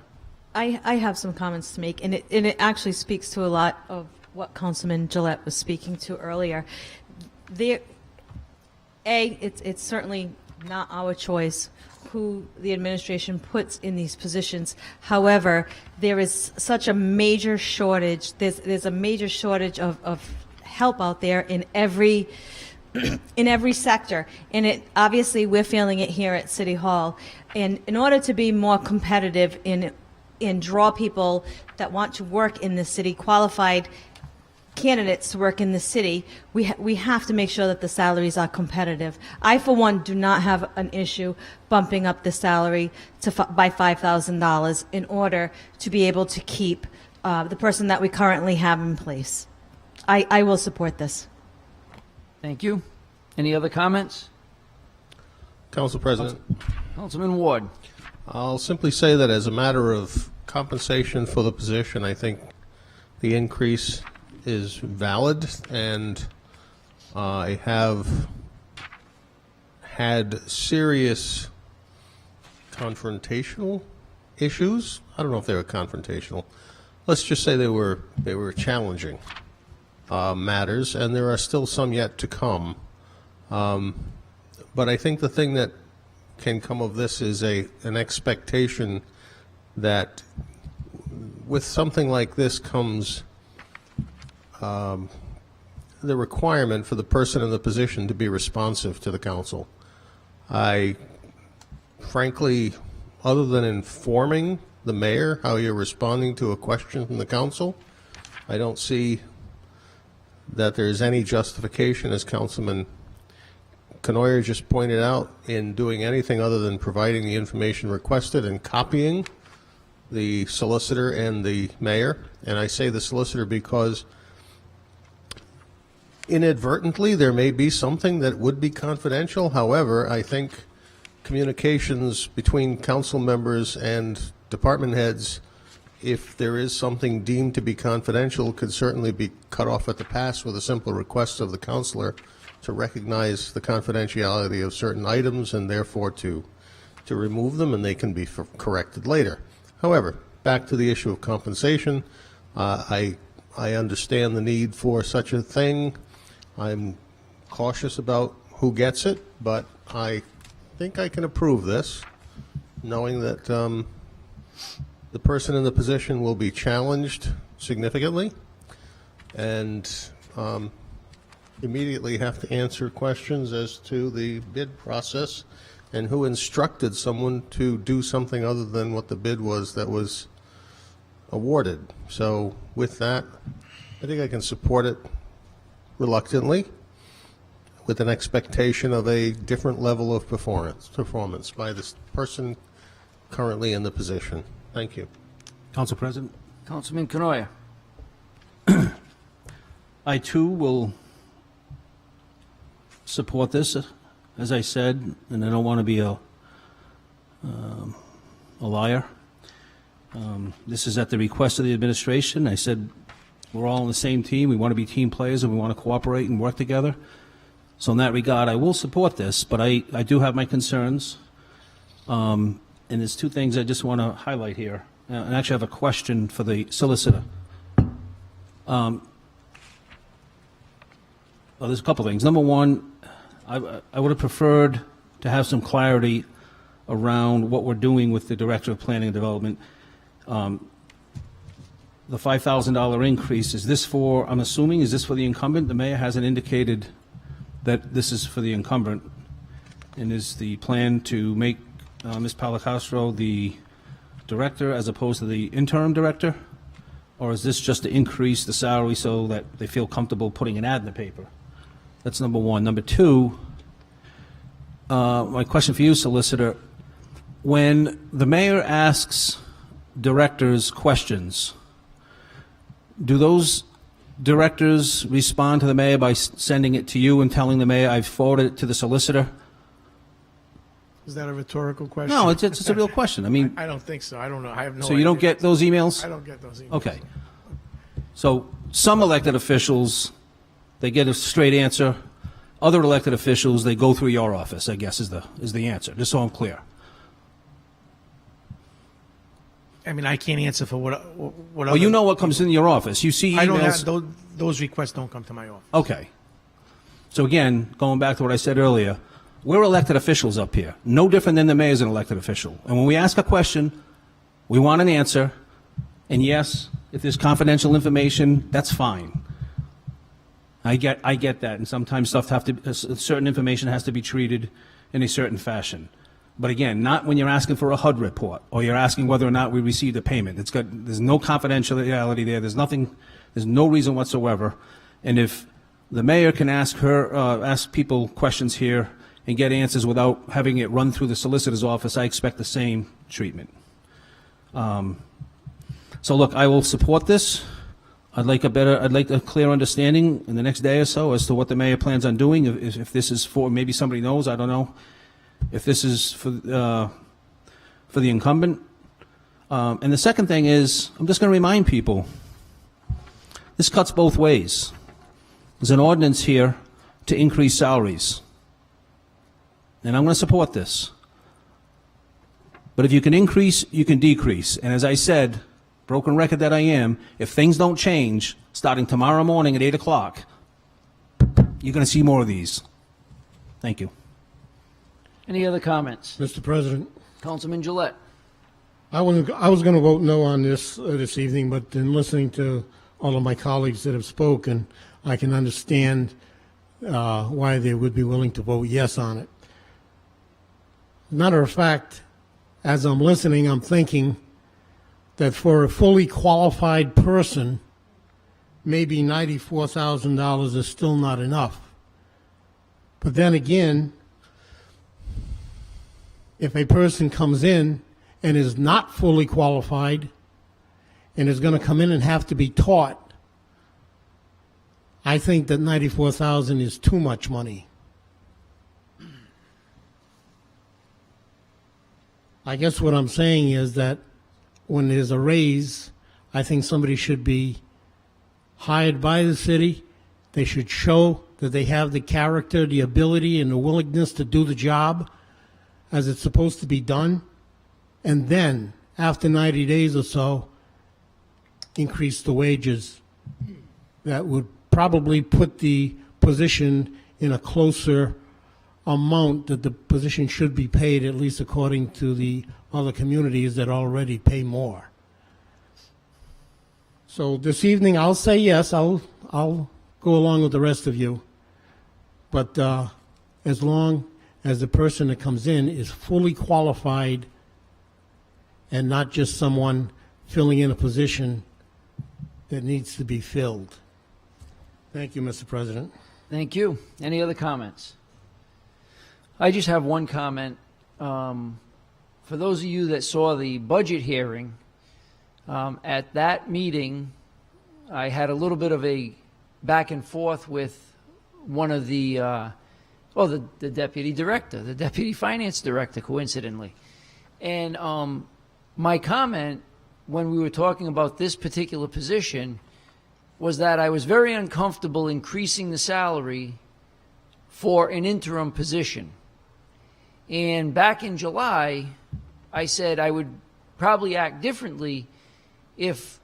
I have some comments to make, and it actually speaks to a lot of what Councilman Gillette was speaking to earlier. It's certainly not our choice who the administration puts in these positions. However, there is such a major shortage. There's a major shortage of help out there in every in every sector, and obviously we're feeling it here at City Hall. And in order to be more competitive and draw people that want to work in the city, qualified candidates to work in the city, we have to make sure that the salaries are competitive. I, for one, do not have an issue bumping up the salary by $5,000 in order to be able to keep the person that we currently have in place. I will support this. Thank you. Any other comments? Council President. Councilman Ward. I'll simply say that as a matter of compensation for the position, I think the increase is valid, and I have had serious confrontational issues. I don't know if they were confrontational. Let's just say they were challenging matters, and there are still some yet to come. But I think the thing that can come of this is an expectation that with something like this comes the requirement for the person in the position to be responsive to the council. I, frankly, other than informing the mayor how you're responding to a question from the council, I don't see that there's any justification, as Councilman Canoyer just pointed out, in doing anything other than providing the information requested and copying the solicitor and the mayor. And I say the solicitor because inadvertently there may be something that would be confidential. However, I think communications between council members and department heads, if there is something deemed to be confidential, could certainly be cut off at the pass with a simple request of the councilor to recognize the confidentiality of certain items and therefore to remove them, and they can be corrected later. However, back to the issue of compensation, I understand the need for such a thing. I'm cautious about who gets it, but I think I can approve this, knowing that the person in the position will be challenged significantly and immediately have to answer questions as to the bid process and who instructed someone to do something other than what the bid was that was awarded. So with that, I think I can support it reluctantly, with an expectation of a different level of performance by this person currently in the position. Thank you. Council President. Councilman Canoyer. I too will support this, as I said, and I don't want to be a liar. This is at the request of the administration. I said we're all on the same team. We want to be team players, and we want to cooperate and work together. So in that regard, I will support this, but I do have my concerns. And there's two things I just want to highlight here. And actually I have a question for the solicitor. Well, there's a couple things. Number one, I would have preferred to have some clarity around what we're doing with the Director of Planning and Development. The $5,000 increase, is this for, I'm assuming, is this for the incumbent? The mayor hasn't indicated that this is for the incumbent. And is the plan to make Ms. Palacastro the director as opposed to the interim director? Or is this just to increase the salary so that they feel comfortable putting an ad in the paper? That's number one. Number two, my question for you, solicitor, when the mayor asks directors questions, do those directors respond to the mayor by sending it to you and telling the mayor, I've forwarded it to the solicitor? Is that a rhetorical question? No, it's a real question. I mean, I don't think so. I don't know. I have no so you don't idea. get those emails? I don't get those emails. Okay. So some elected officials, they get a straight answer, other elected officials, they go through your office, I guess is the answer, just so I'm clear. I mean, I can't answer for what Well, you know what comes in your office. You see emails. I don't have, those requests don't come to my office. Okay. So again, going back to what I said earlier, we're elected officials up here, no different than the mayor's an elected official. And when we ask a question, we want an answer. And yes, if there's confidential information, that's fine. I get that. And sometimes certain information has to be treated in a certain fashion. But again, not when you're asking for a HUD report or you're asking whether or not we received a payment. There's no confidentiality there. There's no reason whatsoever. And if the mayor can ask people questions here and get answers without having it run through the solicitor's office, I expect the same treatment. So look, I will support this. I'd like a clear understanding in the next day or so as to what the mayor plans on doing. If this is for, maybe somebody knows, I don't know. If this is for the incumbent. And the second thing is, I'm just going to remind people, this cuts both ways. There's an ordinance here to increase salaries. And I'm going to support this. But if you can increase, you can decrease. And as I said, broken record that I am, if things don't change, starting tomorrow morning at 8 o'clock, you're going to see more of these. Thank you. Any other comments? Mr. President, Councilman Gillette. I was going to vote no on this evening, but in listening to all of my colleagues that have spoken, I can understand why they would be willing to vote yes on it. Matter of fact, as I'm listening, I'm thinking that for a fully qualified person, maybe $94,000 is still not enough. But then again, if a person comes in and is not fully qualified and is going to come in and have to be taught, I think that $94,000 is too much money. I guess what I'm saying is that when there's a raise, I think somebody should be hired by the city. They should show that they have the character, the ability, and the willingness to do the job as it's supposed to be done. And then, after 90 days or so, increase the wages. That would probably put the position in a closer amount that the position should be paid, at least according to the other communities that already pay more. So this evening, I'll say yes. I'll go along with the rest of you. But as long as the person that comes in is fully qualified and not just someone filling in a position that needs to be filled. Thank you, Mr. President. Thank you. Any other comments? I just have one comment. For those of you that saw the budget hearing, at that meeting, I had a little bit of a back and forth with one of the deputy director, the deputy finance director, coincidentally. And my comment when we were talking about this particular position was that I was very uncomfortable increasing the salary for an interim position. And back in July, I said I would probably act differently if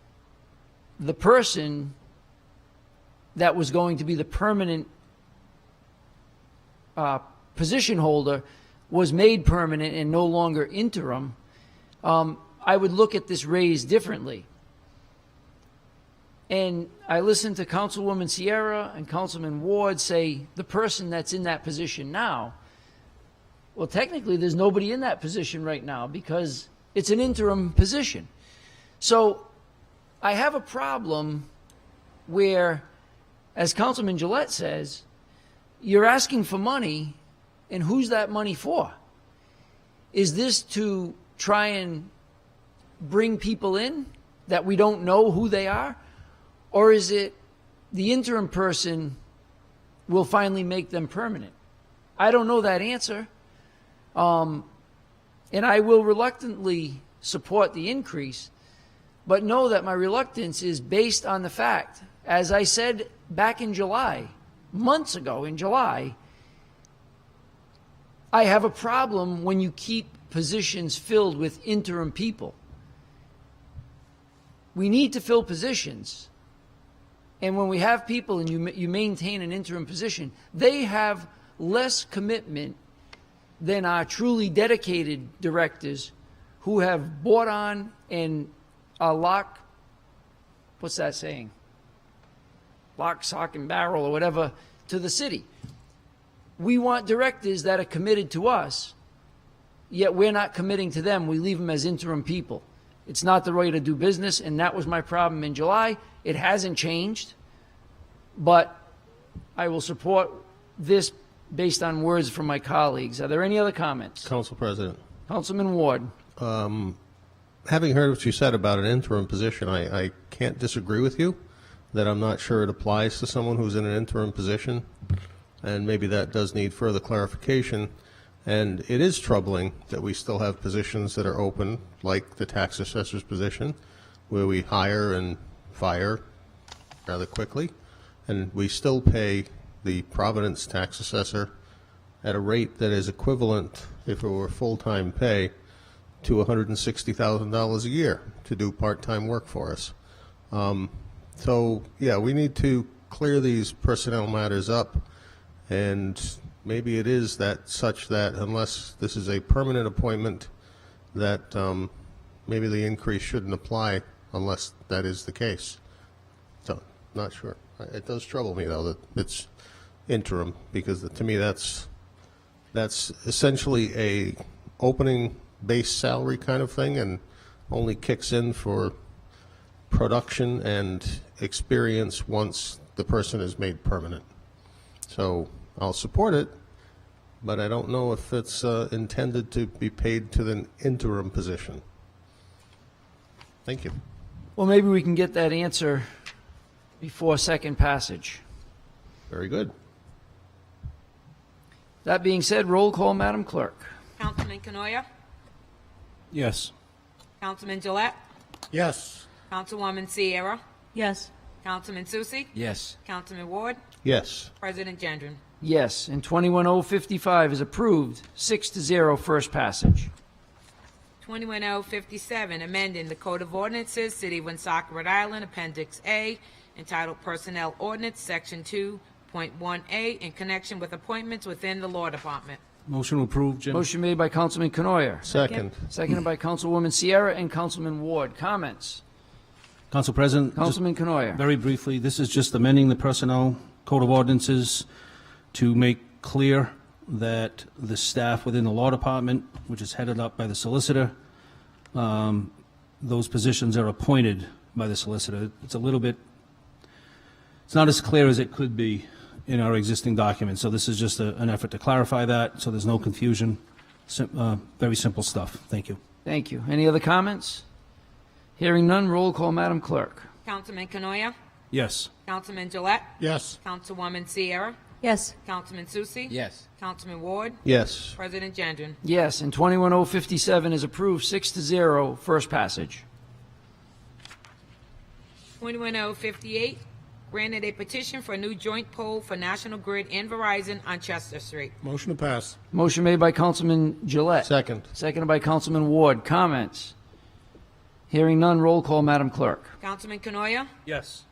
the person that was going to be the permanent position holder was made permanent and no longer interim. I would look at this raise differently. And I listened to Councilwoman Sierra and Councilman Ward say the person that's in that position now, well, technically there's nobody in that position right now because it's an interim position. So I have a problem where, as Councilman Gillette says, you're asking for money, and who's that money for? Is this to try and bring people in that we don't know who they are? Or is it the interim person will finally make them permanent? I don't know that answer. And I will reluctantly support the increase, but know that my reluctance is based on the fact, as I said back in July, months ago in July, I have a problem when you keep positions filled with interim people. We need to fill positions. And when we have people and you maintain an interim position, they have less commitment than our truly dedicated directors who have bought on and are what's that saying? Lock, stock, and barrel or whatever to the city. We want directors that are committed to us, yet we're not committing to them. We leave them as interim people. It's not the way to do business, and that was my problem in July. It hasn't changed, but I will support this based on words from my colleagues. Are there any other comments? Council President. Councilman Ward. Having heard what you said about an interim position, I can't disagree with you that I'm not sure it applies to someone who's in an interim position, and maybe that does need further clarification. And it is troubling that we still have positions that are open, like the tax assessor's position, where we hire and fire rather quickly, and we still pay the Providence tax assessor at a rate that is equivalent, if it were full-time pay, to $160,000 a year to do part-time work for us. So, yeah, we need to clear these personnel matters up, and maybe it is that such that unless this is a permanent appointment, that maybe the increase shouldn't apply unless that is the case. So, not sure. It does trouble me, though, that it's interim, because to me that's essentially a opening base salary kind of thing, and only kicks in for production and experience once the person is made permanent. So I'll support it, but I don't know if it's intended to be paid to the interim position. Thank you. Well, maybe we can get that answer before second passage. Very good. That being said, roll call, Madam Clerk. Councilman Canoia? Yes. Councilman Gillette? Yes. Councilwoman Sierra? Yes. Councilman Susi? Yes. Councilman Ward? Yes. President Gendron? Yes, and 21055 is approved, 6-0, first passage. 21057, amending the Code of Ordinances, City of Woonsocket, Rhode Island, Appendix A, entitled Personnel Ordinance, Section 2.1A, in connection with appointments within the Law Department. Motion to approve, Jim. Motion made by Councilman Canoia. Second. Seconded by Councilwoman Sierra and Councilman Ward. Comments? Council President. Councilman Canoia. Very briefly, this is just amending the Personnel Code of Ordinances to make clear that the staff within the Law Department, which is headed up by the Solicitor, those positions are appointed by the Solicitor. It's not as clear as it could be in our existing document. So this is just an effort to clarify that, so there's no confusion. Very simple stuff. Thank you. Thank you. Any other comments? Hearing none, roll call, Madam Clerk. Councilman Canoia? Yes. Councilman Gillette? Yes. Councilwoman Sierra? Yes. Councilman Susi? Yes. Councilman Ward? Yes. President Gendron? Yes, and 21057 is approved, 6-0, first passage. 21058, granted a petition for a new joint pole for National Grid and Verizon on Chester Street. Motion to pass. Motion made by Councilman Gillette. Second. Seconded by Councilman Ward. Comments? Hearing none, roll call, Madam Clerk. Councilman Canoia? Yes.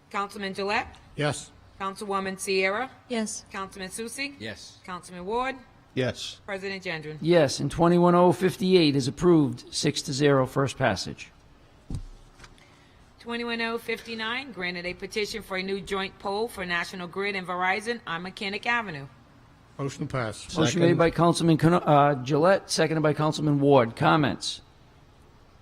Councilman Gillette? Yes. Councilwoman Sierra? Yes. Councilman Susi? Yes. Councilman Ward? Yes. President Gendron? Yes, and 21058 is approved, 6-0, first passage. 21059, granted a petition for a new joint pole for National Grid and Verizon on Mechanic Avenue. Motion to pass. Motion made by Councilman Gillette, seconded by Councilman Ward. Comments?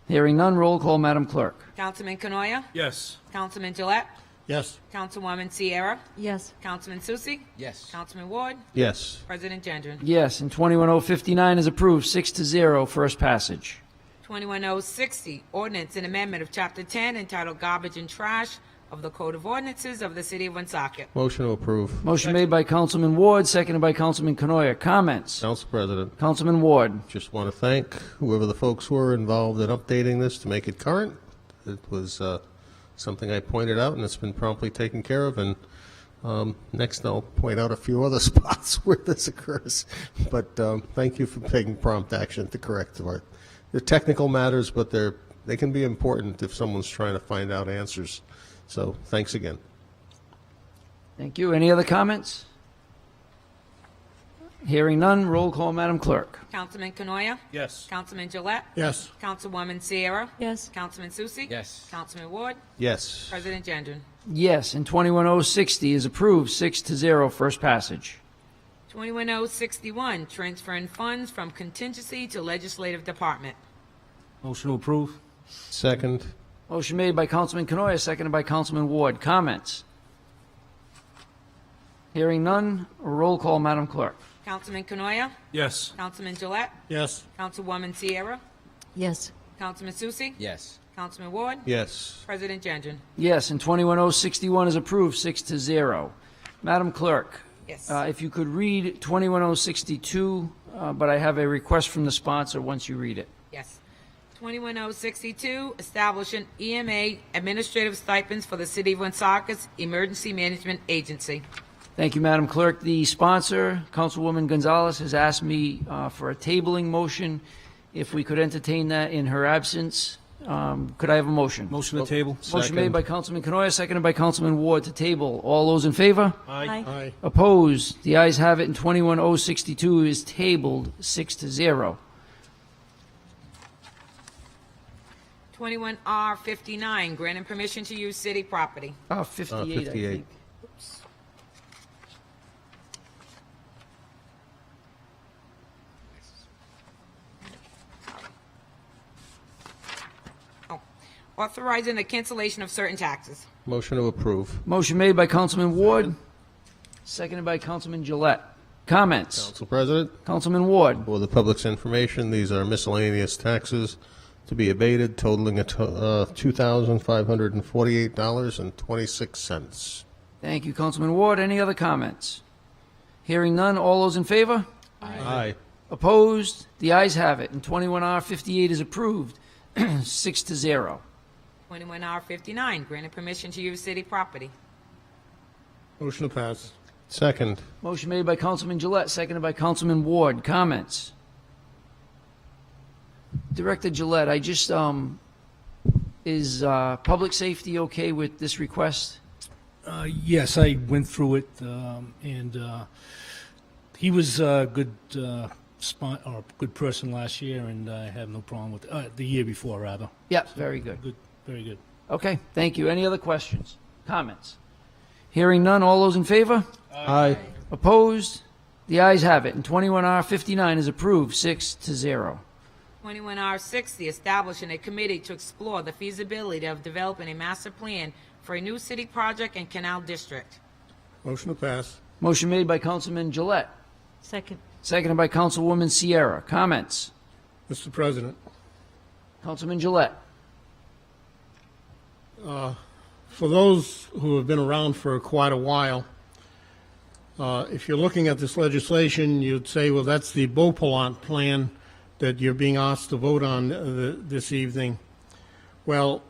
Hearing none, roll call, Madam Clerk. Councilman Canoia? Yes. Councilman Gillette? Yes. Councilwoman Sierra? Yes. Councilman Susi? Yes. Councilman Ward? Yes. President Gendron? Yes, and 21059 is approved, 6-0, first passage. 21060, ordinance and amendment of Chapter 10 entitled Garbage and Trash of the Code of Ordinances of the City of Woonsocket. Motion to approve. Motion made by Councilman Ward, seconded by Councilman Canoia. Comments? Council President. Councilman Ward. Just want to thank whoever the folks were involved in updating this to make it current. It was something I pointed out, and it's been promptly taken care of, and Next, I'll point out a few other spots where this occurs. But thank you for taking prompt action to correct them. They're technical matters, but they can be important if someone's trying to find out answers. So thanks again. Thank you. Any other comments? Hearing none, roll call, Madam Clerk. Councilman Canoia? Yes. Councilman Gillette? Yes. Councilwoman Sierra? Yes. Councilman Susie? Yes. Councilman Ward? Yes. President Gendron? Yes, and 21060 is approved, 6-0, first passage. 21061, transferring funds from contingency to legislative department. Motion to approve. Second. Motion made by Councilman Canoia, seconded by Councilman Ward. Comments? Hearing none, roll call, Madam Clerk. Councilman Canoia? Yes. Councilman Gillette? Yes. Councilwoman Sierra? Yes. Councilman Susie? Yes. Councilman Ward? Yes. President Gendron? Yes, and 21061 is approved, 6-0. Madam Clerk, Yes. if you could read 21062, but I have a request from the sponsor once you read it. Yes. 21062, establishing EMA administrative stipends for the City of Woonsocket's Emergency Management Agency. Thank you, Madam Clerk. The sponsor, Councilwoman Gonzalez, has asked me for a tabling motion. If we could entertain that in her absence, could I have a motion? Motion to table. Motion made by Councilman Canoia, seconded by Councilman Ward to table. All those in favor? Aye. Aye. Opposed? The ayes have it, and 21062 is tabled, 6-0. 21R59, granting permission to use city property. 58, I 58. think. Authorizing the cancellation of certain taxes. Motion to approve. Motion made by Councilman Ward, seconded by Councilman Gillette. Comments? Council President, Councilman Ward. for the public's information, these are miscellaneous taxes to be abated totaling $2,548.26. Thank you, Councilman Ward. Any other comments? Hearing none, all those in favor? Aye. Opposed? The ayes have it, and 21R58 is approved, 6-0. 21R59, granting permission to use city property. Motion to pass. Second. Motion made by Councilman Gillette, seconded by Councilman Ward. Comments? Director Gillette, I just, is public safety okay with this request? Yes, I went through it, and he was a good good person last year, and I have no problem with the year before, rather. Yeah, very good. Good, very good. Okay, thank you. Any other questions? Comments? Hearing none, all those in favor? Aye. Opposed? The ayes have it, and 21R59 is approved, 6-0. 21R60, establishing a committee to explore the feasibility of developing a master plan for a new city project and canal district. Motion to pass. Motion made by Councilman Gillette, Second. seconded by Councilwoman Sierra. Comments? Mr. President, Councilman Gillette. for those who have been around for quite a while, if you're looking at this legislation, you'd say, well, that's the Beaupont plan that you're being asked to vote on this evening. Well,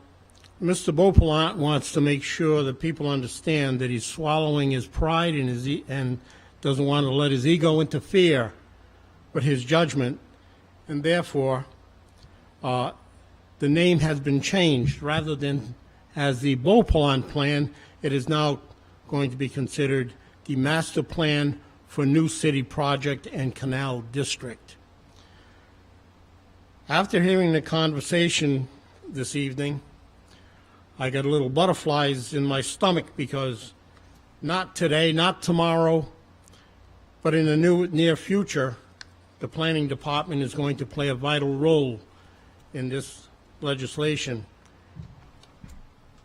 Mr. Beaupont wants to make sure that people understand that he's swallowing his pride and doesn't want to let his ego interfere with his judgment, and therefore the name has been changed. Rather than as the Beaupont plan, it is now going to be considered the Master Plan for New City Project and Canal District. After hearing the conversation this evening, I got a little butterflies in my stomach because not today, not tomorrow, but in the near future, the planning department is going to play a vital role in this legislation.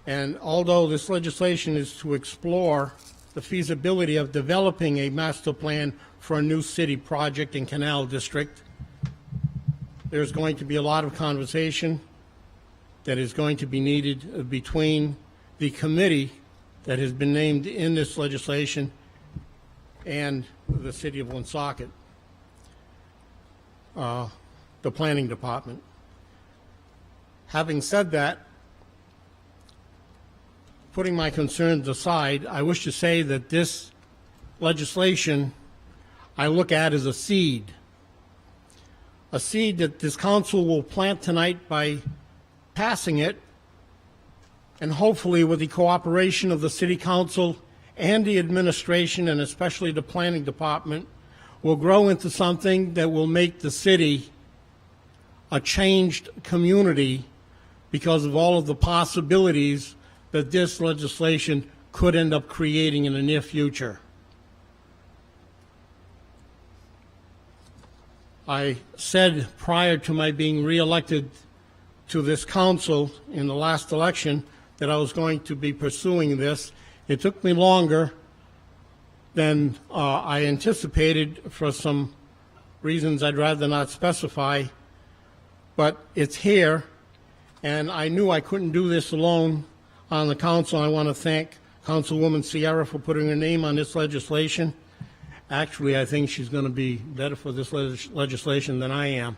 And although this legislation is to explore the feasibility of developing a master plan for a new city project and canal district, there's going to be a lot of conversation that is going to be needed between the committee that has been named in this legislation and the city of Woonsocket, the planning department. Having said that, putting my concerns aside, I wish to say that this legislation I look at as a seed that this council will plant tonight by passing it, and hopefully with the cooperation of the city council and the administration, and especially the planning department, will grow into something that will make the city a changed community because of all of the possibilities that this legislation could end up creating in the near future. I said prior to my being reelected to this council in the last election that I was going to be pursuing this. It took me longer than I anticipated for some reasons I'd rather not specify, but it's here, and I knew I couldn't do this alone on the council. I want to thank Councilwoman Sierra for putting her name on this legislation. Actually, I think she's going to be better for this legislation than I am,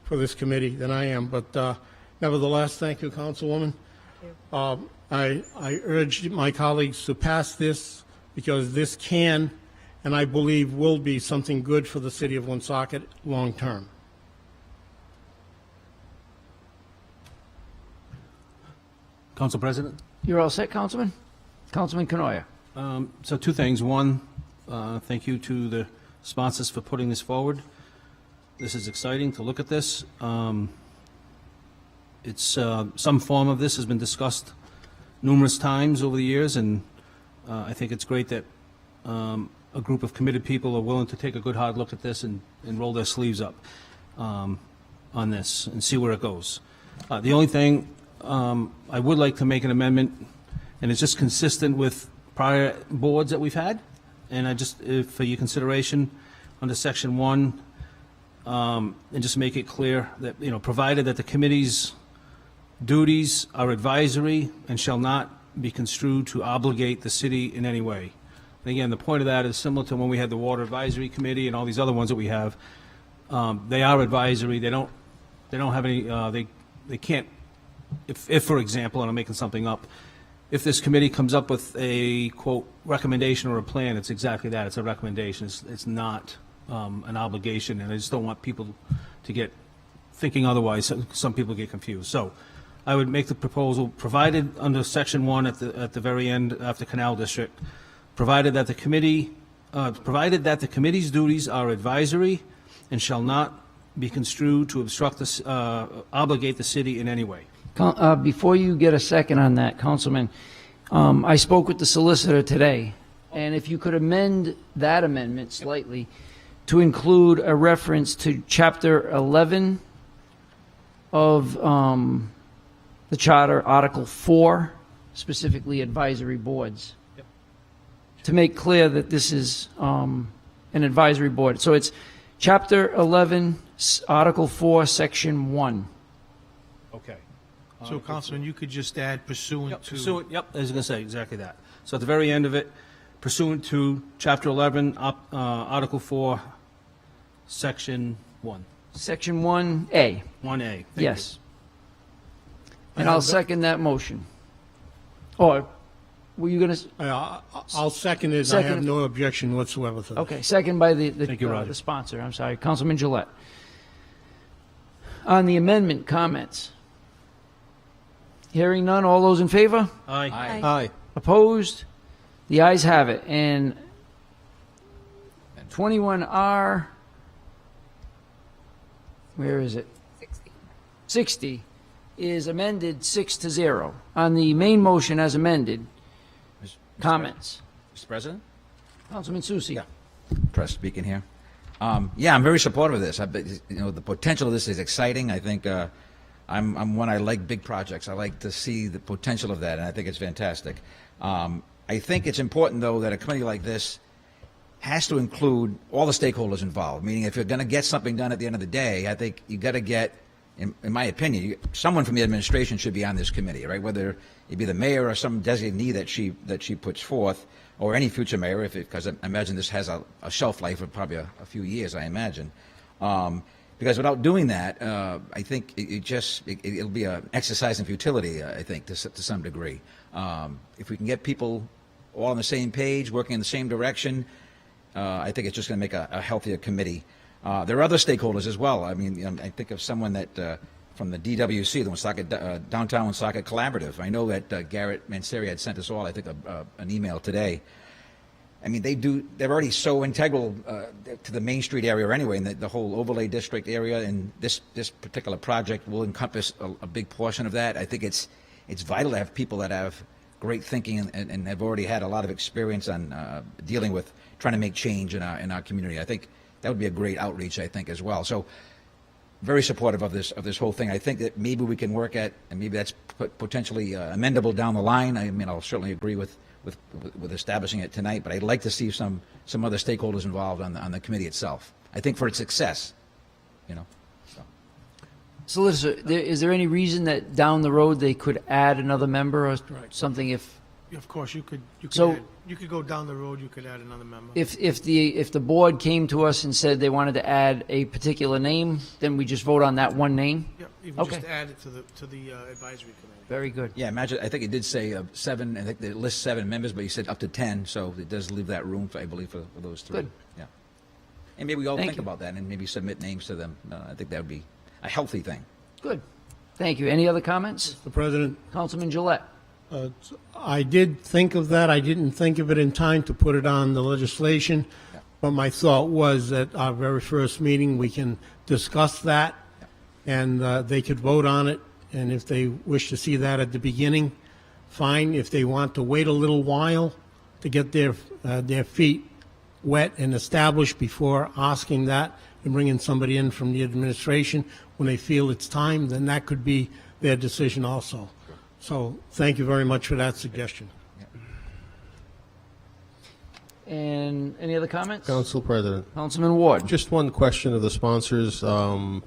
for this committee than I am. But nevertheless, thank you, Councilwoman. I urge my colleagues to pass this because this can, and I believe will be, something good for the city of Woonsocket long term. Council President? You're all set, Councilman? Councilman Canoia. So two things. One, thank you to the sponsors for putting this forward. This is exciting to look at this. It's some form of this has been discussed numerous times over the years, and I think it's great that a group of committed people are willing to take a good hard look at this and roll their sleeves up on this and see where it goes. The only thing I would like to make an amendment, and it's just consistent with prior boards that we've had, and I just, for your consideration, under Section 1, and just make it clear that, provided that the committee's duties are advisory and shall not be construed to obligate the city in any way. And again, the point of that is similar to when we had the Water Advisory Committee and all these other ones that we have. They are advisory. They don't have any, they can't, if, for example, and I'm making something up, if this committee comes up with a, quote, recommendation or a plan, it's exactly that. It's a recommendation. It's not an obligation, and I just don't want people to get thinking otherwise. Some people get confused. So I would make the proposal, provided under Section 1 at the very end after Canal District, provided that the committee's duties are advisory and shall not be construed to obligate the city in any way. Before you get a second on that, Councilman, I spoke with the solicitor today, and if you could amend that amendment slightly to include a reference to Chapter 11 of the Charter, Article 4, specifically advisory boards, to make clear that this is an advisory board. So it's Chapter 11, Article 4, Section 1. Okay. So, Councilman, you could just add pursuant to... Yep, I was going to say exactly that. So at the very end of it, pursuant to Chapter 11, Article 4, Section 1. Section 1A. 1A. Yes. And I'll second that motion. Or were you going to? I'll second it. I have no objection whatsoever to that. Okay, second by Thank you, Roger. the sponsor. I'm sorry, Councilman Gillette. On the amendment, comments? Hearing none, all those in favor? Aye. Aye. Opposed? The ayes have it. And 21R, where is it? 60 is amended 6-0. On the main motion as amended, comments? Mr. President? Councilman Susi. Yeah. Press speaking here. Yeah, I'm very supportive of this. The potential of this is exciting. I think I'm one, I like big projects. I like to see the potential of that, and I think it's fantastic. I think it's important, though, that a committee like this has to include all the stakeholders involved, meaning if you're going to get something done at the end of the day, I think you got to get, in my opinion, someone from the administration should be on this committee, right? Whether it be the mayor or some designee that she puts forth, or any future mayor, because I imagine this has a shelf life of probably a few years, I imagine. Because without doing that, I think it'll be an exercise in futility, I think, to some degree. If we can get people all on the same page, working in the same direction, I think it's just going to make a healthier committee. There are other stakeholders as well. I mean, I think of someone that from the DWC, the Woonsocket Downtown Woonsocket Collaborative. I know that Garrett Manseri had sent us all, I think, an email today. I mean, they're already so integral to the Main Street area anyway, and the whole overlay district area, and this particular project will encompass a big portion of that. I think it's vital to have people that have great thinking and have already had a lot of experience on dealing with trying to make change in our community. I think that would be a great outreach, I think, as well. So very supportive of this whole thing. I think that maybe we can work at, and maybe that's potentially amendable down the line. I mean, I'll certainly agree with establishing it tonight, but I'd like to see some other stakeholders involved on the committee itself. I think for its success, you know. So. Solicitor, is there any reason that down the road they could add another member or something if? Of course, you could go down the road, you could add another member. If the board came to us and said they wanted to add a particular name, then we just vote on that one name? Yeah, you can just add it to the advisory committee. Very good. Yeah, imagine, I think it did say 7, I think they list 7 members, but you said up to 10, so it does leave that room, I believe, for those 3. Good. Yeah. And maybe we all Thank think you. about that and maybe submit names to them. I think that would be a healthy thing. Good. Thank you. Any other comments? Mr. President, Councilman Gillette. I did think of that. I didn't think of it in time to put it on the legislation, but my thought was at our very first meeting, we can discuss that, and they could vote on it, and if they wish to see that at the beginning, fine. If they want to wait a little while to get their feet wet and established before asking that and bringing somebody in from the administration when they feel it's time, then that could be their decision also. So thank you very much for that suggestion. And any other comments? Council President. Councilman Ward. Just one question of the sponsors. I'm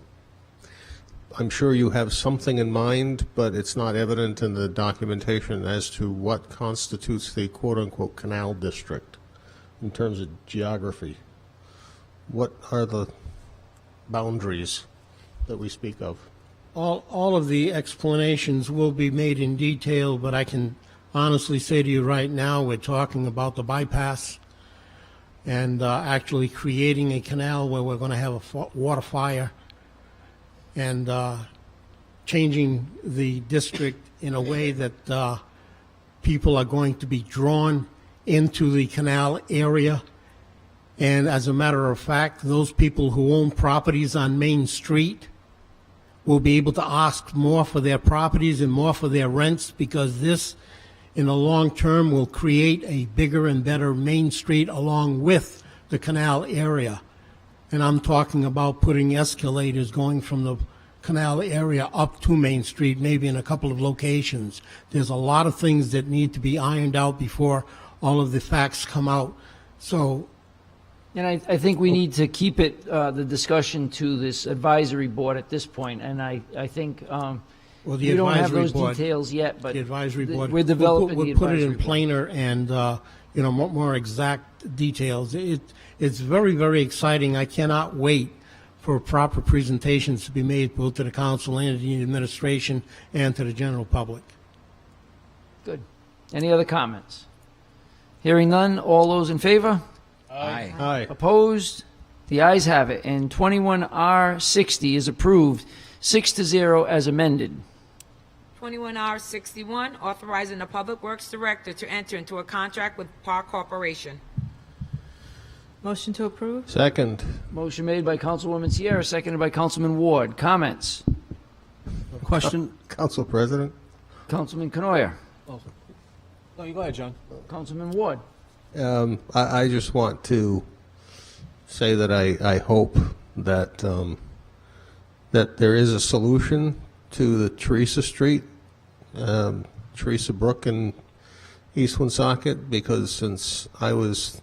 sure you have something in mind, but it's not evident in the documentation as to what constitutes the quote-unquote canal district in terms of geography. What are the boundaries that we speak of? All of the explanations will be made in detail, but I can honestly say to you right now, we're talking about the bypass and actually creating a canal where we're going to have a water fire and changing the district in a way that people are going to be drawn into the canal area. And as a matter of fact, those people who own properties on Main Street will be able to ask more for their properties and more for their rents, because this, in the long term, will create a bigger and better Main Street along with the canal area. And I'm talking about putting escalators going from the canal area up to Main Street, maybe in a couple of locations. There's a lot of things that need to be ironed out before all of the facts come out. So, And I think we need to keep it, the discussion to this advisory board at this point, and I think well, the we don't have advisory those board, details yet, but the advisory board, we're developing we'll the put it advisory in board. plainer and more exact details. It's very, very exciting. I cannot wait for proper presentations to be made both to the council and to the administration and to the general public. Good. Any other comments? Hearing none, all those in favor? Aye. Aye. Opposed? The ayes have it, and 21R60 is approved, 6-0 as amended. 21R61, authorizing the Public Works Director to enter into a contract with Park Corporation. Motion to approve? Second. Motion made by Councilwoman Sierra, seconded by Councilman Ward. Comments? Question. Council President. Councilman Canoyer. No, you go ahead, John. Councilman Ward. I just want to say that I hope that that there is a solution to the Teresa Street, Teresa Brook in East Woonsocket, because since I was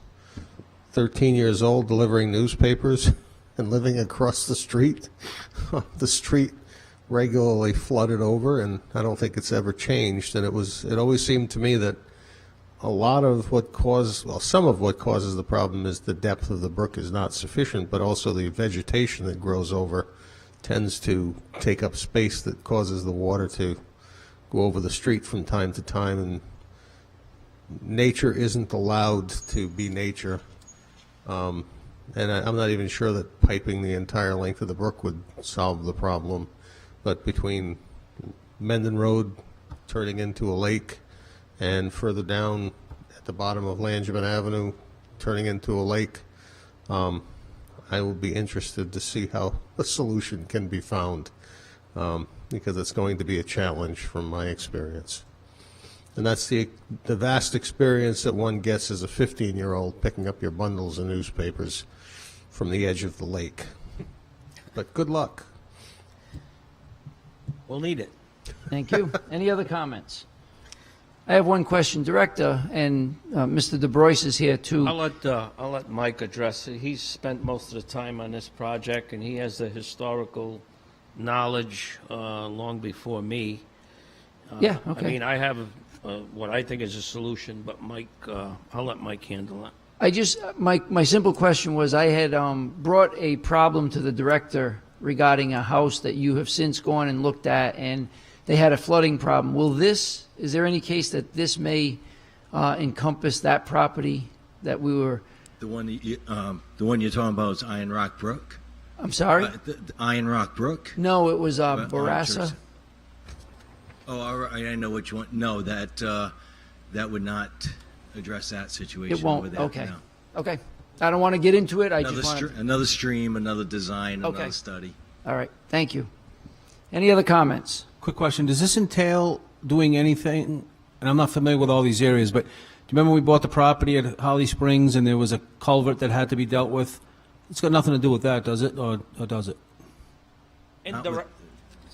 13 years old delivering newspapers and living across the street regularly flooded over, and I don't think it's ever changed. And it always seemed to me that a lot of what causes, well, some of what causes the problem is the depth of the brook is not sufficient, but also the vegetation that grows over tends to take up space that causes the water to go over the street from time to time, and nature isn't allowed to be nature. And I'm not even sure that piping the entire length of the brook would solve the problem, but between Mendon Road turning into a lake and further down at the bottom of Langevin Avenue turning into a lake, I will be interested to see how a solution can be found, because it's going to be a challenge from my experience. And that's the vast experience that one gets as a 15-year-old picking up your bundles of newspapers from the edge of the lake. But good luck. We'll need it. Thank you. Any other comments? I have one question, Director, and Mr. DeBrois is here too. I'll let Mike address it. He's spent most of the time on this project, and he has the historical knowledge long before me. Yeah, okay. I mean, I have what I think is a solution, but Mike, I'll let Mike handle it. I just, my simple question was, I had brought a problem to the Director regarding a house that you have since gone and looked at, and they had a flooding problem. Is there any case that this may encompass that property that we were? The one you're talking about is Iron Rock Brook? I'm sorry? The Iron Rock Brook? No, it was Barassa. Oh, all right, I know what you want. No, that would not address that situation. It won't, over there. okay. No. Okay. I don't want to get into it. Another stream, another design, Okay. another study. All right, thank you. Any other comments? Quick question, does this entail doing anything, and I'm not familiar with all these areas, but do you remember we bought the property at Holly Springs and there was a culvert that had to be dealt with? It's got nothing to do with that, does it, or does it? Go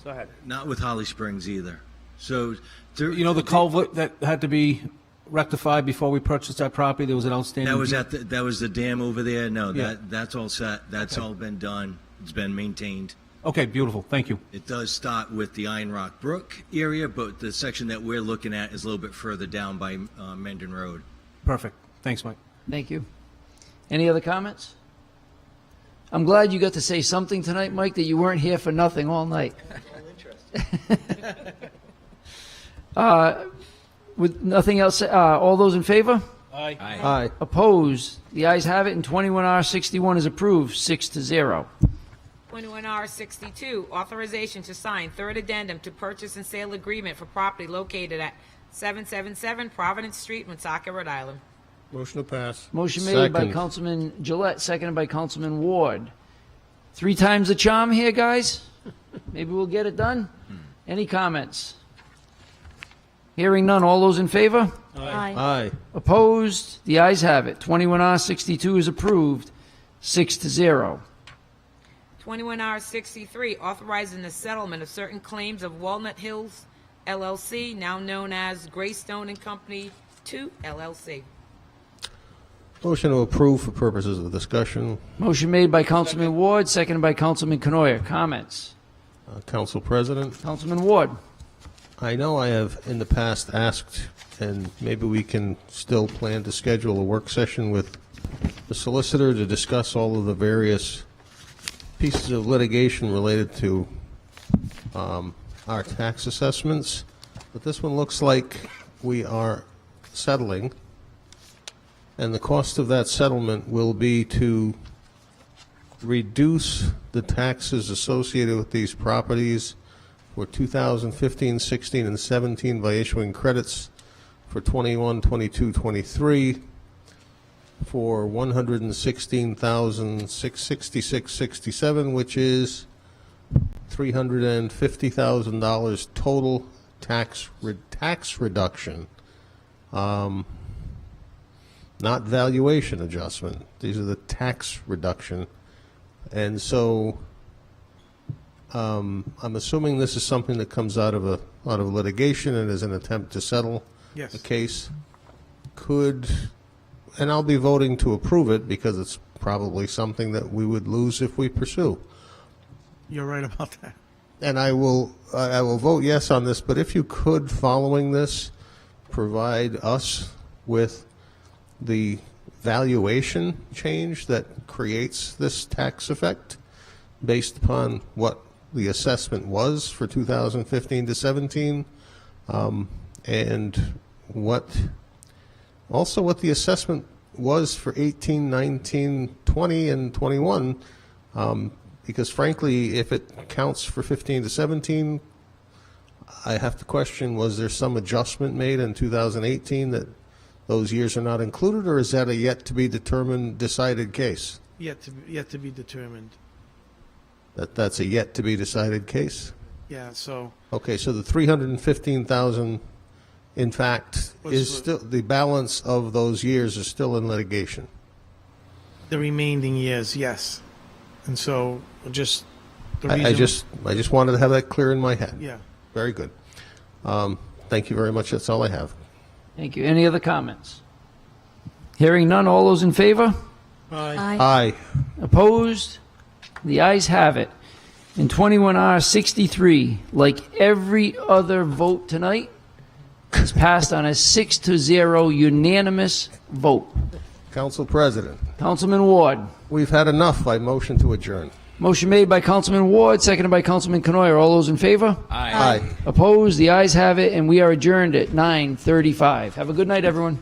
ahead. Not with Holly Springs either. So, You know the culvert that had to be rectified before we purchased that property? There was an outstanding... that was the dam over there? No, Yeah. that's all set. That's all been done. It's been maintained. Okay, beautiful. Thank you. It does start with the Iron Rock Brook area, but the section that we're looking at is a little bit further down by Mendon Road. Perfect. Thanks, Mike. Thank you. Any other comments? I'm glad you got to say something tonight, Mike, that you weren't here for nothing all night. With nothing else, all those in favor? Aye. Aye. Opposed? The ayes have it, and 21R61 is approved, 6-0. 21R62, authorization to sign third addendum to purchase and sale agreement for property located at 777 Providence Street, Woonsocket, Rhode Island. Motion to pass. Motion made by Second. Councilman Gillette, seconded by Councilman Ward. 3 times the charm here, guys? Maybe we'll get it done? Any comments? Hearing none. All those in favor? Aye. Aye. Opposed? The ayes have it. 21R62 is approved, 6-0. 21R63, authorizing the settlement of certain claims of Walnut Hills LLC, now known as Greystone and Company 2 LLC. Motion to approve for purposes of discussion. Motion made by Councilman Ward, seconded by Councilman Canoyer. Comments? Council President, Councilman Ward. I know I have in the past asked, and maybe we can still plan to schedule a work session with the solicitor to discuss all of the various pieces of litigation related to our tax assessments. But this one looks like we are settling, and the cost of that settlement will be to reduce the taxes associated with these properties for 2015, 16, and 17 by issuing credits for 21, 22, 23 for $116,666.67, which is $350,000 total tax reduction. Not valuation adjustment. These are the tax reduction. And so I'm assuming this is something that comes out of litigation and is an attempt to settle Yes. a case. And I'll be voting to approve it because it's probably something that we would lose if we pursue. You're right about that. And I will vote yes on this, but if you could, following this, provide us with the valuation change that creates this tax effect based upon what the assessment was for 2015 to 17, and what the assessment was for 18, 19, 20, and 21, because frankly, if it counts for 15 to 17, I have to question, was there some adjustment made in 2018 that those years are not included, or is that a yet to be determined, decided case? Yet to be determined. That's a yet to be decided case? Yeah, so Okay, so the 315,000, in fact, is still, the balance of those years is still in litigation. the remaining years, yes. And so just the I reason. just wanted to have that clear in my head. Yeah. Very good. Thank you very much. That's all I have. Thank you. Any other comments? Hearing none, all those in favor? Aye. Aye. Opposed? The ayes have it. In 21R63, like every other vote tonight, is passed on a 6-0 unanimous vote. Council President, Councilman Ward. we've had enough. I motion to adjourn. Motion made by Councilman Ward, seconded by Councilman Canoyer. All those in favor? Aye. Opposed? The ayes have it, and we are adjourned at 9:35. Have a good night, everyone.